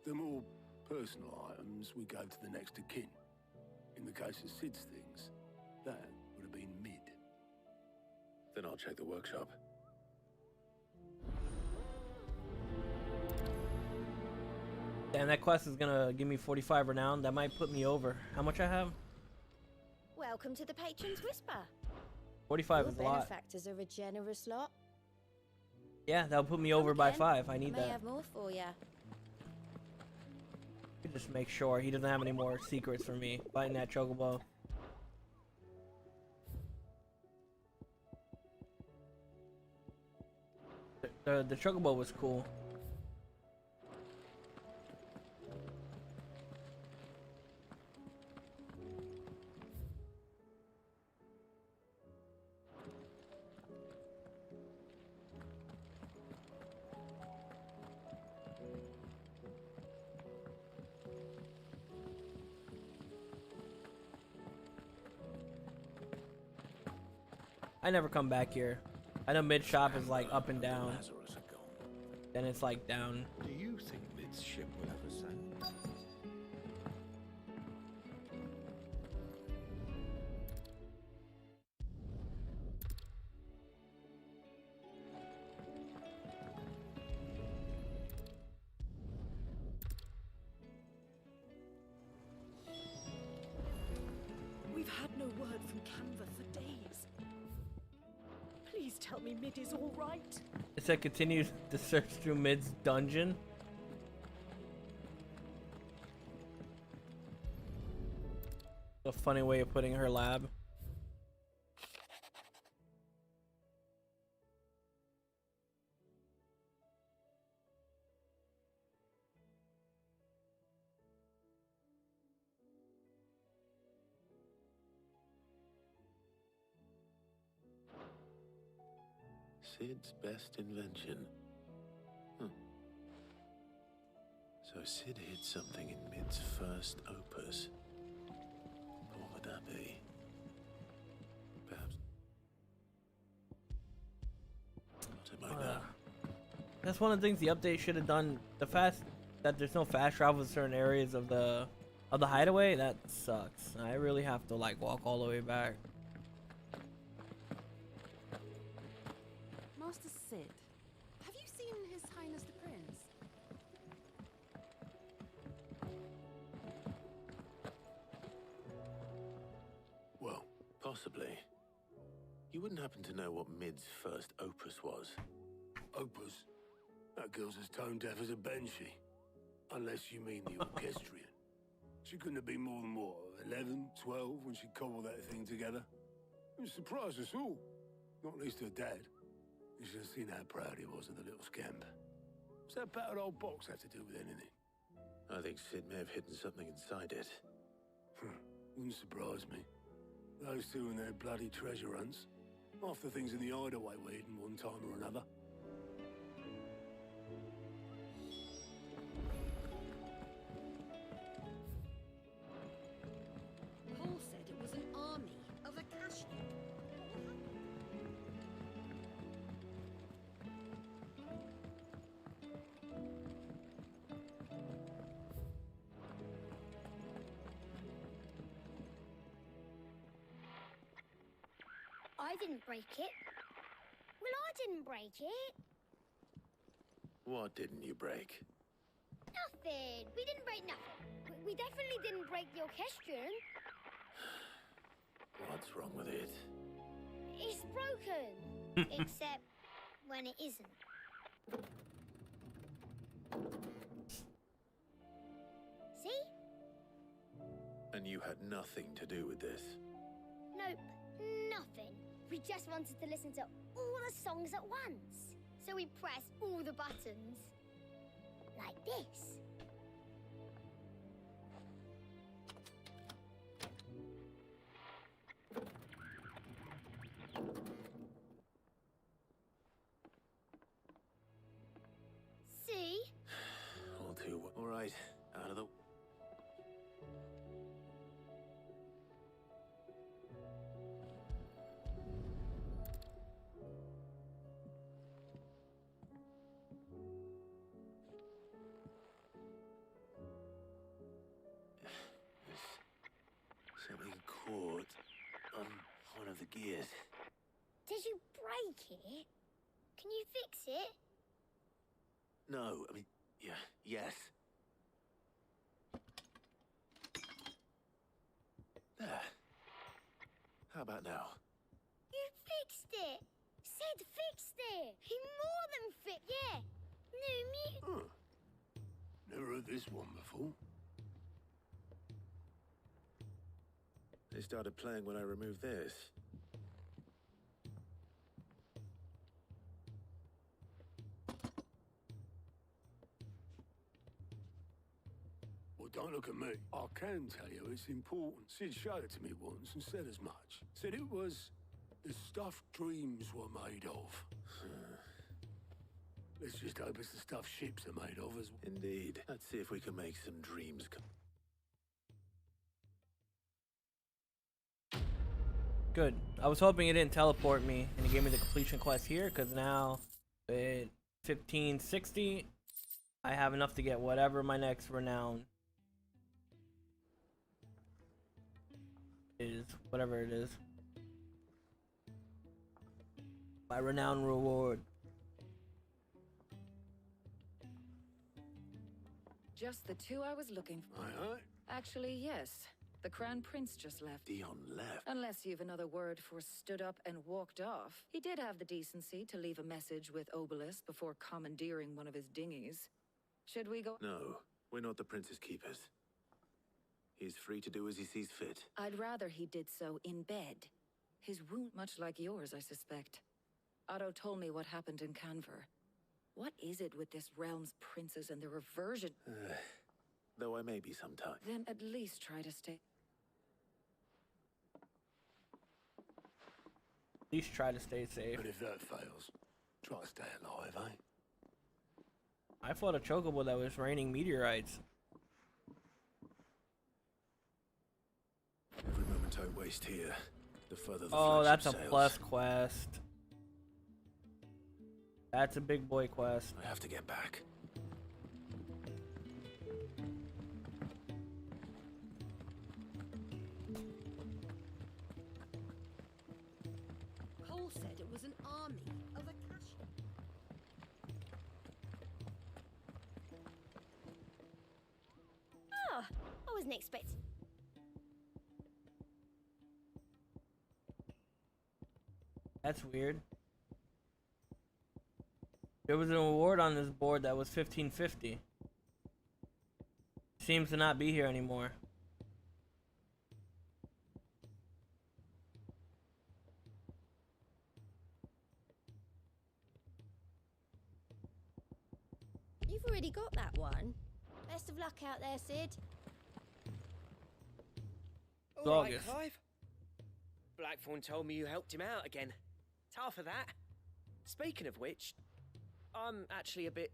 The more personal items we gave to the next of kin. In the case of Sid's things, that would have been mid. Then I'll check the workshop. And that quest is gonna give me 45 renown. That might put me over. How much I have? Welcome to the Patron's Whisper. 45 Your is a lot. benefactors are a generous lot. Yeah, that'll put me over by 5. I need May that. have more for you. Just make sure he doesn't have any more secrets for me fighting that chocobo. The chocobo was cool. I never come back here. I know mid shop is like up and down. Then it's like down. Do you think Mid's ship will ever sail? We've had no word from Canva for days. Please tell me Mid is all right. It said continue to search through Mid's dungeon. A funny way of putting her lab. Sid's best invention. So Sid hid something in Mid's first opus. What would that be? Perhaps. Something like that. That's one of the things the update should have done. That there's no fast travel in certain areas of the hideaway. That sucks. I really have to like walk all the way back. Master Sid, have you seen His Highness the Prince? Well, possibly. You wouldn't happen to know what Mid's first opus was? Opus? That girl's as tone deaf as a banshee. Unless you mean the orchestrion. She couldn't have been more than, what, 11, 12 when she cobbled that thing together? It surprised us all. Not least her dad. You should have seen how proud he was of the little scamp. What's that battered old box have to do with anything? I think Sid may have hidden something inside it. Wouldn't surprise me. Those two and their bloody treasure hunts. Half the things in the hideaway were hidden one time or another. Paul said it was an army of Akashi. I didn't break it. Well, I didn't break it. What didn't you break? Nothing. We didn't break nothing. We definitely didn't break the orchestrion. What's wrong with it? It's broken. Except when it isn't. See? And you had nothing to do with this? Nope, nothing. We just wanted to listen to all the songs at once. So we pressed all the buttons. Like this. See? All too well. All right, out of the... Something caught on one of the gears. Did you break it? Can you fix it? No, I mean, yeah, yes. new mute. Huh. Never heard this one before. They started playing when I removed this. Well, don't look at me. I can tell you it's important. Sid showed it to me once and said as much. Said it was the stuff dreams were made of. Let's just hope it's the stuff ships are made of as well. Indeed. Let's see if we can make some dreams come. Good. I was hoping it didn't teleport me and it gave me the completion quest here, because now with 1560 I have enough to get whatever my next renown is, whatever it is. My renown reward. Just the two I was looking for. Aye. Actually, yes. The Crown Prince just left. Dion left? Unless you've another word for stood up and walked off. He did have the decency to leave a message with Obelisk before commandeering one of his dinghies. Should we go? No, we're not the Prince's keepers. He's free to do as he sees fit. I'd rather he did so in bed. His wound much like yours, I suspect. Otto told me what happened in Canver. What is it with this realm's princes and their aversion? Though I may be sometime. Then at least try to stay. At least try to stay safe. But if that fails, try to stay alive, eh? I fought a chocobo that was raining meteorites. Every moment I waste here, the further the Oh, that's a sails. plus quest. That's a big boy quest. I have to get back. Cole said it was an army of Akashi. Oh, I wasn't expecting. That's weird. There was an award on this board that was 1550. Seems to not be here anymore. You've already got that one. Best of luck out there, Sid. All right, August. Clive. Blackthorn told me you helped him out again. It's half of that. Speaking of which, I'm actually a bit,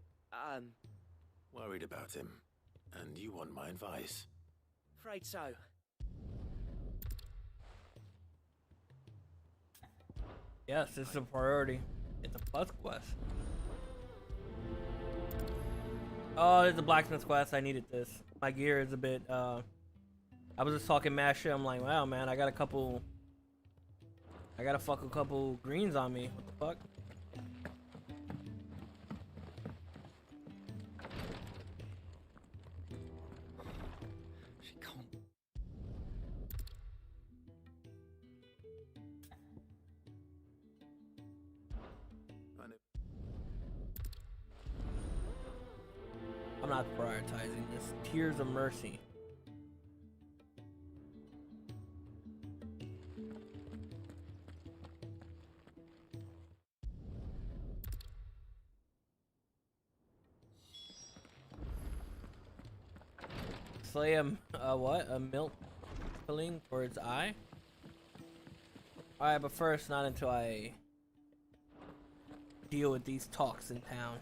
Worried about him. And you want my advice. afraid so. Yes, this is a priority. It's a plus quest. Oh, it's a blacksmith quest. I needed this. My gear is a bit, I was just talking mad shit. I'm like, wow, man, I gotta fuck a couple greens on me. What the fuck? She can't. I'm not prioritizing this. Tears of Mercy. Slay what? A milk filling for its eye? Alright, but first, not until I deal with these talks in town.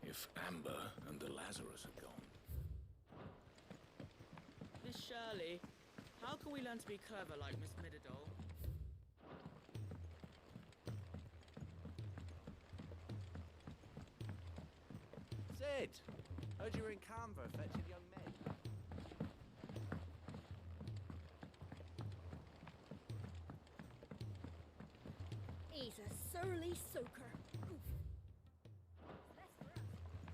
If Amber and the Lazarus are gone. Miss Shirley, how can we learn to be clever like Miss Midadol? Sid! Heard you were in Canva fetching young men. He's a surly soaker.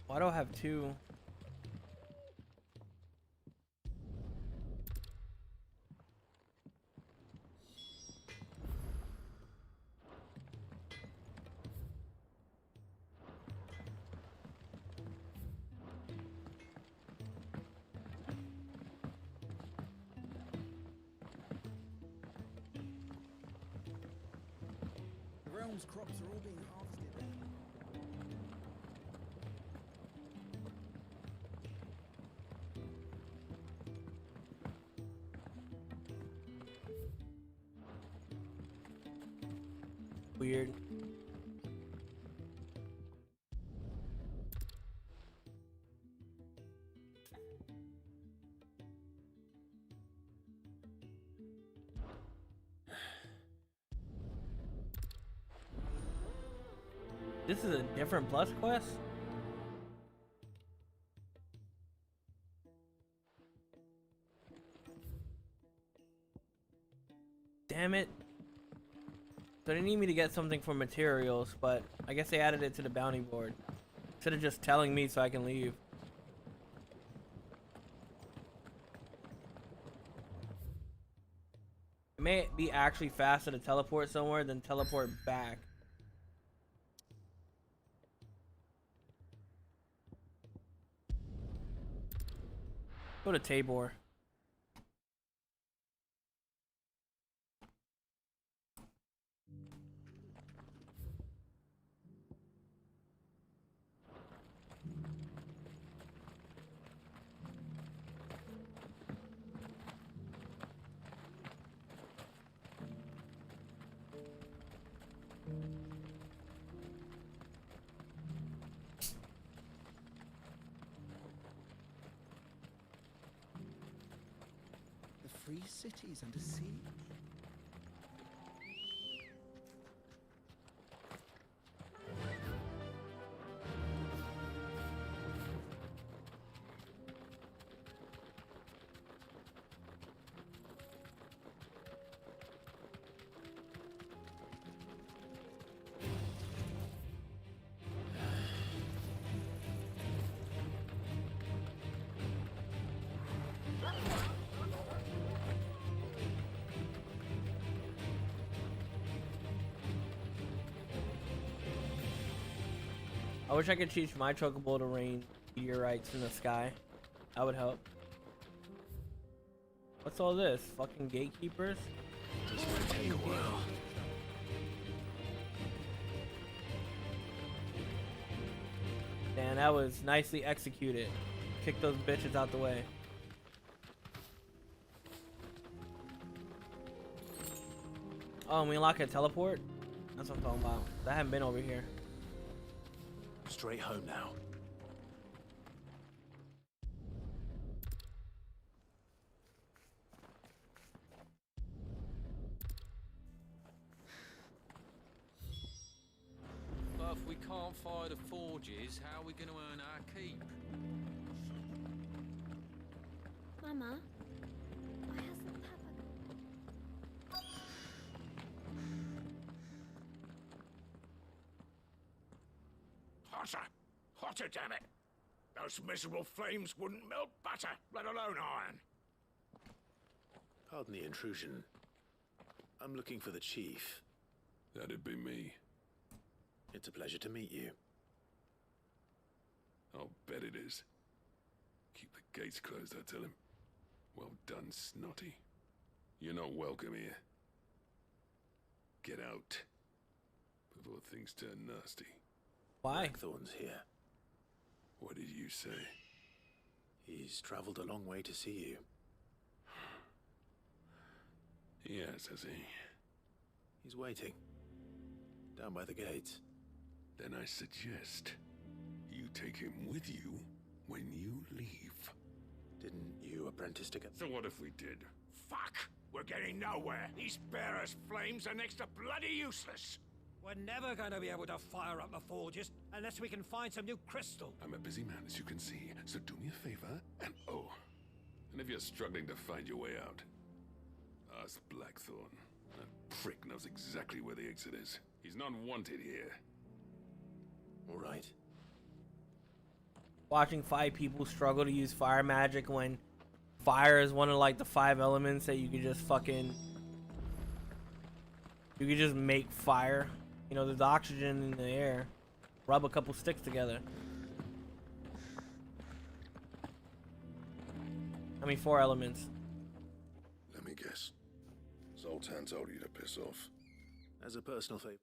Why do I have two? realm's crops are all being harvested there. Weird. This is a different plus quest? Damn it. So they need me to get something for materials, but I guess they added it to the bounty board. Instead of just telling me so I can leave. It may be actually faster to teleport somewhere than teleport back. Go to Tabor. The free city's under siege. I wish I could teach my chocobo to rain meteorites in the sky. That would help. What's all this? Fucking gatekeepers? This might take a while. Man, that was nicely executed. Kick those bitches out the way. Oh, and we unlock a teleport? That's what I'm talking about. I haven't been over here. Straight home now. But if we can't fire the forges, how are we going to earn our keep? Mama, why hasn't Papa... Hotter! Hotter, damn it! Those miserable flames wouldn't melt butter, let alone iron. Pardon the intrusion. I'm looking for the chief. That'd be me. It's a pleasure to meet you. I'll bet it is. Keep the gates closed, I tell him. Well done, Snotty. You're not welcome here. Get out. Before things turn nasty. Why? Blackthorn's here. What did you say? He's traveled a long way to see you. Yes, has he? He's waiting. Down by the gates. Then I suggest you take him with you when you leave. Didn't you apprentice together? So what if we did? Fuck! We're getting nowhere. These bearers' flames are next to bloody useless. We're never going to be able to fire up the forges unless we can find some new crystal. I'm a busy man, as you can see, so do me a favor and and if you're struggling to find your way out, ask Blackthorn. That prick knows exactly where the exit is. He's not wanted here. All right. Watching 5 people struggle to use fire magic when fire is one of like the 5 elements that you could just fucking... You could just make fire. You know, there's oxygen in the air. Rub a couple sticks together. I mean, 4 elements. Let me guess. Zoltan told you to piss off. As a personal favor.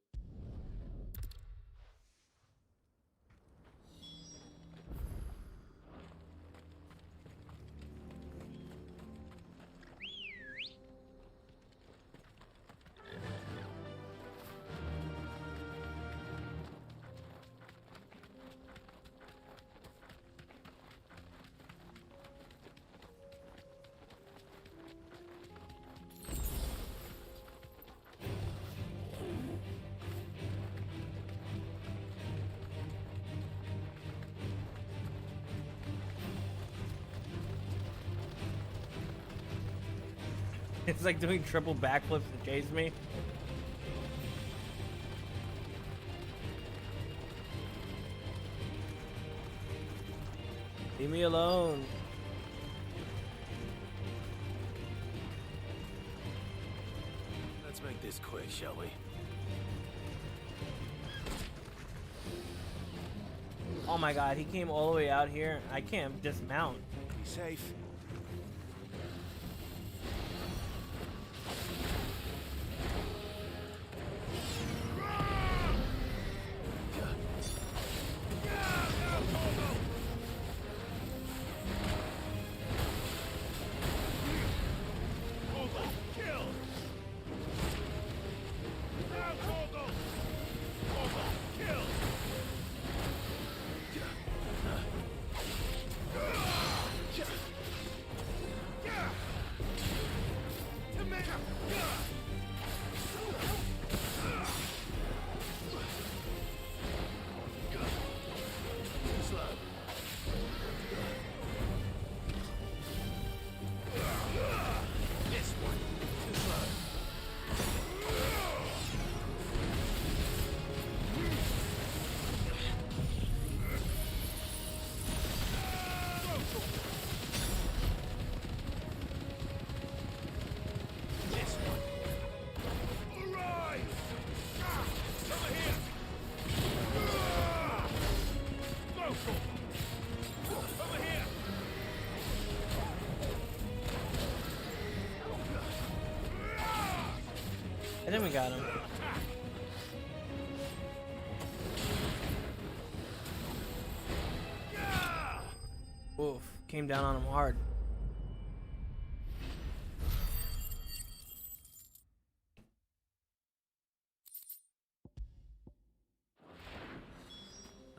It's like doing triple backflips to chase me. Leave me alone. Let's make this quick, shall we? Oh my god, he came all the way out here. I can't dismount. Be safe. I think we got him. Oof, came down on him hard.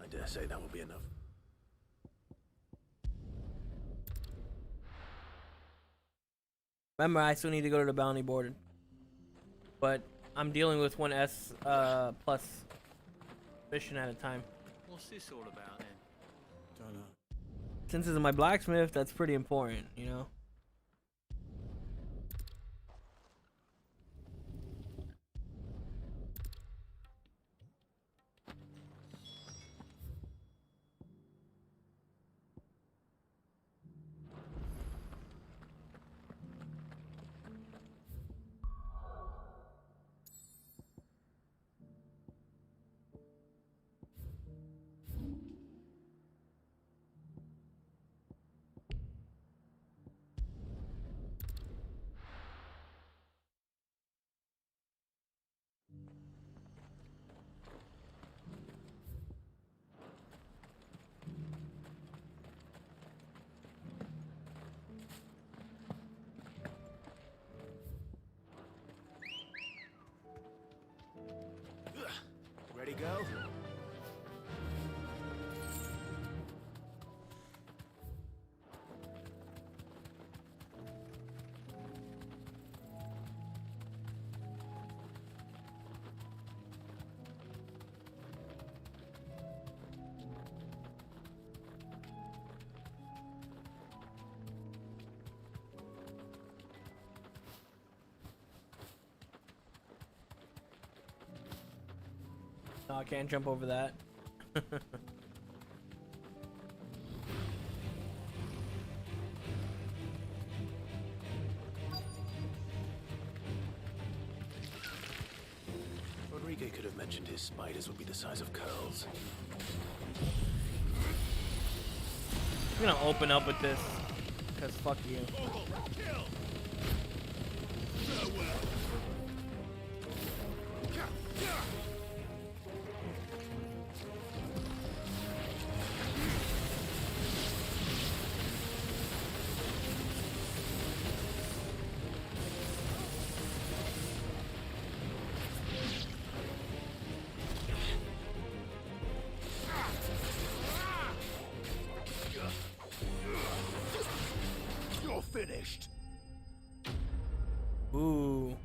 I dare say that will be enough. Remember, I still need to go to the bounty board. But I'm dealing with one S plus mission at a time. What's this all about then? Don't know. Since it's my blacksmith, that's pretty important, you know? Ready, go? No, I can't jump over that. Rodriguez could have mentioned his spiders would be the size of curls. I'm gonna open up with this, cause fuck you. You're finished. Ooh.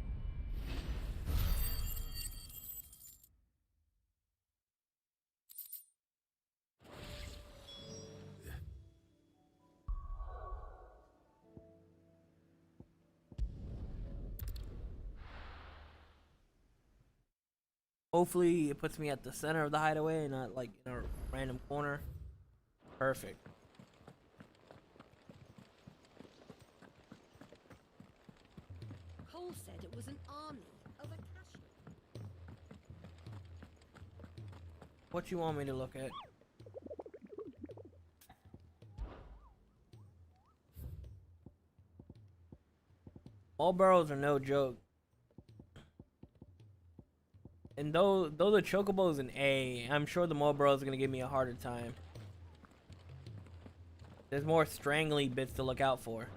Hopefully it puts me at the center of the hideaway and not like in a random corner. Perfect. Cole said it was an army of Akashi. What you want me to look at? All burrows are no joke. And though the chocobo is an A, I'm sure the Mulburrow is gonna give me a harder time. There's more strangly bits to look out for.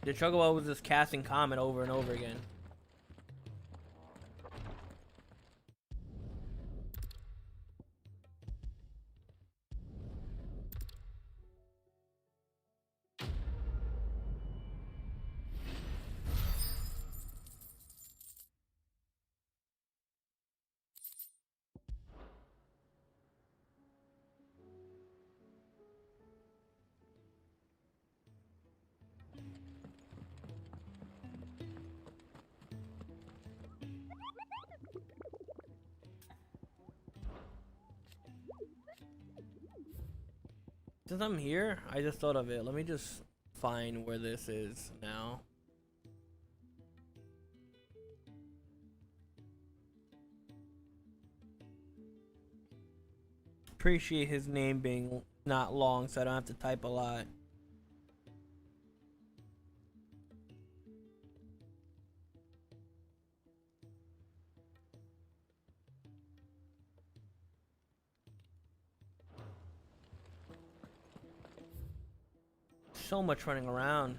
The chocobo was just casting Comet over and over again. Since I'm here, I just thought of it. Let me just find where this is now. Appreciate his name being not long so I don't have to type a lot. So much running around.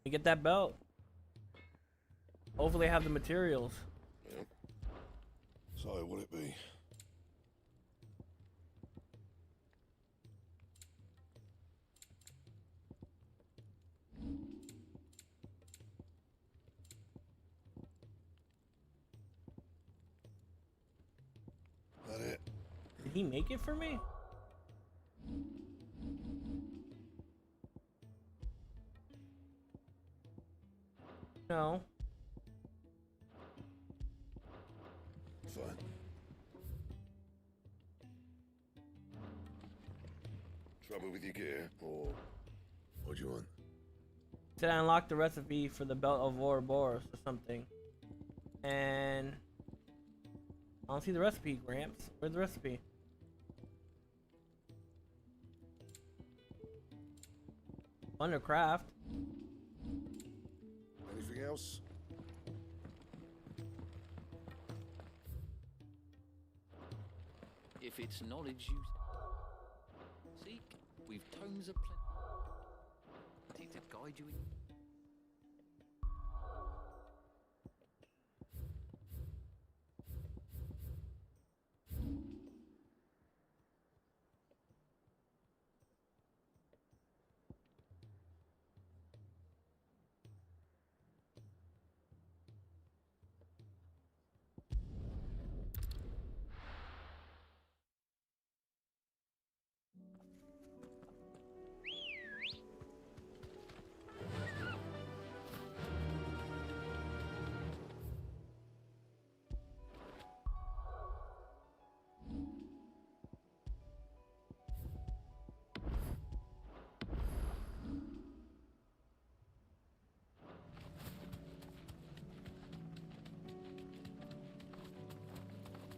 You get that belt. Hopefully I have the materials. Yep. So, what it be? That it? Did he make it for me? No. Fine. Trouble with your gear, or what do you want? Said I unlocked the recipe for the belt of Ouroboros or something. And I don't see the recipe, Gramps. Where's the recipe? Under craft. Anything else? If it's knowledge you seek, we've tomes of plenty to guide you in.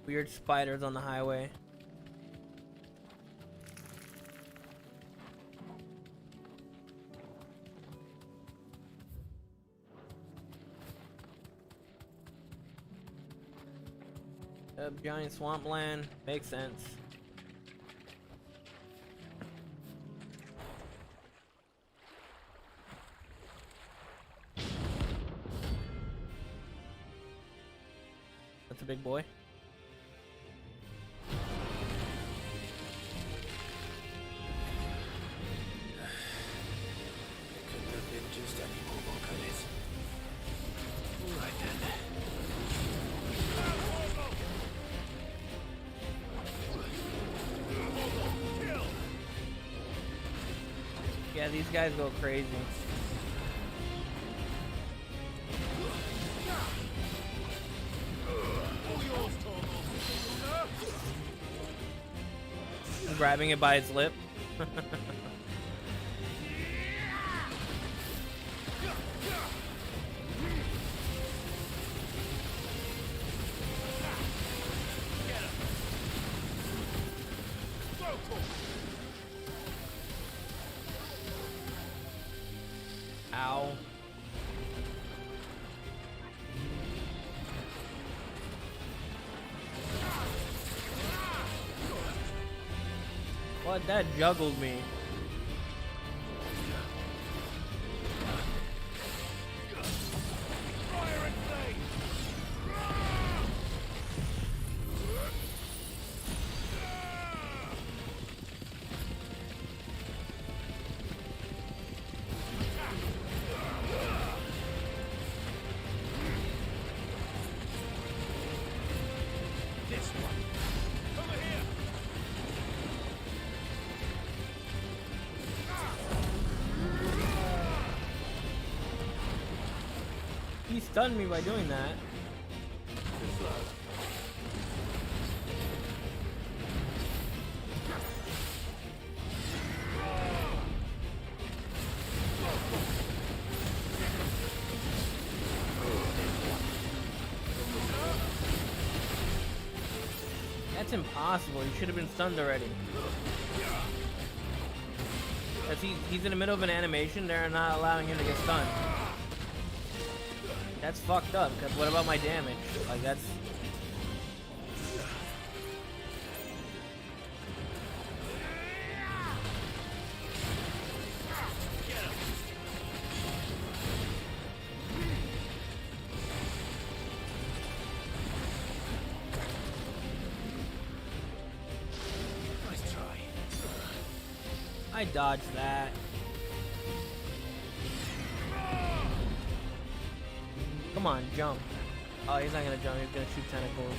Weird spiders on the highway. Giant swampland. Makes sense. That's a big boy. Couldn't have been just any more, could it? Right then. Yeah, these guys go crazy. I'm grabbing it by its lip. Ow. What? That juggled me. He stunned me by doing that. That's impossible. He should have been stunned already. As he's in the middle of an animation, they're not allowing him to get stunned. That's fucked up, because what about my damage? Like, that's... Nice try. I dodged that. Come on, jump. Oh, he's not gonna jump, he's gonna shoot tentacles.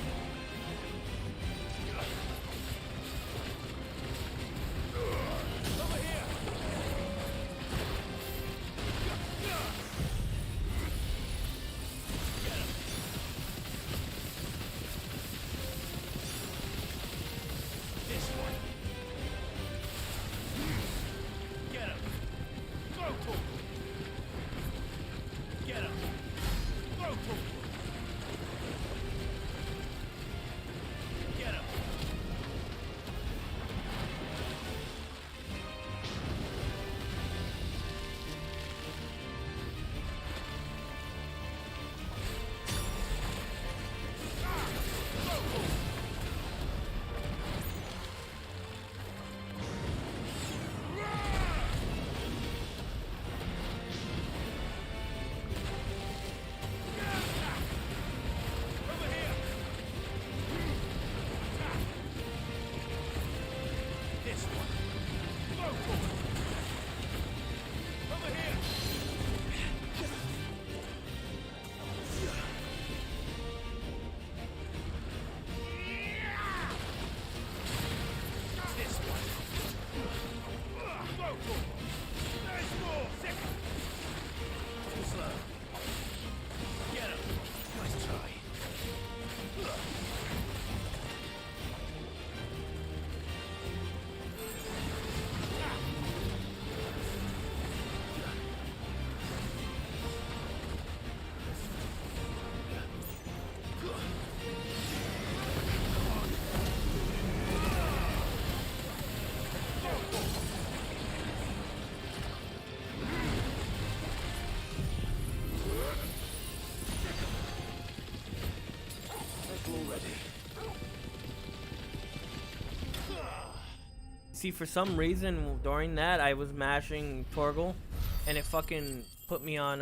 See, for some reason during that I was mashing Torgal, and it fucking put me on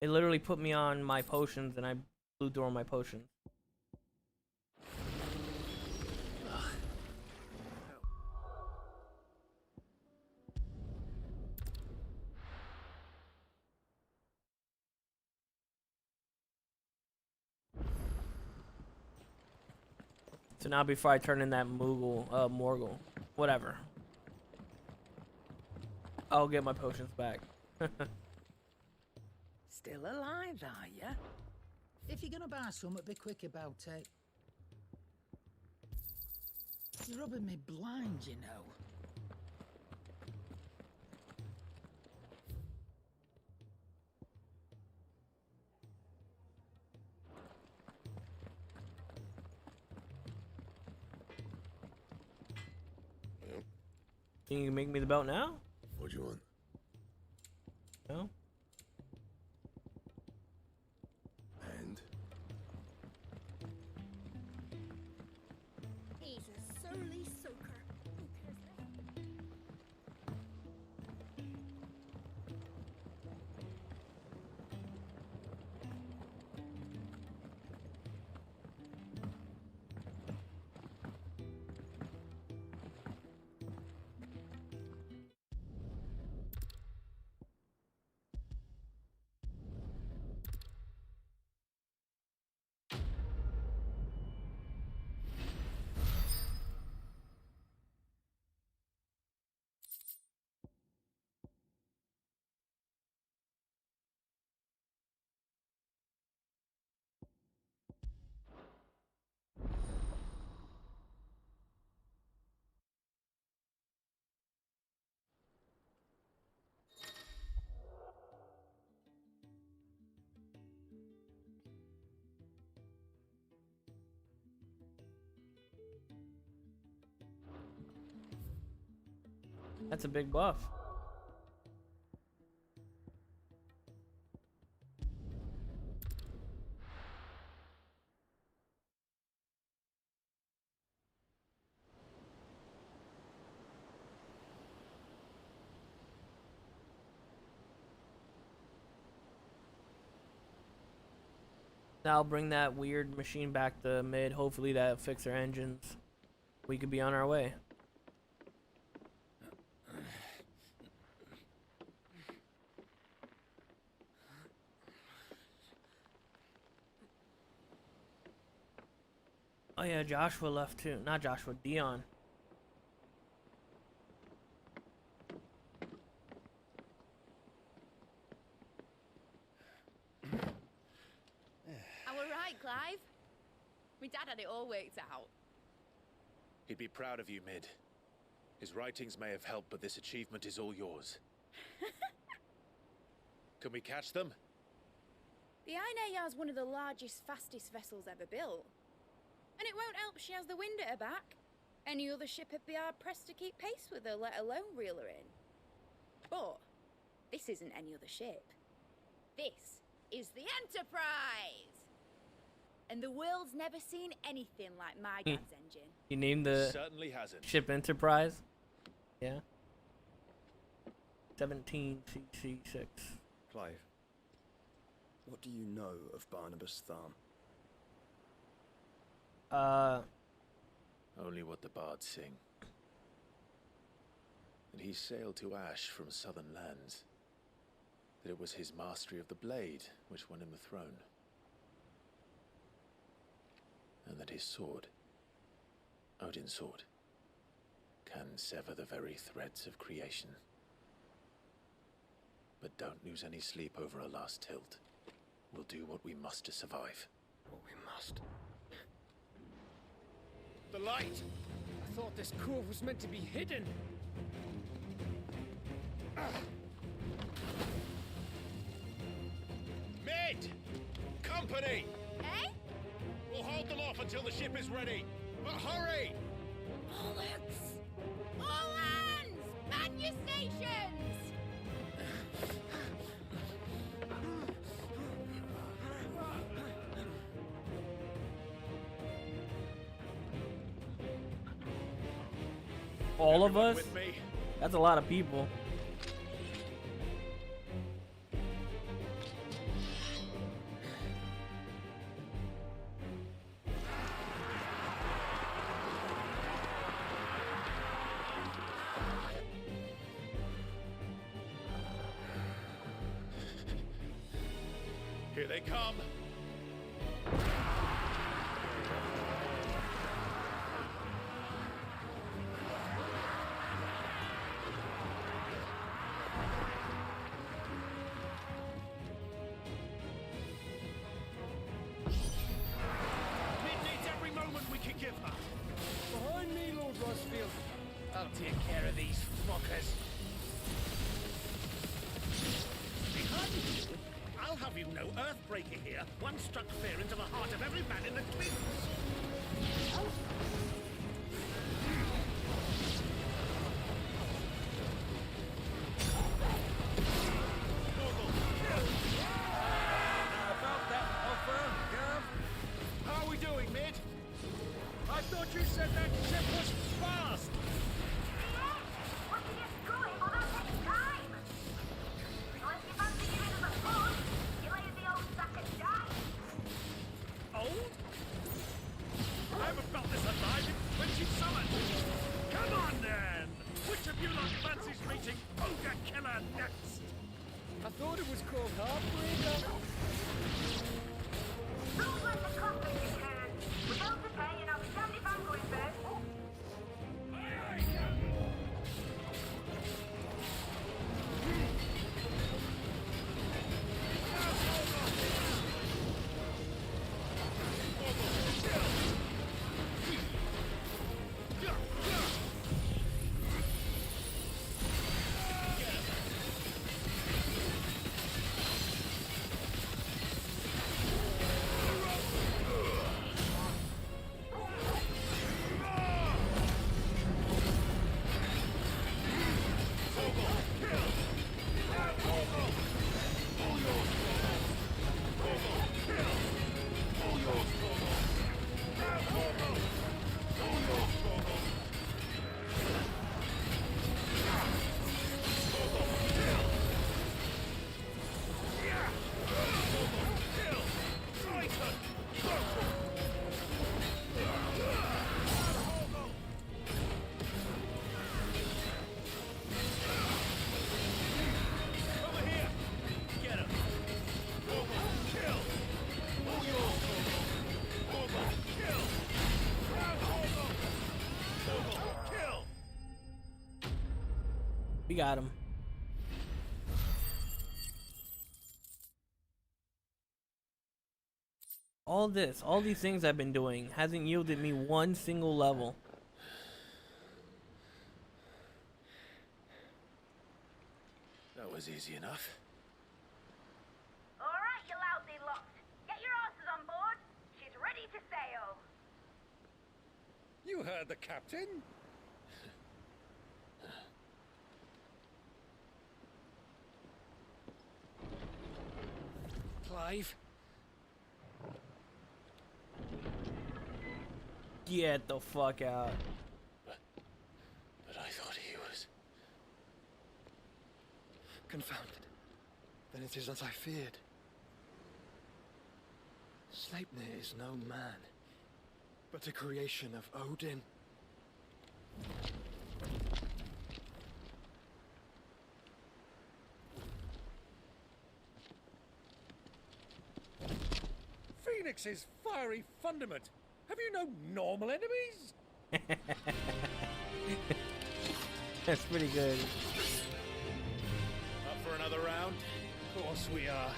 it literally put me on my potions, and I blew through all my potions. So now before I turn in that Morgul, whatever, I'll get my potions back. Still alive, are ya? If you're gonna buy something, be quick about it. You're rubbing me blind, you know. Can you make me the belt now? What do you want? No. And? He's a surly soaker. Who cares less? That's a big buff. Now I'll bring that weird machine back to mid. Hopefully that fix our engines. We could be on our way. Oh yeah, Joshua left too. Not Joshua, Dion. I were right, Clive. My dad had it all worked out. He'd be proud of you, Mid. His writings may have helped, but this achievement is all yours. Can we catch them? The Ainayar's one of the largest, fastest vessels ever built. And it won't help she has the wind at her back. Any other ship would be hard-pressed to keep pace with her, let alone reel her in. But this isn't any other ship. This is the Enterprise! And the world's never seen anything like my dad's engine. You named the Certainly hasn't. ship Enterprise? Yeah. 17cc6. Clive, what do you know of Barnabas Tharm? Only what the bards sing. That he sailed to Ash from southern lands. That it was his mastery of the blade which won him the throne. And that his sword, Odin's sword, can sever the very threads of creation. But don't lose any sleep over a last tilt. We'll do what we must to survive. What we must. The light! I thought this cove was meant to be hidden. Mid! Company! Eh? We'll hold them off until the ship is ready. But hurry! Bollocks! All hands! Man your stations! All of us? That's a lot of people. Here they come. Needs every moment we can give her. Behind me, Lord Rosfield. I'll take care of these fuckers. Behind you? I'll have you know, Earthbreaker here once struck fear into the heart of every man in the Twins. About that offer, Gav? How are we doing, mid? I thought you said that ship was fast! Old? I haven't felt this alive in 20 summers. Come on, then! Which of you lot fancies meeting Ogre Killer next? I thought it was called Heartbreaker. Don't let the conflict occur. Without the pay, and I'll be damned if I'm going first. We got him. All these things I've been doing hasn't yielded me one single level. That was easy enough. All right, you lousy lot. Get your asses on board. She's ready to sail. You heard the captain? Clive? Get the fuck out. But I thought he was... Confounded. Then it is as I feared. Sleipnir is no man, but a creation of Odin. Phoenix's fiery fundament. Have you no normal enemies? That's pretty good. Up for another round? Of course we are.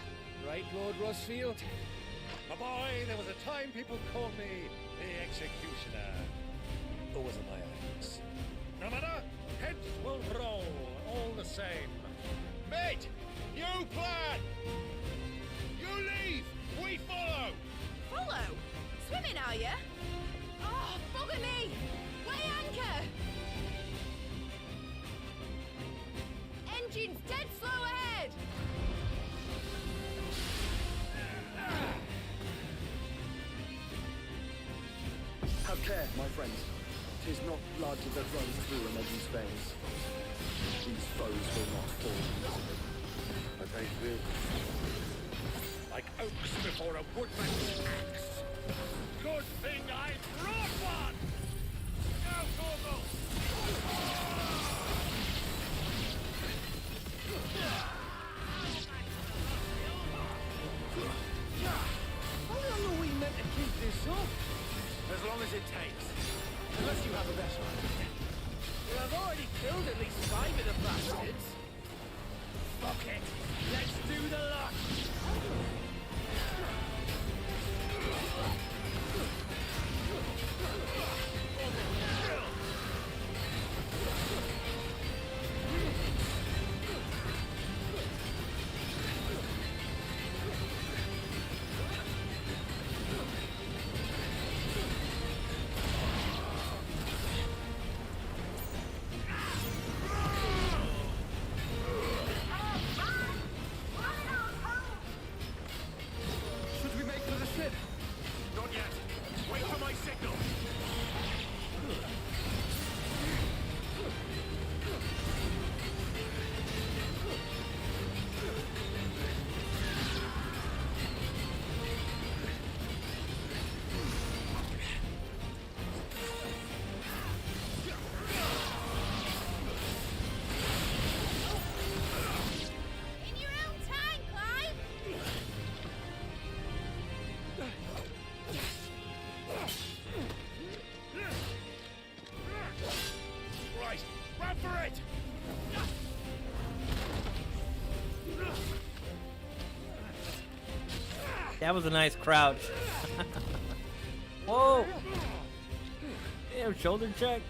Right, Lord Rosfield? My boy, there was a time people called me the Executioner. Or was it my ex? No matter, heads will roll all the same. Mate, you plan! You leave! We follow! Follow? Swimming, are you? Oh, bugger me! Weigh anchor! Engine's dead slow ahead! Have care, my friends. is not blood that runs through a legend's veins. These foes will not fall easily. But they will. Like oaks before a woodman's axe. Good thing I brought one! Now, Torgal! How long are we meant to keep this up? As long as it takes. Unless you have a better idea. Well, I've already killed at least 5 of the bastards. Fuck it. Let's do the lot. That was a nice crouch. Whoa! Damn, shoulder check.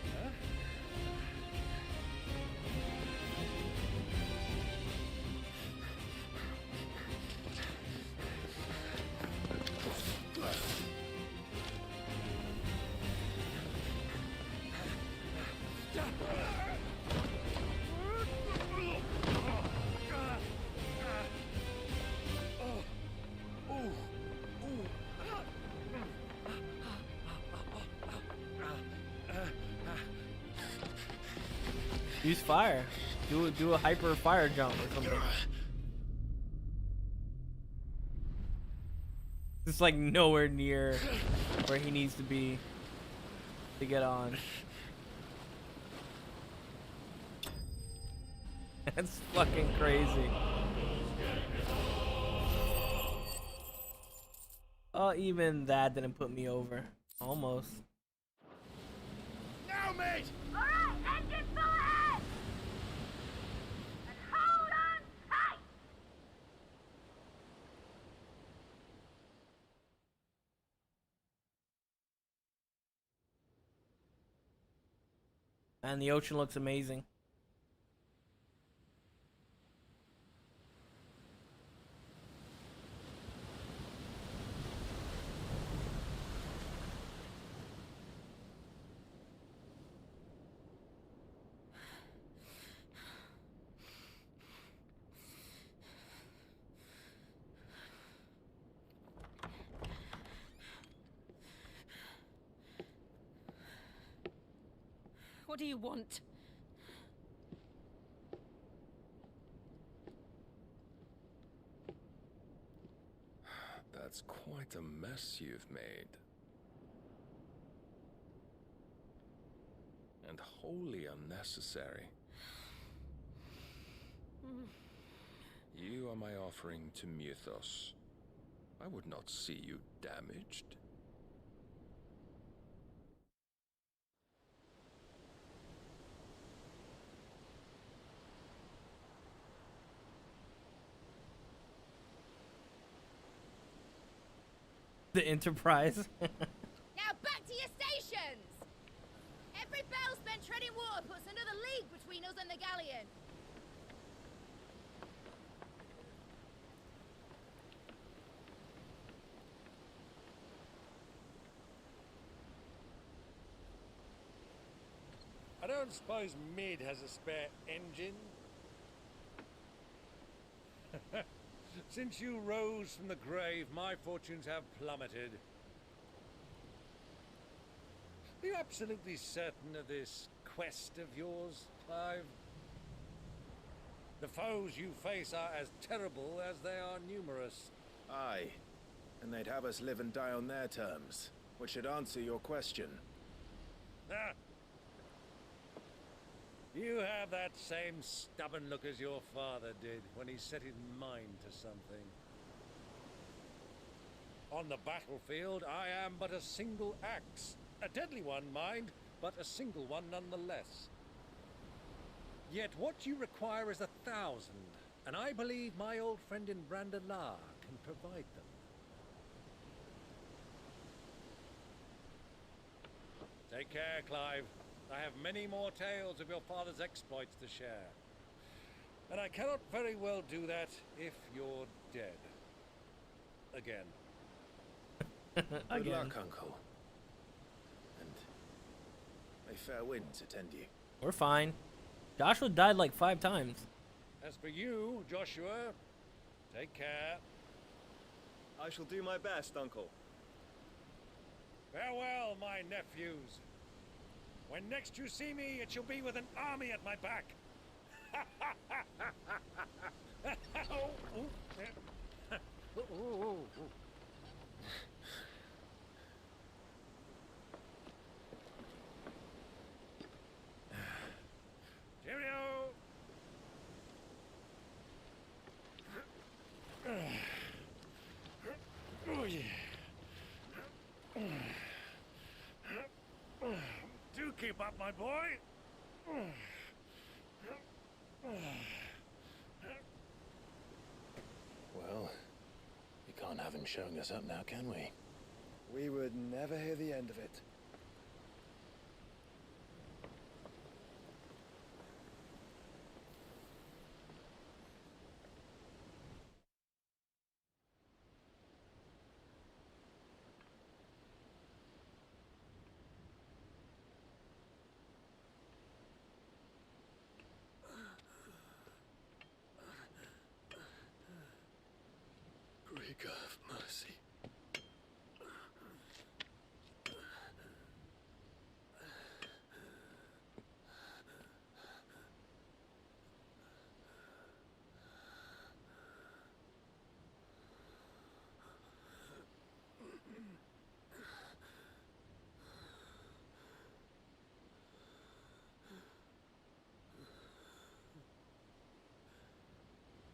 Use fire. Do a hyper fire jump or something. It's like nowhere near where he needs to be to get on. That's fucking crazy. Oh, even that didn't put me over. Almost. Now, mate! Alright, engine full ahead! And hold on tight! And the ocean looks amazing. What do you want? That's quite a mess you've made. And wholly unnecessary. You are my offering to Mythos. I would not see you damaged. The Enterprise. Now back to your stations! Every bell spent treading water puts another league between us and the galleon. I don't suppose Mid has a spare engine? Since you rose from the grave, my fortunes have plummeted. Are you absolutely certain of this quest of yours, Clive? The foes you face are as terrible as they are numerous. Aye, and they'd have us live and die on their terms, which should answer your question. Ah. You have that same stubborn look as your father did when he set his mind to something. On the battlefield, I am but a single axe. A deadly one, mind, but a single one nonetheless. Yet what you require is 1,000, and I believe my old friend in Brandalar can provide them. Take care, Clive. I have many more tales of your father's exploits to share. And I cannot very well do that if you're dead. Again. Good luck, Uncle. And may fair winds attend you. We're fine. Joshua died like 5 times. As for you, Joshua, take care. I shall do my best, Uncle. Farewell, my nephews. When next you see me, it shall be with an army at my back. Cheerio! Oh, yeah. Do keep up, my boy. Well, we can't have him showing us up now, can we? We would never hear the end of it. Greek of mercy.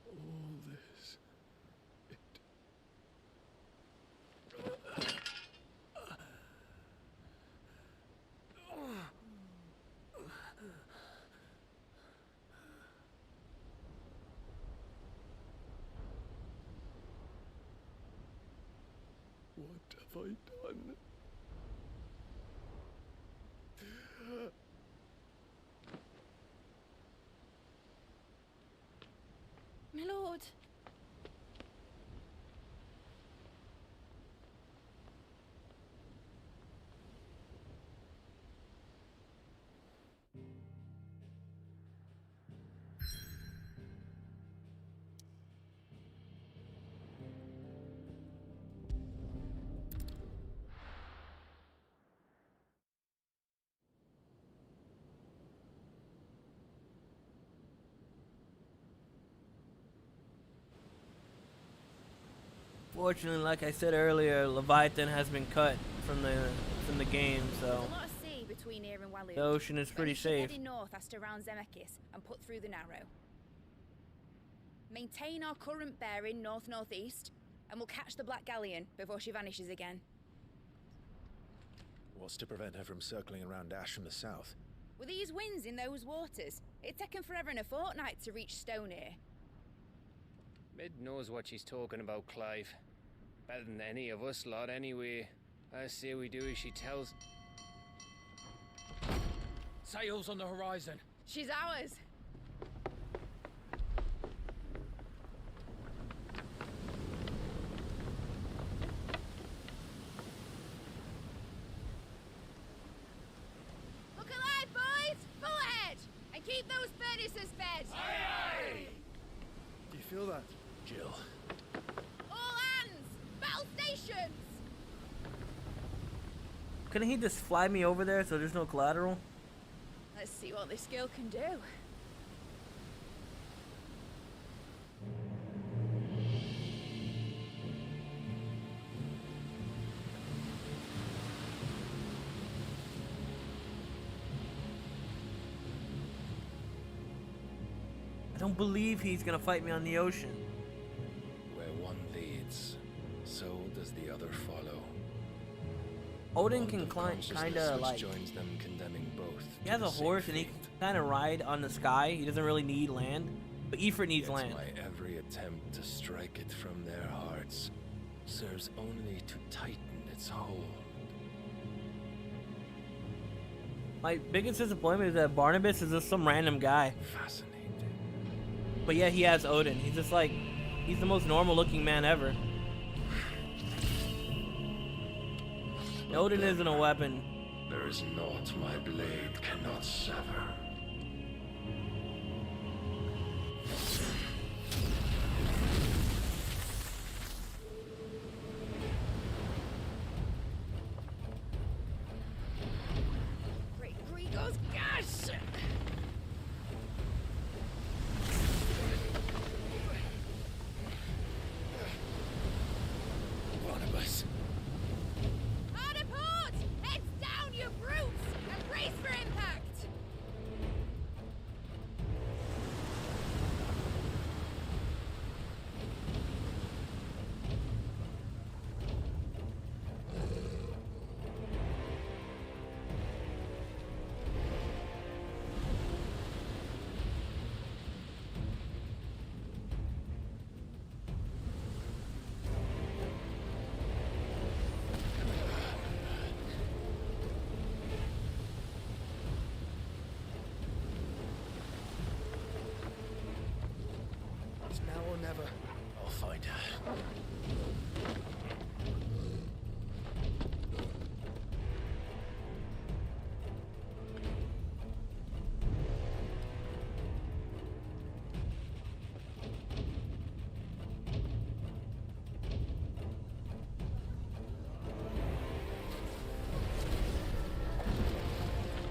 All this. What have I done? My lord. Fortunately, like I said earlier, Leviathan has been cut from the game, so There's a lot of sea between here and Walloon. the ocean is pretty safe. Heading north has to round Zemeckis and put through the Narrow. Maintain our current bearing north-northeast, and we'll catch the Black Galleon before she vanishes again. What's to prevent her from circling around Ash from the south? With these winds in those waters, it'd taken forever and a fortnight to reach Stonehere. Mid knows what she's talking about, Clive. Better than any of us lot, anyway. I say we do as she tells. Sails on the horizon. She's ours. Look alive, boys! Full ahead! And keep those furnaces fed! Aye, aye! Do you feel that? Jill. All hands! Battle stations! Couldn't he just fly me over there so there's no collateral? Let's see what this girl can do. I don't believe he's gonna fight me on the ocean. Where one leads, so does the other follow. Odin can climb, kinda like, joins them, condemning both. he has a horse and he can kind of ride on the sky. He doesn't really need land, but Ifrit needs land. My every attempt to strike it from their hearts serves only to tighten its hold. My biggest disappointment is that Barnabas is just some random guy. Fascinating. But yeah, he has Odin. He's just like, he's the most normal looking man ever. Odin isn't a weapon. There is naught my blade cannot sever. Grigor's gas! Barnabas. Hard a port! Heads down, you brutes! And brace for impact! It's now or never. I'll find her.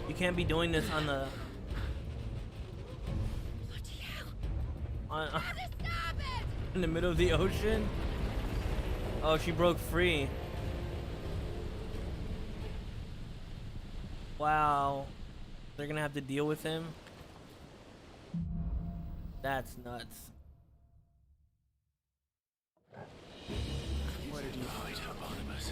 You can't be doing this on the... in the middle of the ocean? Oh, she broke free. Wow. They're gonna have to deal with him? That's nuts. Where did you hide her, Barnabas?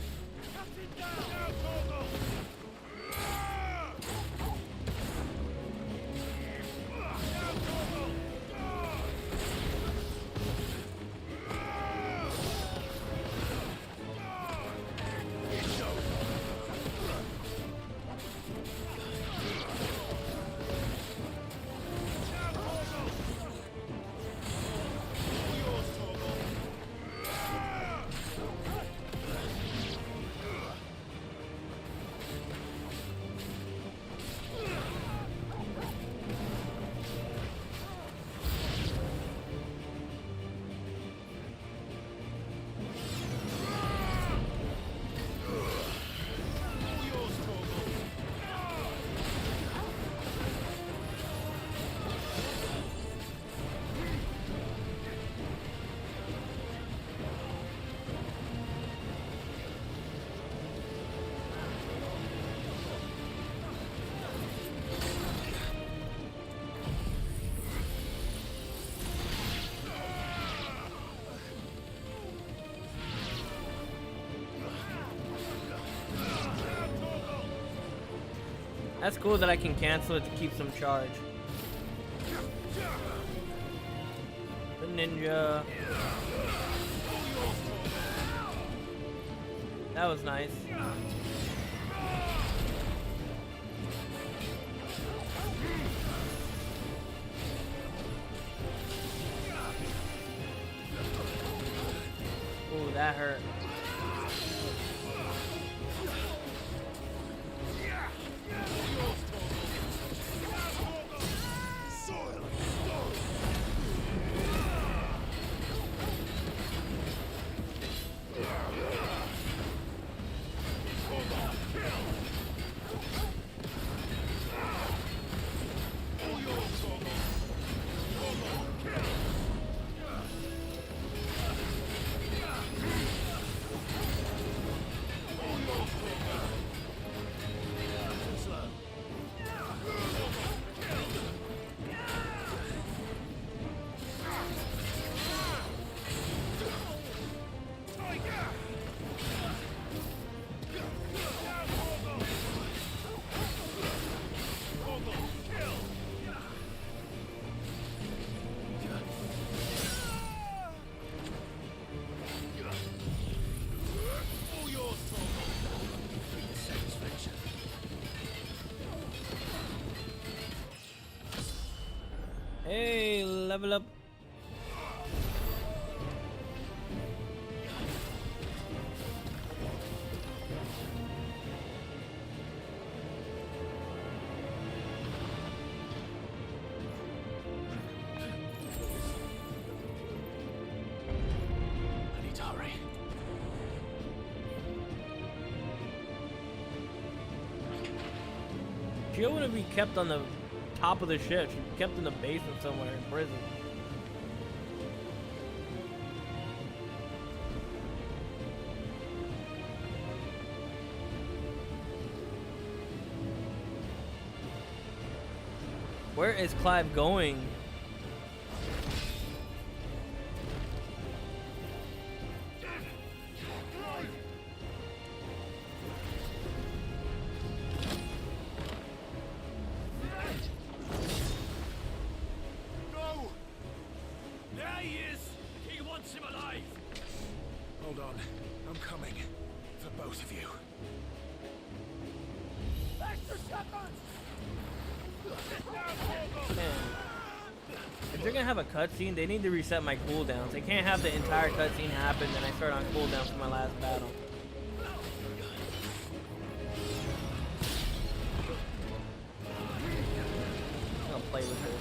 That's cool that I can cancel it to keep some charge. The ninja. That was nice. Ooh, that hurt. level up. I need to hurry. She don't want to be kept on the top of the ship. She'd be kept in the basement somewhere in prison. Where is Clive going? No! There he is! He wants him alive! Hold on. I'm coming. For both of you. Extra seconds! Man. If they're gonna have a cutscene, they need to reset my cooldowns. They can't have the entire cutscene happen and I start on cooldown for my last battle. I'm gonna play with it.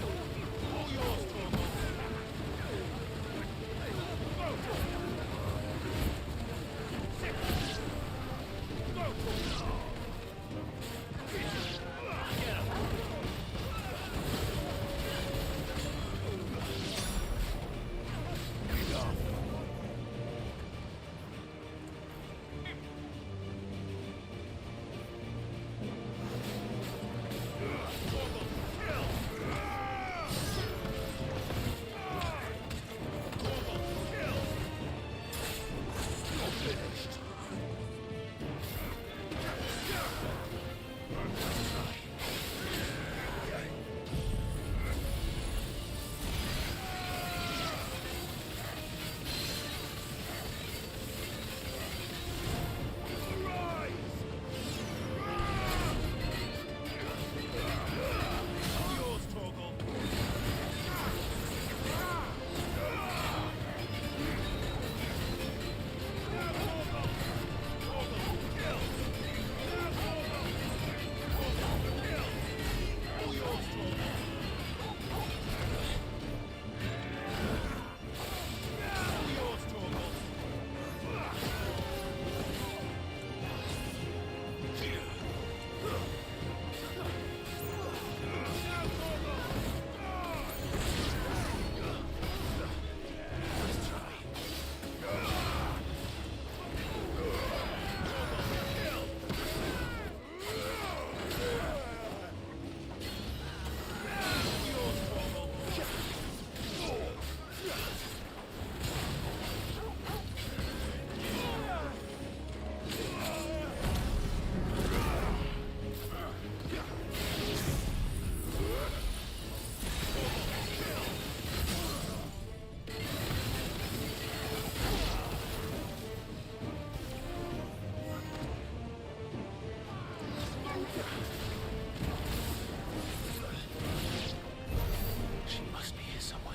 She must be here somewhere.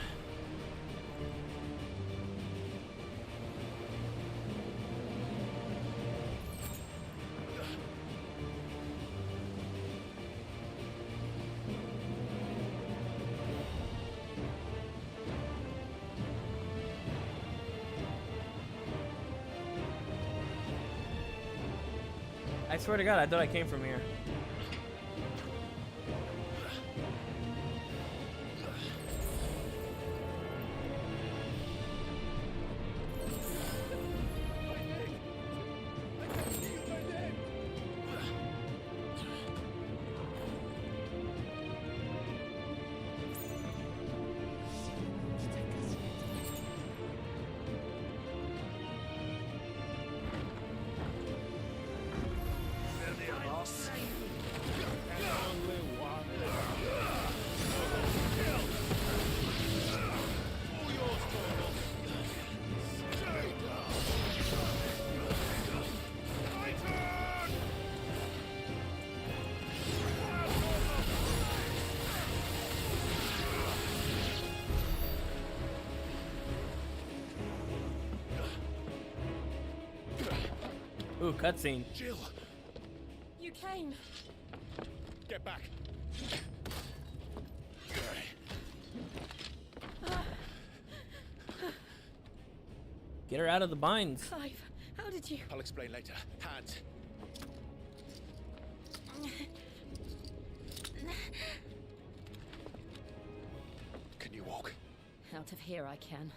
I swear to God, I thought I came from here. Ooh, cutscene. Jill! You came. Get back! Get her out of the binds. Clive, how did you? I'll explain later. Hands. Can you walk? Out of here I can.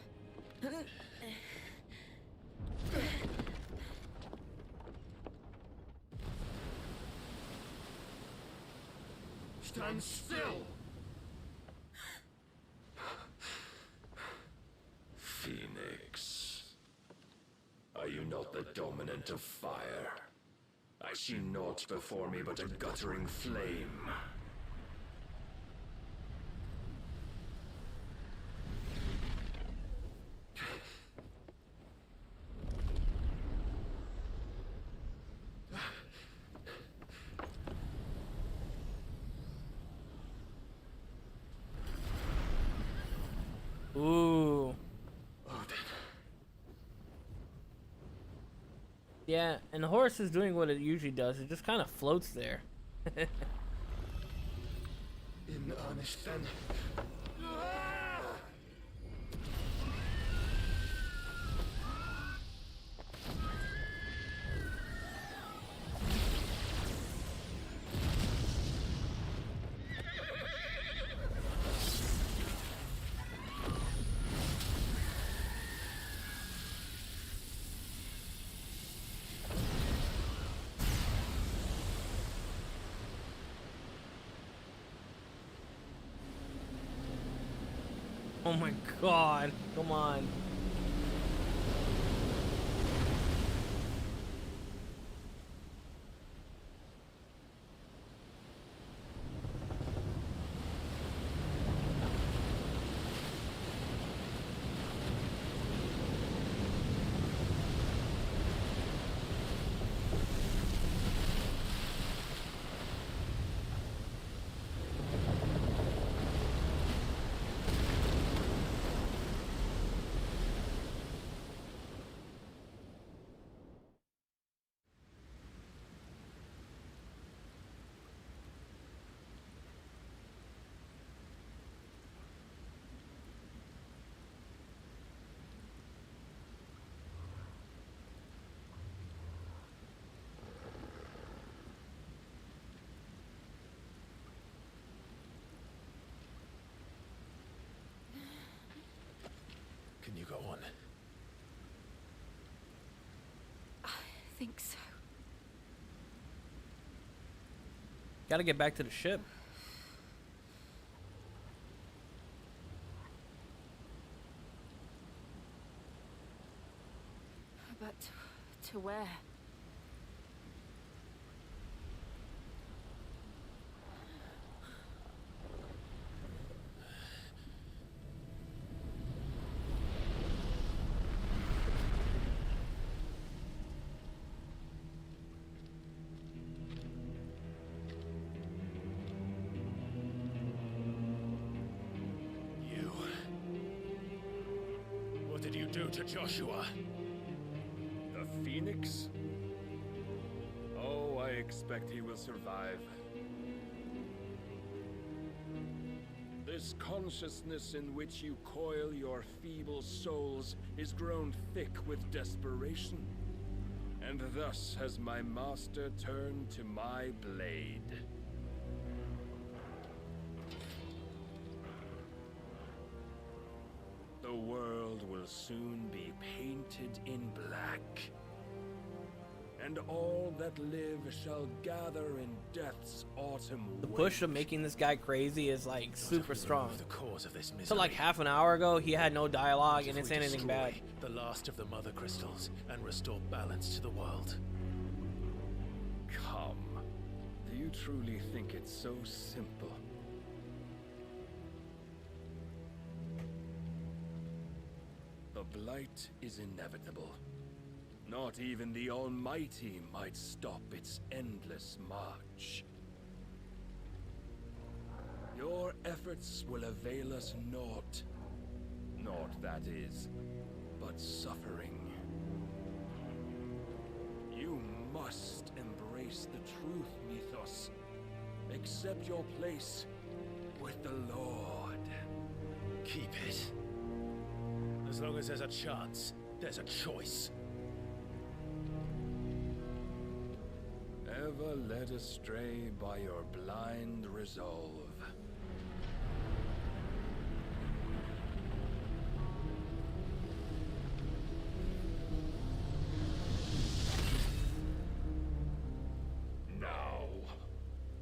Stand still! Phoenix. Are you not the dominant of fire? I see naught before me but a guttering flame. Ooh. Yeah, and the horse is doing what it usually does. It just kind of floats there. In honest then. Oh my god, come on. Can you go on? I think so. Gotta get back to the ship. But to where? What did you do to Joshua? The Phoenix? Oh, I expect he will survive. This consciousness in which you coil your feeble souls is grown thick with desperation. And thus has my master turned to my blade. The world will soon be painted in black. And all that live shall gather in death's autumn The wind. push of making this guy crazy is like super strong. The cause of this misery. So like half an hour ago, he had no dialogue and didn't say anything bad. The last of the mother crystals and restore balance to the world. Come. Do you truly think it's so simple? The blight is inevitable. Not even the Almighty might stop its endless march. Your efforts will avail us naught. Naught, that is, but suffering. You must embrace the truth, Mythos. Accept your place with the Lord. Keep it. As long as there's a chance, there's a choice. Ever led astray by your blind resolve. Now,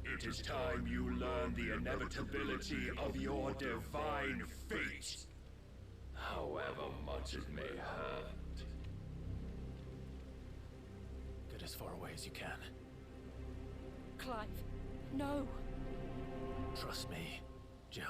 it is time you learn the inevitability of your divine fate, however much it may hurt. Get as far away as you can. Clive, no. Trust me, Jill.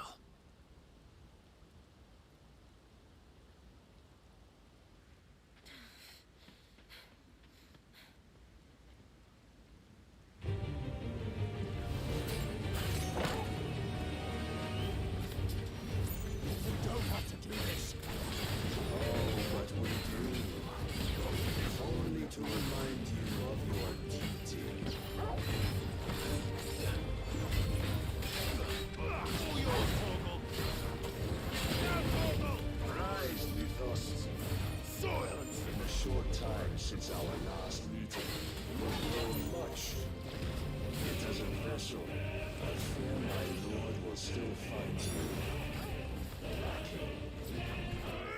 Since our last meeting, you have grown much. Yet as a vessel, I fear my lord will still find you lacking.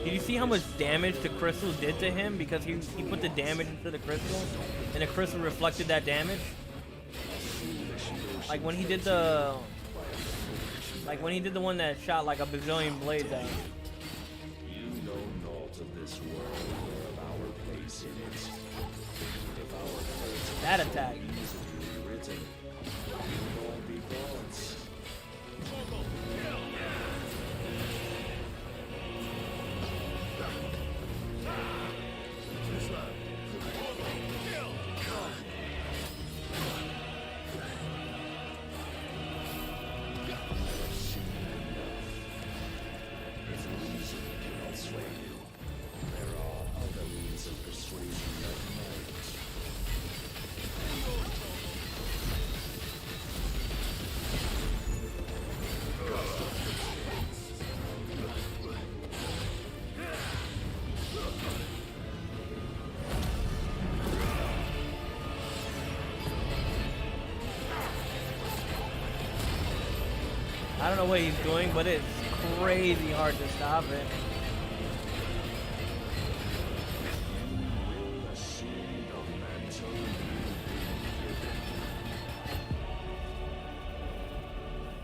Did you see how much damage the crystal did to him? Because he put the damage into the crystal, and the crystal reflected that damage. Like when he did the one that shot like a bazillion blades out. You know naught of this world or of our place in it. If our fate That attack. easily written, we would all be gods. I don't know what he's doing, but it's crazy hard to stop it.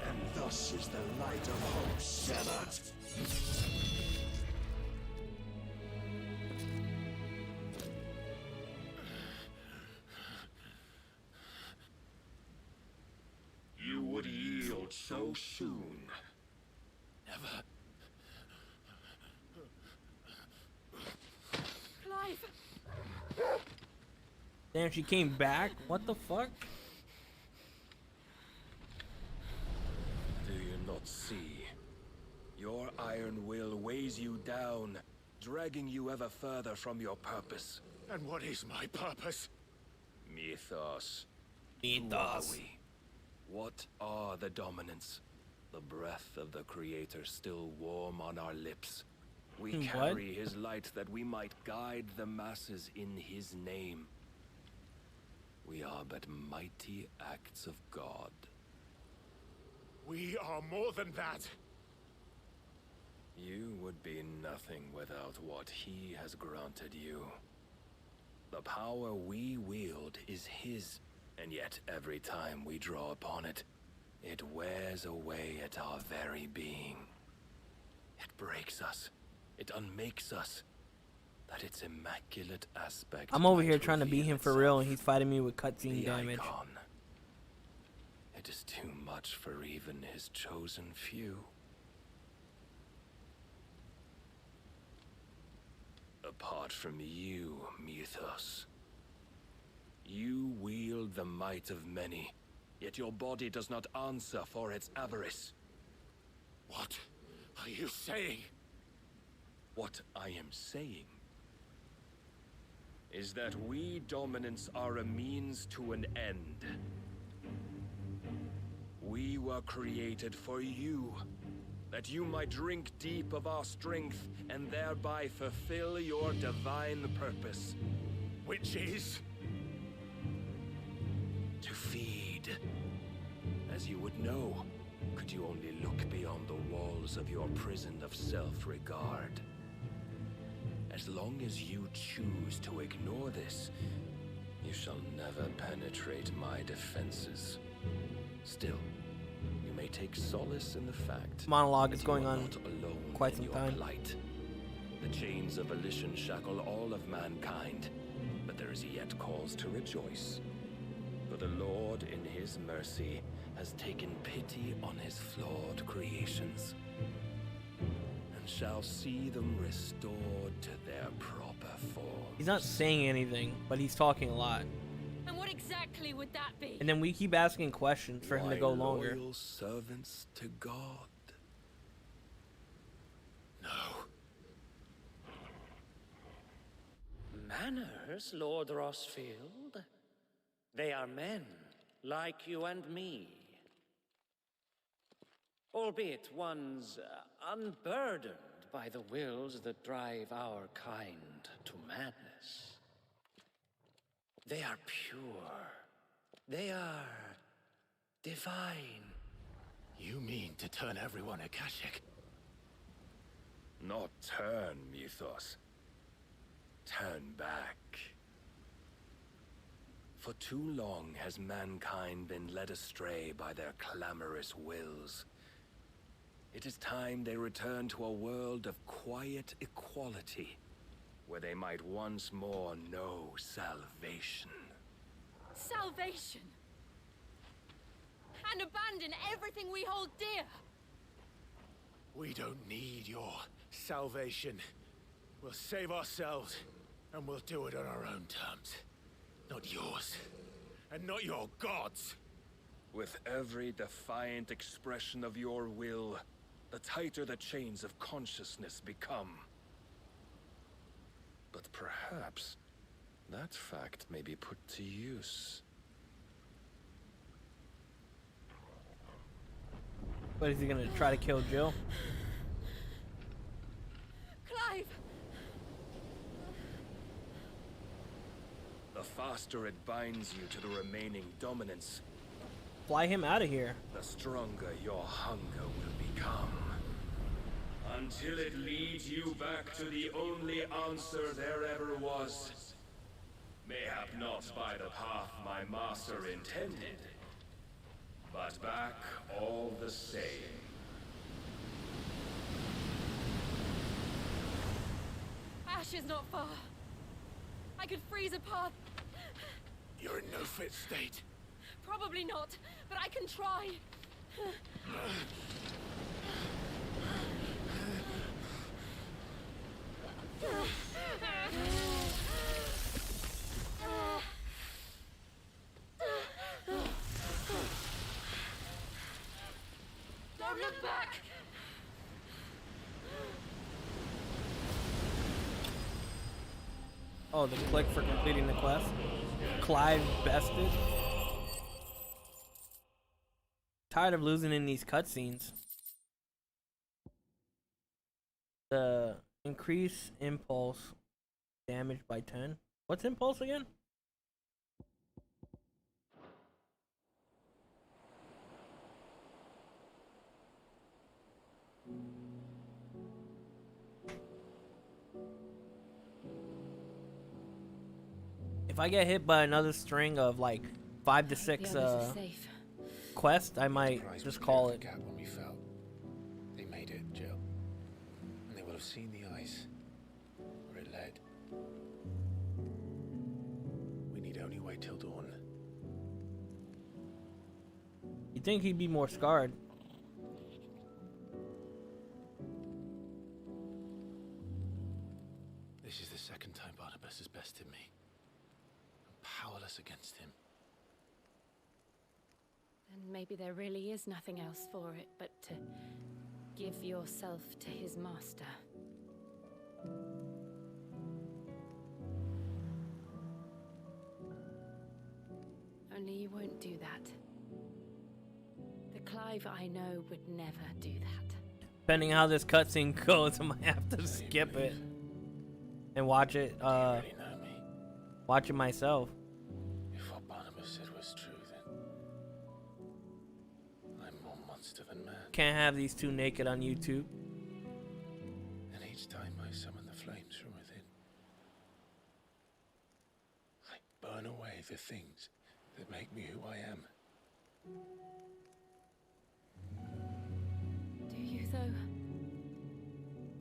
And thus is the light of hope severed. You would yield so soon. Never. Clive! Damn, she came back? What the fuck? Do you not see? Your iron will weighs you down, dragging you ever further from your purpose. And what is my purpose? Mythos. Mythos. Who are we? What are the dominants? The breath of the Creator still warm on our lips. We What? carry his light that we might guide the masses in his name. We are but mighty acts of God. We are more than that. You would be nothing without what he has granted you. The power we wield is his, and yet every time we draw upon it, it wears away at our very being. It breaks us. It unmakes us. That its immaculate aspect. I'm over here might trying to beat reveal him for itself. real, and he's fighting me with cutscene The damage. icon. It is too much for even his chosen few. Apart from you, Mythos, you wield the might of many, Yet your body does not answer for its avarice. What are you saying? What I am saying is that we dominants are a means to an end. We were created for you, that you might drink deep of our strength and thereby fulfill your divine purpose. Which is? To feed. As you would know, could you only look beyond the walls of your prison of self-regard. As long as you choose to ignore this, you shall never penetrate my defenses. Still, you may take solace in the fact Monologue that is going you are on not alone quite in some your time. plight. The chains of volition shackle all of mankind, but there is yet cause to rejoice. For the Lord, in his mercy, has taken pity on his flawed creations, and shall see them restored to their proper form. He's not saying anything, but he's talking a lot. And what exactly would that be? And then we keep asking questions for him to go longer. Loyal servants to God. No. Manners, Lord Rossfield? They are men, like you and me. Albeit ones unburdened by the wills that drive our kind to madness. They are pure. They are divine. You mean to turn everyone Akashic? Not turn, Mythos. Turn back. For too long has mankind been led astray by their clamorous wills. It is time they return to a world of quiet equality, where they might once more know salvation. Salvation! And abandon everything we hold dear! We don't need your salvation. We'll save ourselves, and we'll do it on our own terms. Not yours, and not your gods. With every defiant expression of your will, the tighter the chains of consciousness become. But perhaps that fact may be put to use. What, is he gonna try to kill Jill? Clive! The faster it binds you to the remaining dominance, Fly him out of here. the stronger your hunger will become. Until it leads you back to the only answer there ever was. Mayhap not by the path my master intended, but back all the same. Ash is not far. I could freeze a path. You're in no fit state. Probably not, but I can try. Don't look back! Oh, the click for completing the quest. Clive bested. Tired of losing in these cutscenes. The increase impulse damage by 10. What's impulse again? If I get hit by another string of like 5 to 6 quests, I might just call it. When we fell. They made it, Jill. And they will have seen the ice where it led. We need only wait till dawn. You'd think he'd be more scarred. This is the second time Barnabas has bested me. I'm powerless against him. And maybe there really is nothing else for it but to give yourself to his master. Only you won't do that. The Clive I know would never do that. Depending how this cutscene goes, I might have to skip it and watch it. Watch it myself. If what Bahamut said was true, then I'm more monster than man. Can't have these two naked on YouTube. And each time I summon the flames from within, I burn away the things that make me who I am. Do you, though?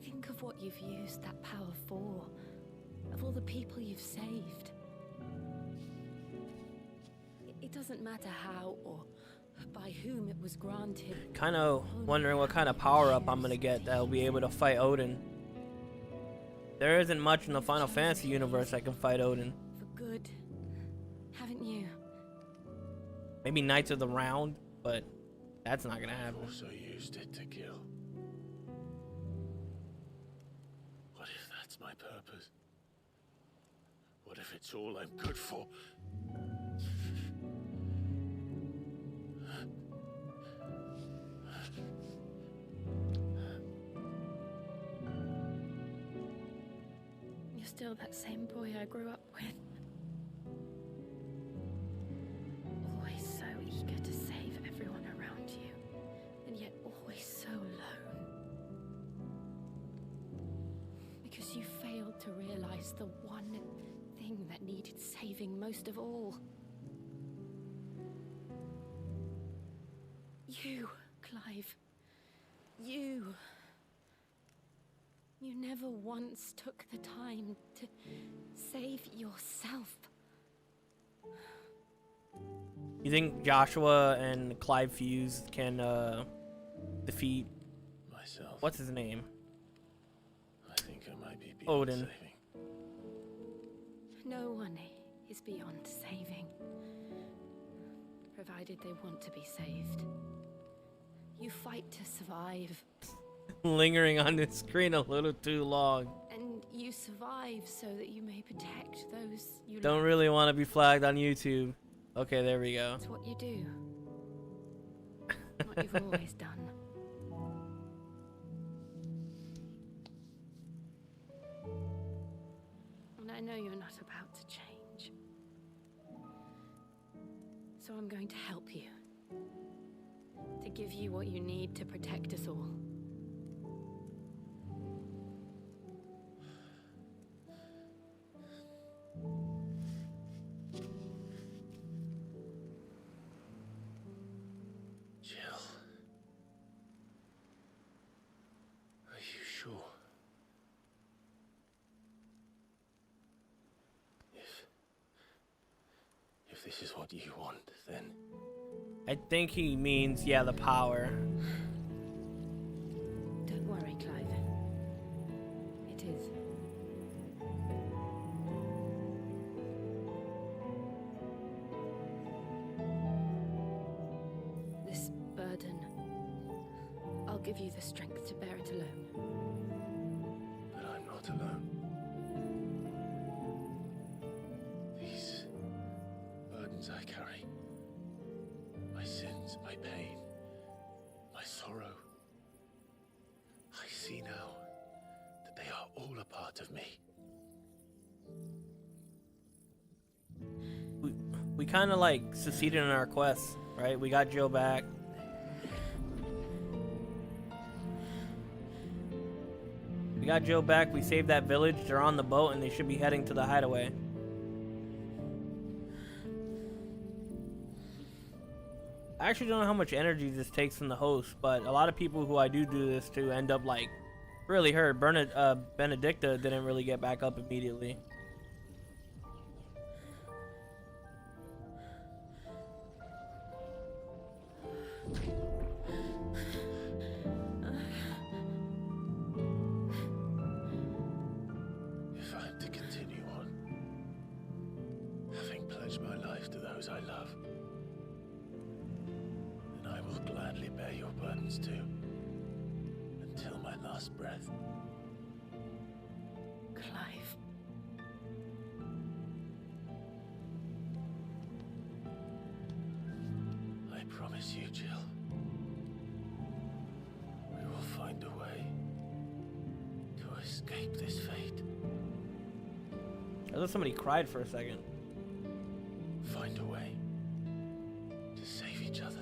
Think of what you've used that power for. Of all the people you've saved. It doesn't matter how or by whom it was granted. Kind of wondering what kind of power up I'm gonna get that'll be able to fight Odin. There isn't much in the Final Fantasy universe that can fight Odin. For good, haven't you? Maybe Knights of the Round, but that's not gonna happen. I've also used it to kill. What if that's my purpose? What if it's all I'm good for? You're still that same boy I grew up with. Always so eager to save everyone around you, and yet always so alone. Because you failed to realize the one thing that needed saving most of all. You, Clive. You. You never once took the time to save yourself. You think Joshua and Clive Fuse can defeat myself? What's his name? I think I might be beyond Odin. saving. No one is beyond saving, provided they want to be saved. You fight to survive. Lingering on the screen a little too long. And you survive so that you may protect those you Don't love. really want to be flagged on YouTube. Okay, there we go. It's what you do. What you've always done. And I know you're not about to change. So I'm going to help you. To give you what you need to protect us all. Jill. Are you sure? If this is what you want, then I think he means, yeah, the power. Don't worry, Clive. It is. This burden, I'll give you the strength to bear it alone. But I'm not alone. These burdens I carry, my sins, my pain, my sorrow, I see now that they are all a part of me. We kind of like succeeded in our quest, right? We got Jill back. We got Jill back. We saved that village. They're on the boat and they should be heading to the hideaway. I actually don't know how much energy this takes from the host, but a lot of people who I do this to end up like really hurt. Benedicta didn't really get back up immediately. If I'm to continue on, having pledged my life to those I love, bear your burdens too, until my last breath. Clive. I promise you, Jill. We will find a way to escape this fate. I thought somebody cried for a second. Find a way to save each other.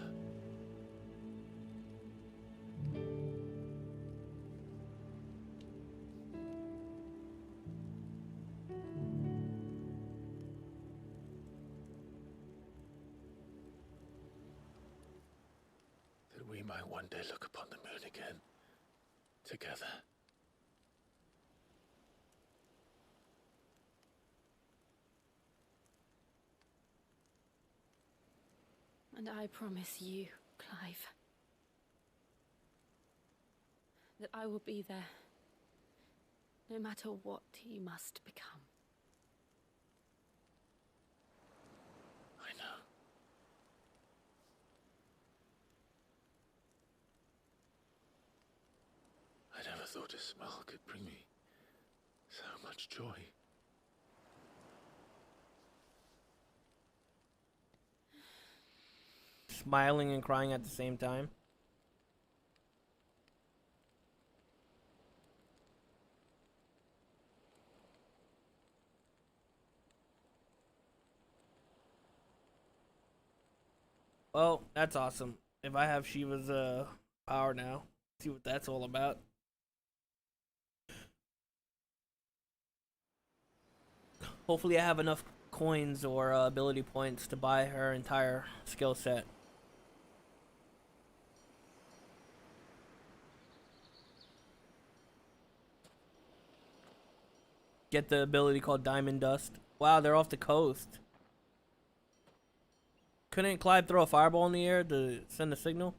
That we might one day look upon the moon again, together. And I promise you, Clive, that I will be there, no matter what you must become. I know. I never thought a smile could bring me so much joy. Smiling and crying at the same time. Well, that's awesome. If I have Shiva's power now, see what that's all about. Hopefully I have enough coins or ability points to buy her entire skill set. Get the ability called Diamond Dust. Wow, they're off the coast. Couldn't Clive throw a fireball in the air to send a signal?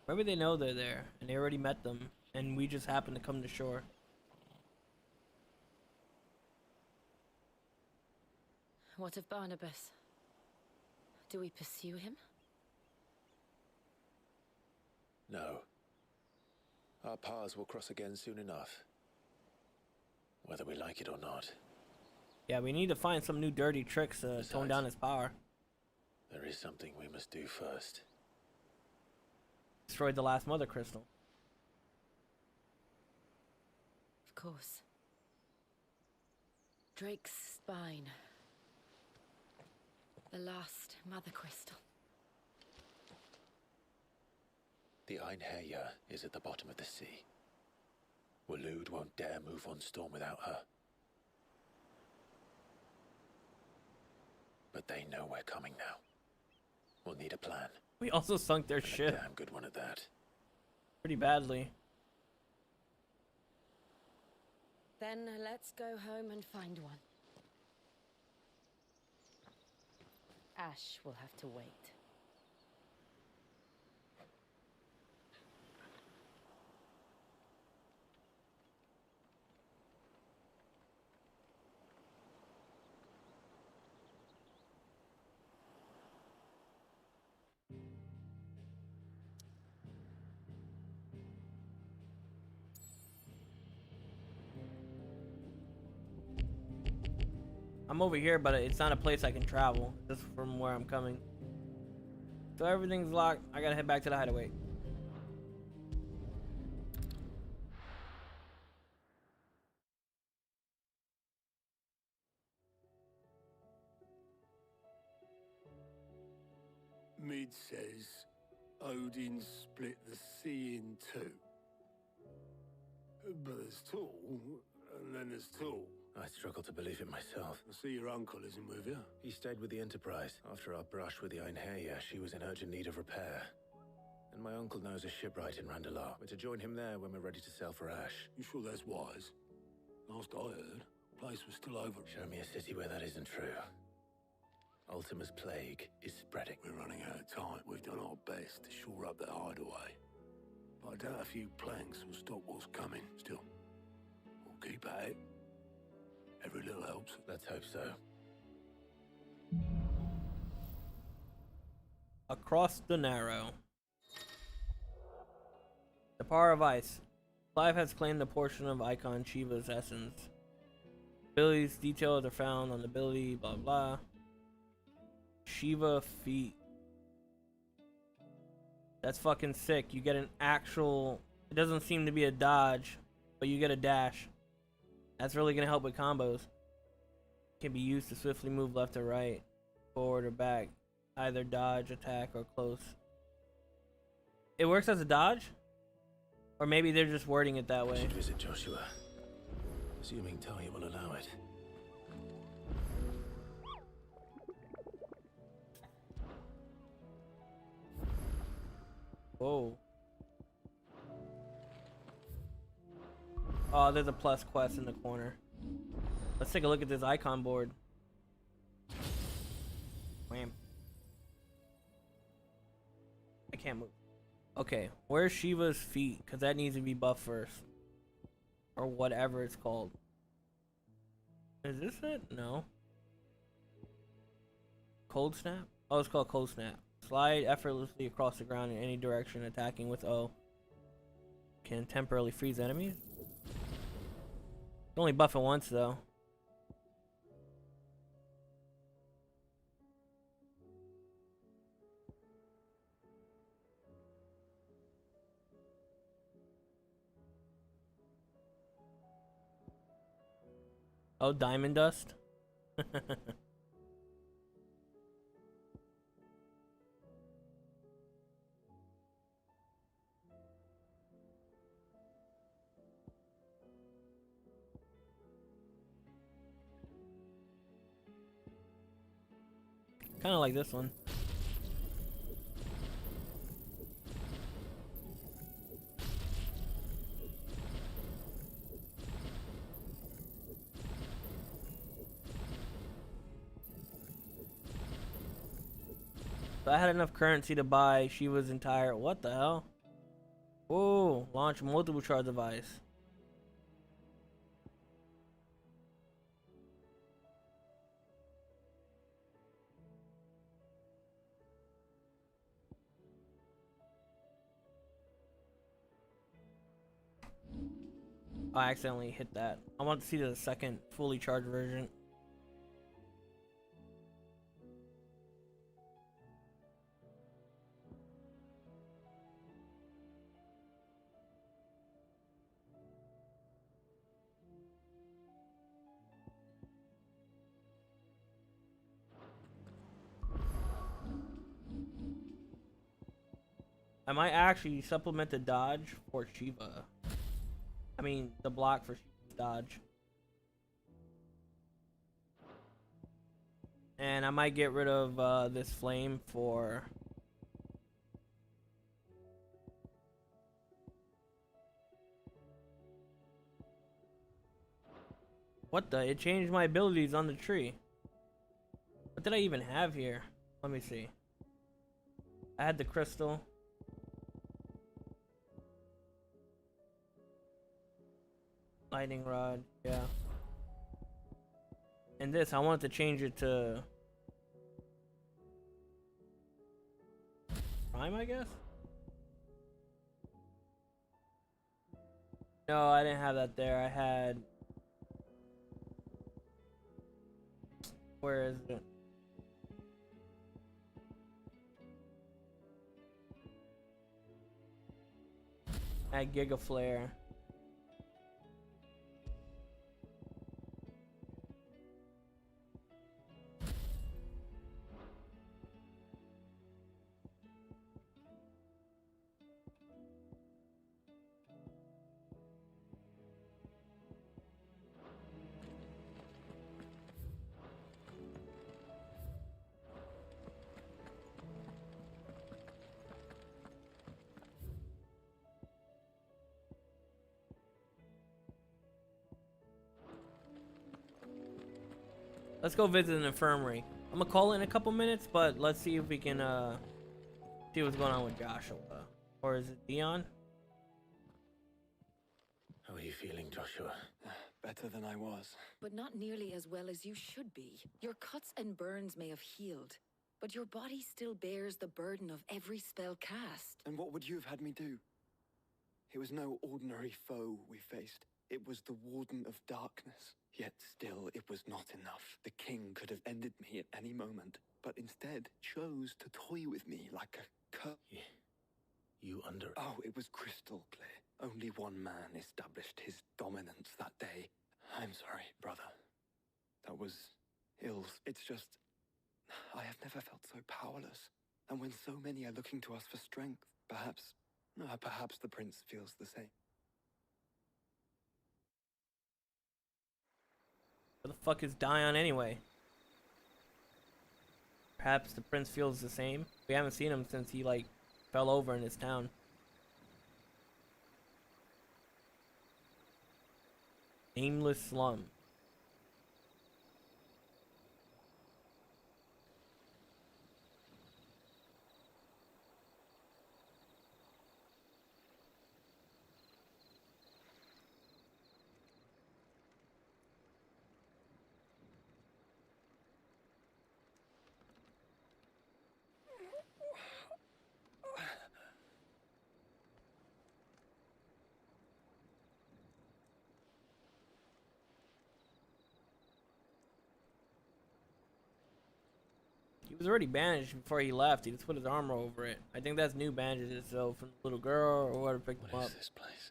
Maybe they know they're there, and they already met them, and we just happen to come to shore. What of Barnabas? Do we pursue him? No. Our paths will cross again soon enough. Whether we like it or not. Yeah, we need to find some new dirty tricks to tone down his power. There is something we must do first. Destroyed the last Mother Crystal. Of course. Drake's spine. The last Mother Crystal. The Einherja is at the bottom of the sea. Waloed won't dare move on storm without her. But they know we're coming now. We'll need a plan. We also sunk their ship. A damn good one at that. Pretty badly. Then let's go home and find one. Ash will have to wait. I'm over here, but it's not a place I can travel. Just from where I'm coming. So everything's locked. I gotta head back to the hideaway. Mid says Odin split the sea in two. But there's Tall, and then there's Tall. I struggle to believe it myself. I see your uncle isn't with you. He stayed with the Enterprise. After our brush with the Einherja, she was in urgent need of repair. And my uncle knows a shipwright in Randalar. We're to join him there when we're ready to sail for Ash. You sure that's wise? Last I heard, the place was still over. Show me a city where that isn't true. Ultima's plague is spreading. We're running out of time. We've done our best to shore up that hideaway. But I doubt a few planks will stop what's coming. Still, we'll keep at it. Every little helps. Let's hope so. Across the Narrow. The power of ice. Clive has claimed a portion of Icon Shiva's essence. Abilities details are found on the ability, blah blah. Shiva feet. That's fucking sick. You get an actual... It doesn't seem to be a dodge, but you get a dash. That's really gonna help with combos. Can be used to swiftly move left or right, forward or back. Either dodge, attack, or close. It works as a dodge? Or maybe they're just wording it that way. We should visit Joshua. Assuming Talia will allow it. Whoa. Oh, there's a plus quest in the corner. Let's take a look at this icon board. Wham. I can't move. Okay, where's Shiva's feet? Because that needs to be buffed first. Or whatever it's called. Is this it? No. Cold Snap? Oh, it's called Cold Snap. Slide effortlessly across the ground in any direction, attacking with O. Can temporarily freeze enemies. Only buff it once though. Oh, diamond dust? Kind of like this one. So I had enough currency to buy Shiva's entire... What the hell? Whoa, launch multiple charge device. I accidentally hit that. I want to see the second fully charged version. I might actually supplement the dodge for Shiva. I mean, the block for Shiva's dodge. And I might get rid of this flame for... What the? It changed my abilities on the tree. What did I even have here? Let me see. I had the crystal. Lightning rod, yeah. And this, I want to change it to Prime, I guess? No, I didn't have that there. I had... Where is it? I had Giga Flare. Let's go visit an infirmary. I'm gonna call it in a couple minutes, but let's see if we can see what's going on with Joshua. Or is it Dion? How are you feeling, Joshua? Better than I was. But not nearly as well as you should be. Your cuts and burns may have healed, but your body still bears the burden of every spell cast. And what would you have had me do? It was no ordinary foe we faced. It was the Warden of Darkness. Yet still, it was not enough. The king could have ended me at any moment, but instead chose to toy with me like a cur— You under— Oh, it was crystal clear. Only one man established his dominance that day. I'm sorry, brother. That was ill. It's just, I have never felt so powerless. And when so many are looking to us for strength, perhaps the prince feels the same. Where the fuck is Dion anyway? Perhaps the prince feels the same. We haven't seen him since he like fell over in his town. Nameless slum. He was already bandaged before he left. He just put his armor over it. I think that's new bandages, so from the little girl or whoever picked him up. What is this place?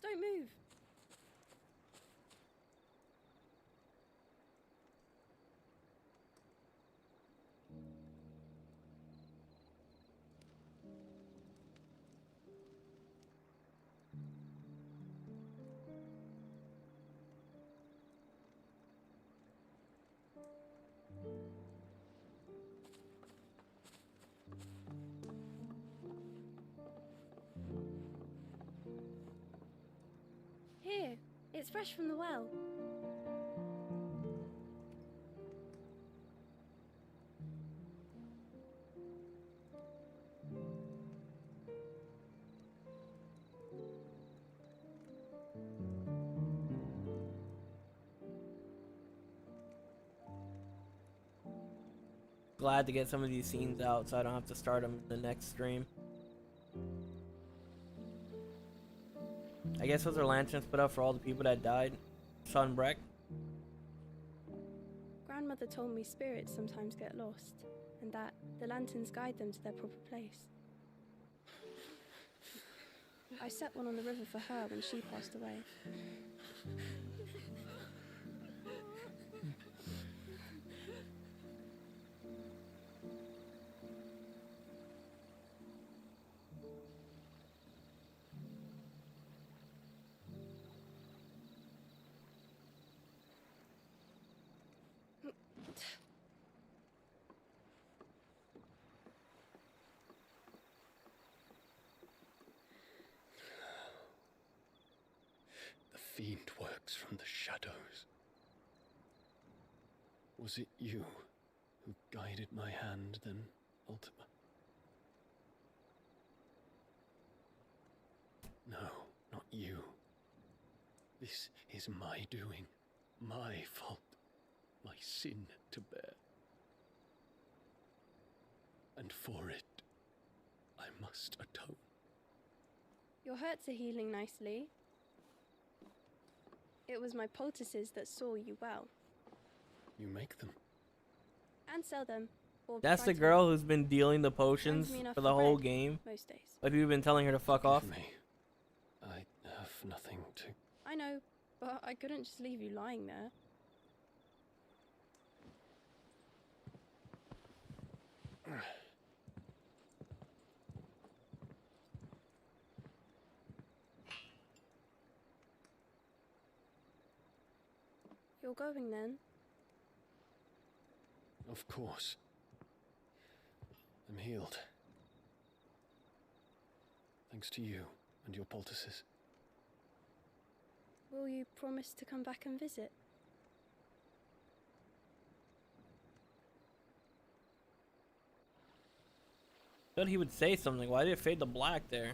Don't move. Here, it's fresh from the well. Glad to get some of these scenes out so I don't have to start them in the next stream. I guess those are lanterns put up for all the people that died. Sunbreck. Grandmother told me spirits sometimes get lost, and that the lanterns guide them to their proper place. I set one on the river for her when she passed away. The fiend works from the shadows. Was it you who guided my hand, then, Ultima? No, not you. This is my doing, my fault, my sin to bear. And for it, I must atone. Your hurts are healing nicely. It was my poultices that saw you well. You make them? And sell them. Or That's try the to. girl who's been dealing the potions Earns me enough for the for whole bread, game. most days. But you've been telling her to fuck off. Me. I have nothing to... I know, but I couldn't just leave you lying there. You're going then? Of course. I'm healed. Thanks to you. and your poultices. Will you promise to come back and visit? Thought he would say something. Why did it fade to black there?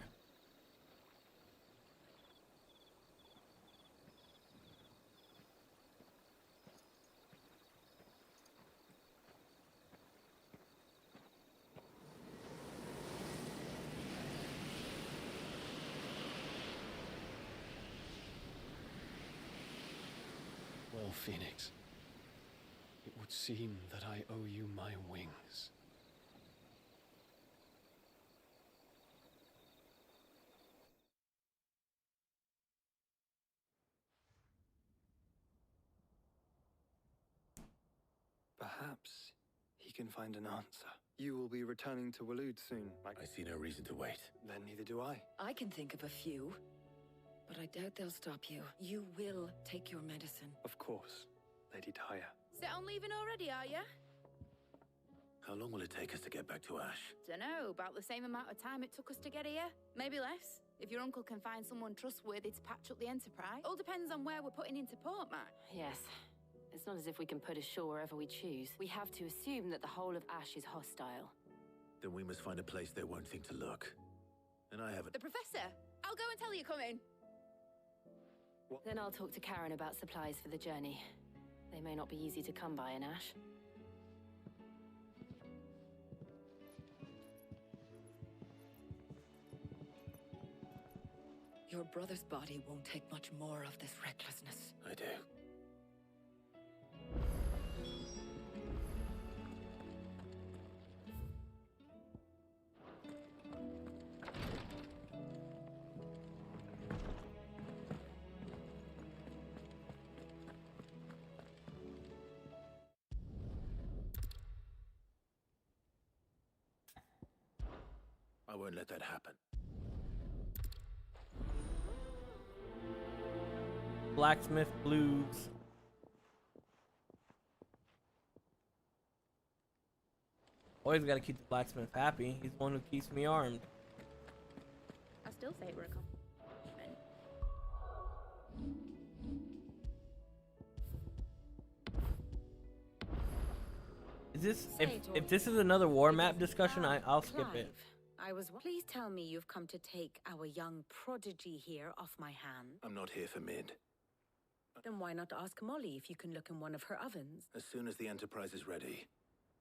Well, Phoenix, it would seem that I owe you my wings. Perhaps he can find an answer. You will be returning to Waloed soon. I see no reason to wait. Then neither do I. I can think of a few, but I doubt they'll stop you. You will take your medicine. Of course, Lady Taya. Set on leaving already, are you? How long will it take us to get back to Ash? Dunno, about the same amount of time it took us to get here. Maybe less. If your uncle can find someone trustworthy to patch up the Enterprise. All depends on where we're putting into port, Matt. Yes. It's not as if we can put ashore wherever we choose. We have to assume that the whole of Ash is hostile. Then we must find a place they won't think to look. And I haven't... The Professor! I'll go and tell you coming. Then I'll talk to Karen about supplies for the journey. They may not be easy to come by in Ash. Your brother's body won't take much more of this recklessness. I do. I won't let that happen. Blacksmith Blues. Always gotta keep the blacksmith happy. He's the one who keeps me armed. I still say we're a compliment. Is this if this is another war map discussion, I'll skip it. Please tell me you've come to take our young prodigy here off my hand. I'm not here for mid. Then why not ask Molly if you can look in one of her ovens? As soon as the Enterprise is ready,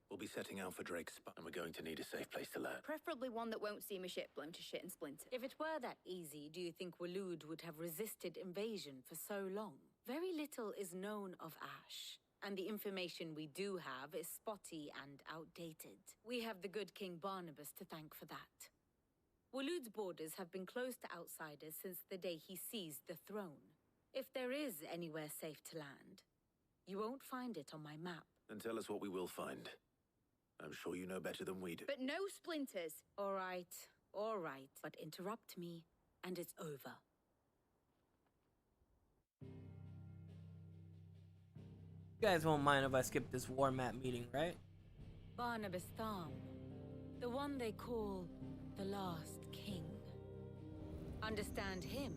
we'll be setting out for Drake's spot, and we're going to need a safe place to land. Preferably one that won't see my ship blown to shit and splinter. If it were that easy, do you think Waloed would have resisted invasion for so long? Very little is known of Ash, and the information we do have is spotty and outdated. We have the good King Barnabas to thank for that. Waloed's borders have been closed to outsiders since the day he seized the throne. If there is anywhere safe to land, you won't find it on my map. Then tell us what we will find. I'm sure you know better than we do. But no splinters. All right, but interrupt me, and it's over. You guys won't mind if I skip this war map meeting, right? Barnabas Thom, the one they call the Last King. Understand him,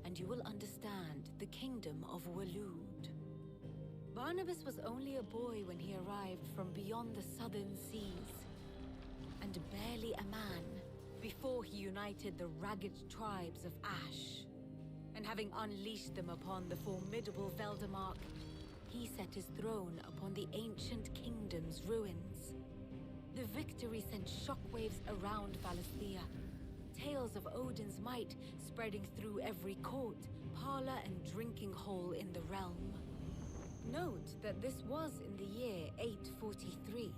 and you will understand the kingdom of Waloed. Barnabas was only a boy when he arrived from beyond the southern seas, and barely a man before he united the ragged tribes of Ash. And having unleashed them upon the formidable Veldamark, he set his throne upon the ancient kingdom's ruins. The victory sent shockwaves around Valisthea, tales of Odin's might spreading through every court, parlor, and drinking hole in the realm. Note that this was in the year 843,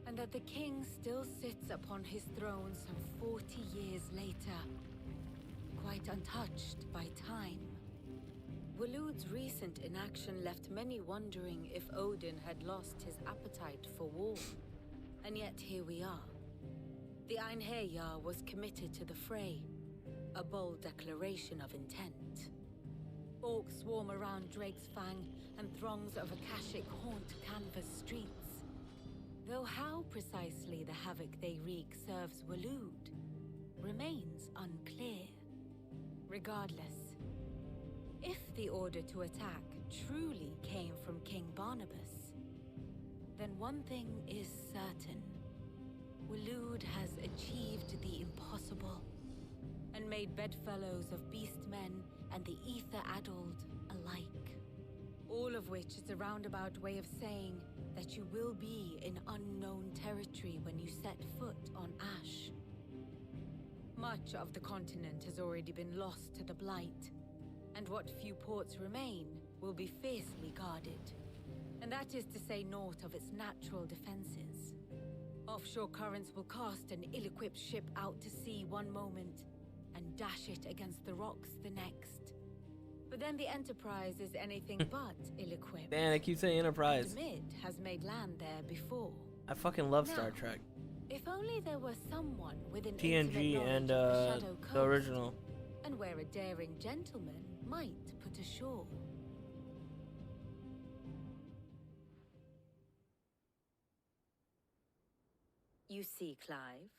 and that the king still sits upon his throne some 40 years later, quite untouched by time. Waloed's recent inaction left many wondering if Odin had lost his appetite for war. And yet here we are. The Einherjar was committed to the fray, a bold declaration of intent. Orcs swarm around Drake's Fang, and throngs of Akashic haunt canvas streets. Though how precisely the havoc they wreak serves Waloed, remains unclear. Regardless, if the order to attack truly came from King Barnabas, then one thing is certain. Waloed has achieved the impossible and made bedfellows of beastmen and the ether-addled alike. All of which is a roundabout way of saying that you will be in unknown territory when you set foot on Ash. Much of the continent has already been lost to the Blight, and what few ports remain will be fiercely guarded. And that is to say naught of its natural defenses. Offshore currents will cast an ill-equipped ship out to sea one moment and dash it against the rocks the next. But then the Enterprise is anything but ill-equipped. Man, I keep saying Enterprise. And Mid has made land there before. I fucking love Star Now, Trek. If only there were someone with an TNG intimate and knowledge of the Shadow Coast, the original. and where a daring gentleman might put ashore. You see, Clive,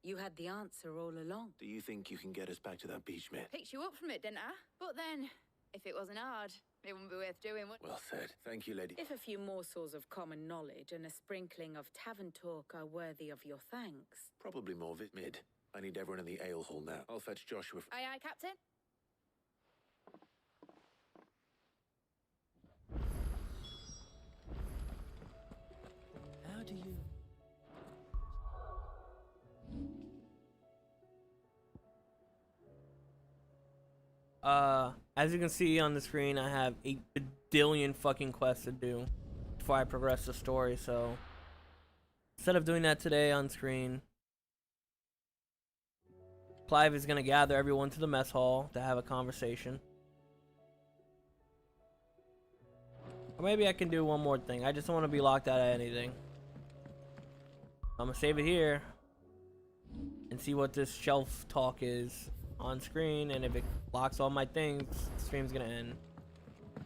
you had the answer all along. Do you think you can get us back to that beach, mate? Picked you up from it, didn't I? But then, if it wasn't hard, it wouldn't be worth doing, would it? Well said. Thank you, lady. If a few morsels of common knowledge and a sprinkling of tavern talk are worthy of your thanks. Probably more of it, Mid. I need everyone in the ale hall now. I'll fetch Joshua. Aye, aye, Captain. How do you... As you can see on the screen, I have 8 billion fucking quests to do before I progress the story, so instead of doing that today on screen, Clive is gonna gather everyone to the mess hall to have a conversation. Or maybe I can do one more thing. I just don't want to be locked out of anything. I'm gonna save it here and see what this shelf talk is on screen, and if it locks all my things, the stream's gonna end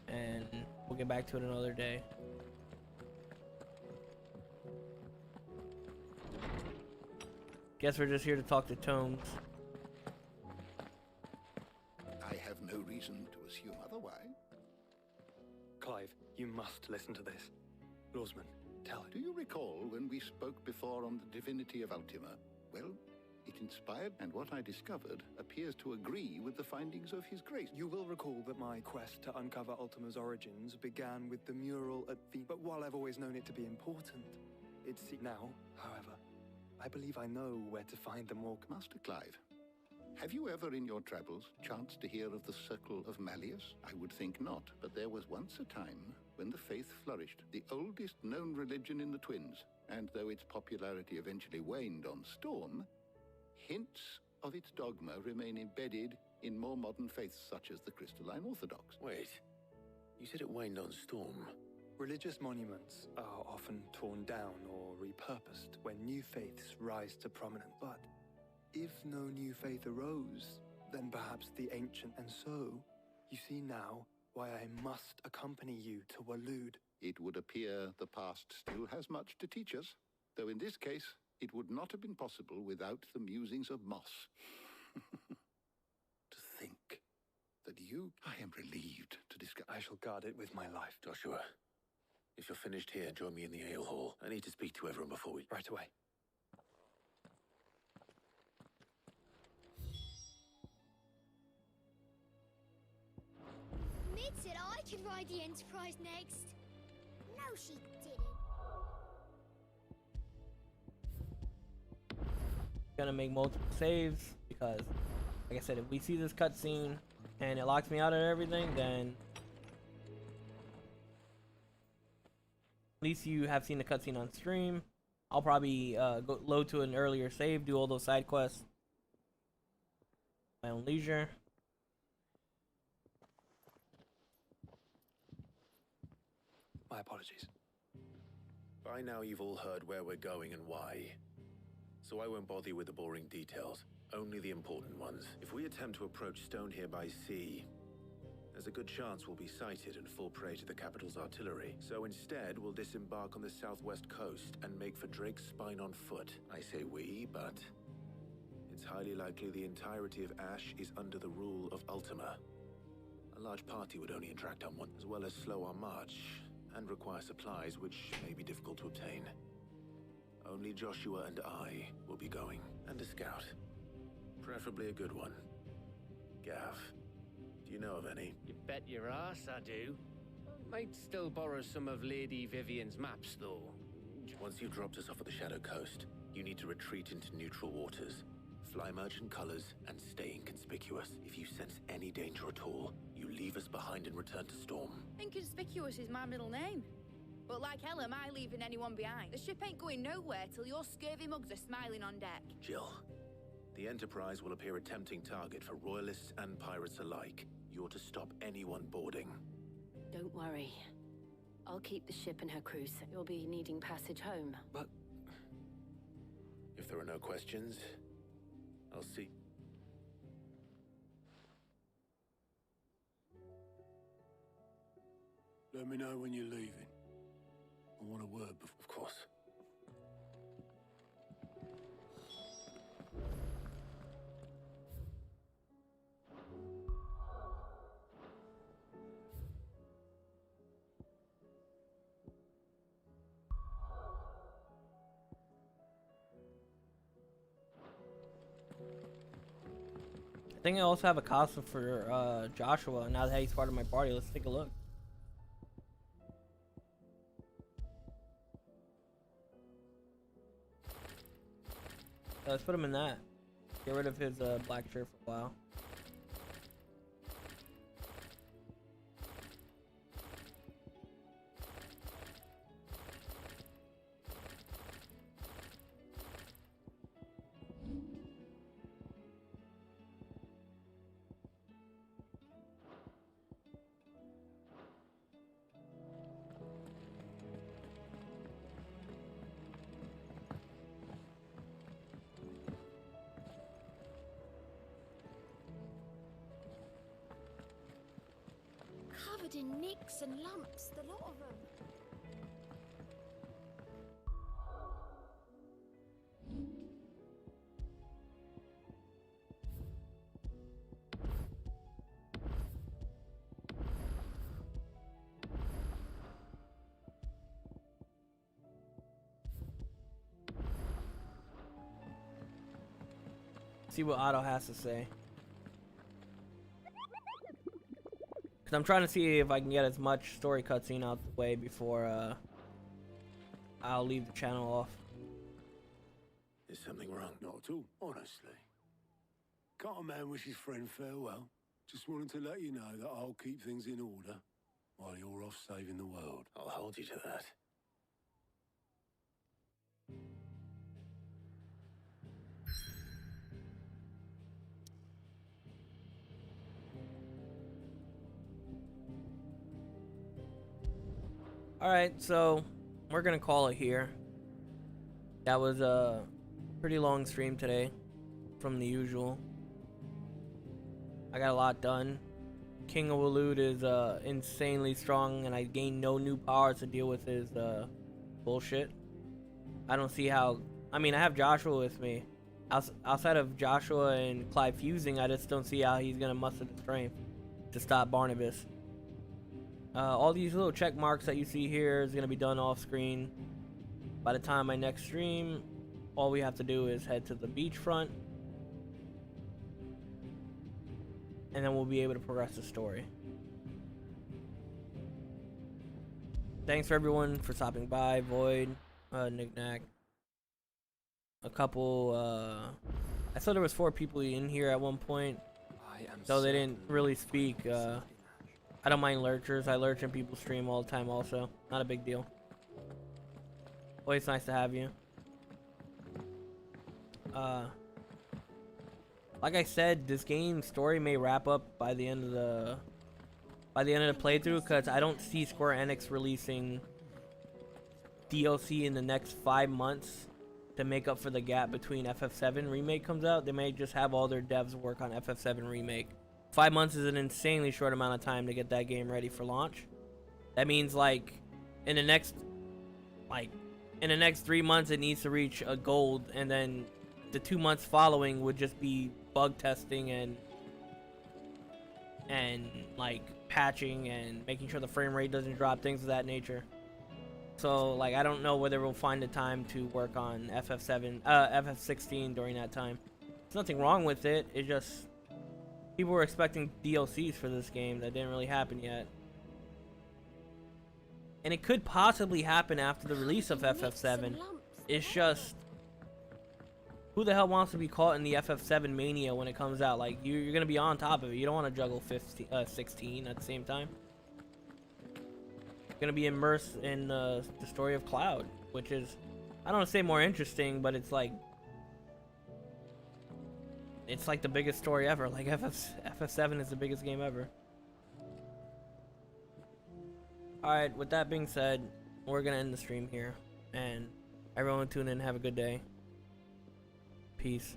and we'll get back to it another day. Guess we're just here to talk to Tomes. I have no reason to assume otherwise. Clive, you must listen to this. Lawsman, tell it. Do you recall when we spoke before on the divinity of Ultima? Well, it inspired, and what I discovered appears to agree with the findings of His Grace. You will recall that my quest to uncover Ultima's origins began with the mural at the... But while I've always known it to be important, it's... Now, however, I believe I know where to find the more... Master Clive, have you ever in your travels chanced to hear of the Circle of Malleus? I would think not, but there was once a time when the faith flourished, the oldest known religion in the Twins, and though its popularity eventually waned on Storm, hints of its dogma remain embedded in more modern faiths such as the Crystalline Orthodox. Wait, you said it waned on Storm. Religious monuments are often torn down or repurposed when new faiths rise to prominence. But if no new faith arose, then perhaps the ancient. And so, you see now why I must accompany you to Waloed. It would appear the past still has much to teach us, though in this case, it would not have been possible without the musings of Moss. To think that you... I am relieved to discover... I shall guard it with my life. Joshua, if you're finished here, join me in the ale hall. I need to speak to everyone before we... Right away. Mid said I could ride the Enterprise next. No, she didn't. Gonna make multiple saves because, like I said, if we see this cutscene and it locks me out of everything, then at least you have seen the cutscene on stream. I'll probably go load to an earlier save, do all those side quests my own leisure. My apologies. By now you've all heard where we're going and why. So I won't bother you with the boring details, only the important ones. If we attempt to approach Stone here by sea, there's a good chance we'll be sighted and fall prey to the capital's artillery. So instead, we'll disembark on the southwest coast and make for Drake's Spine on foot. I say we, but it's it's highly likely the entirety of Ash is under the rule of Ultima. A large party would only interact on one, as well as slow our march, and require supplies which may be difficult to obtain. Only Joshua and I will be going, and a scout. Preferably a good one. Gav, do you know of any? You bet your ass I do. Might still borrow some of Lady Vivian's maps, though. Once you've dropped us off at the Shadow Coast, you need to retreat into neutral waters. Fly merchant colors and stay inconspicuous. If you sense any danger at all, you leave us behind and return to Storm. Inconspicuous is my middle name. But like hell am I leaving anyone behind? The ship ain't going nowhere till your scurvy mugs are smiling on deck. Jill, the Enterprise will appear a tempting target for royalists and pirates alike. You're to stop anyone boarding. Don't worry. I'll keep the ship and her crew safe. You'll be needing passage home. But if there are no questions, I'll see. Let me know when you're leaving. I want a word before. Of course. I think I also have a costume for Joshua now that he's part of my party. Let's take a look. Let's put him in that. Get rid of his black shirt for a while. Covered in nicks and lumps, the lot of them. See what Otto has to say. Because I'm trying to see if I can get as much story cutscene out the way before I'll leave the channel off. Is something wrong? Not at all, honestly. Can't a man wish his friend farewell? Just wanted to let you know that I'll keep things in order while you're off saving the world. I'll hold you to that. Alright, so we're gonna call it here. That was a pretty long stream today from the usual. I got a lot done. King of Waloed is insanely strong, and I gained no new powers to deal with his bullshit. I don't see how. I mean, I have Joshua with me. Outside of Joshua and Clyde fusing, I just don't see how he's gonna muster the strength to stop Barnabas. All these little check marks that you see here is gonna be done off screen. By the time my next stream, all we have to do is head to the beachfront, and then we'll be able to progress the story. Thanks for everyone for stopping by. Void, Knick-Knack, a couple. I saw there was 4 people in here at one point, so they didn't really speak. I don't mind lurchers. I lurch in people's stream all the time also. Not a big deal. Always nice to have you. Like I said, this game's story may wrap up by the end of the playthrough, because I don't see Square Enix releasing DLC in the next 5 months to make up for the gap between FF7 Remake comes out. They may just have all their devs work on FF7 Remake. 5 months is an insanely short amount of time to get that game ready for launch. That means in the next 3 months it needs to reach a gold, and then the 2 months following would just be bug testing and like patching and making sure the frame rate doesn't drop, things of that nature. So like I don't know whether we'll find the time to work on ff16 during that time. There's nothing wrong with it. It just, people were expecting DLCs for this game that didn't really happen yet. And it could possibly happen after the release of ff7. It's just, who the hell wants to be caught in the ff7 mania when it comes out? Like, you're gonna be on top of it. You don't want to juggle 16 at the same time. You're gonna be immersed in the story of Cloud, which is, I don't want to say more interesting, but it's like the biggest story ever. Like ff7 is the biggest game ever. Alright, with that being said, we're gonna end the stream here, and everyone tune in, have a good day. Peace.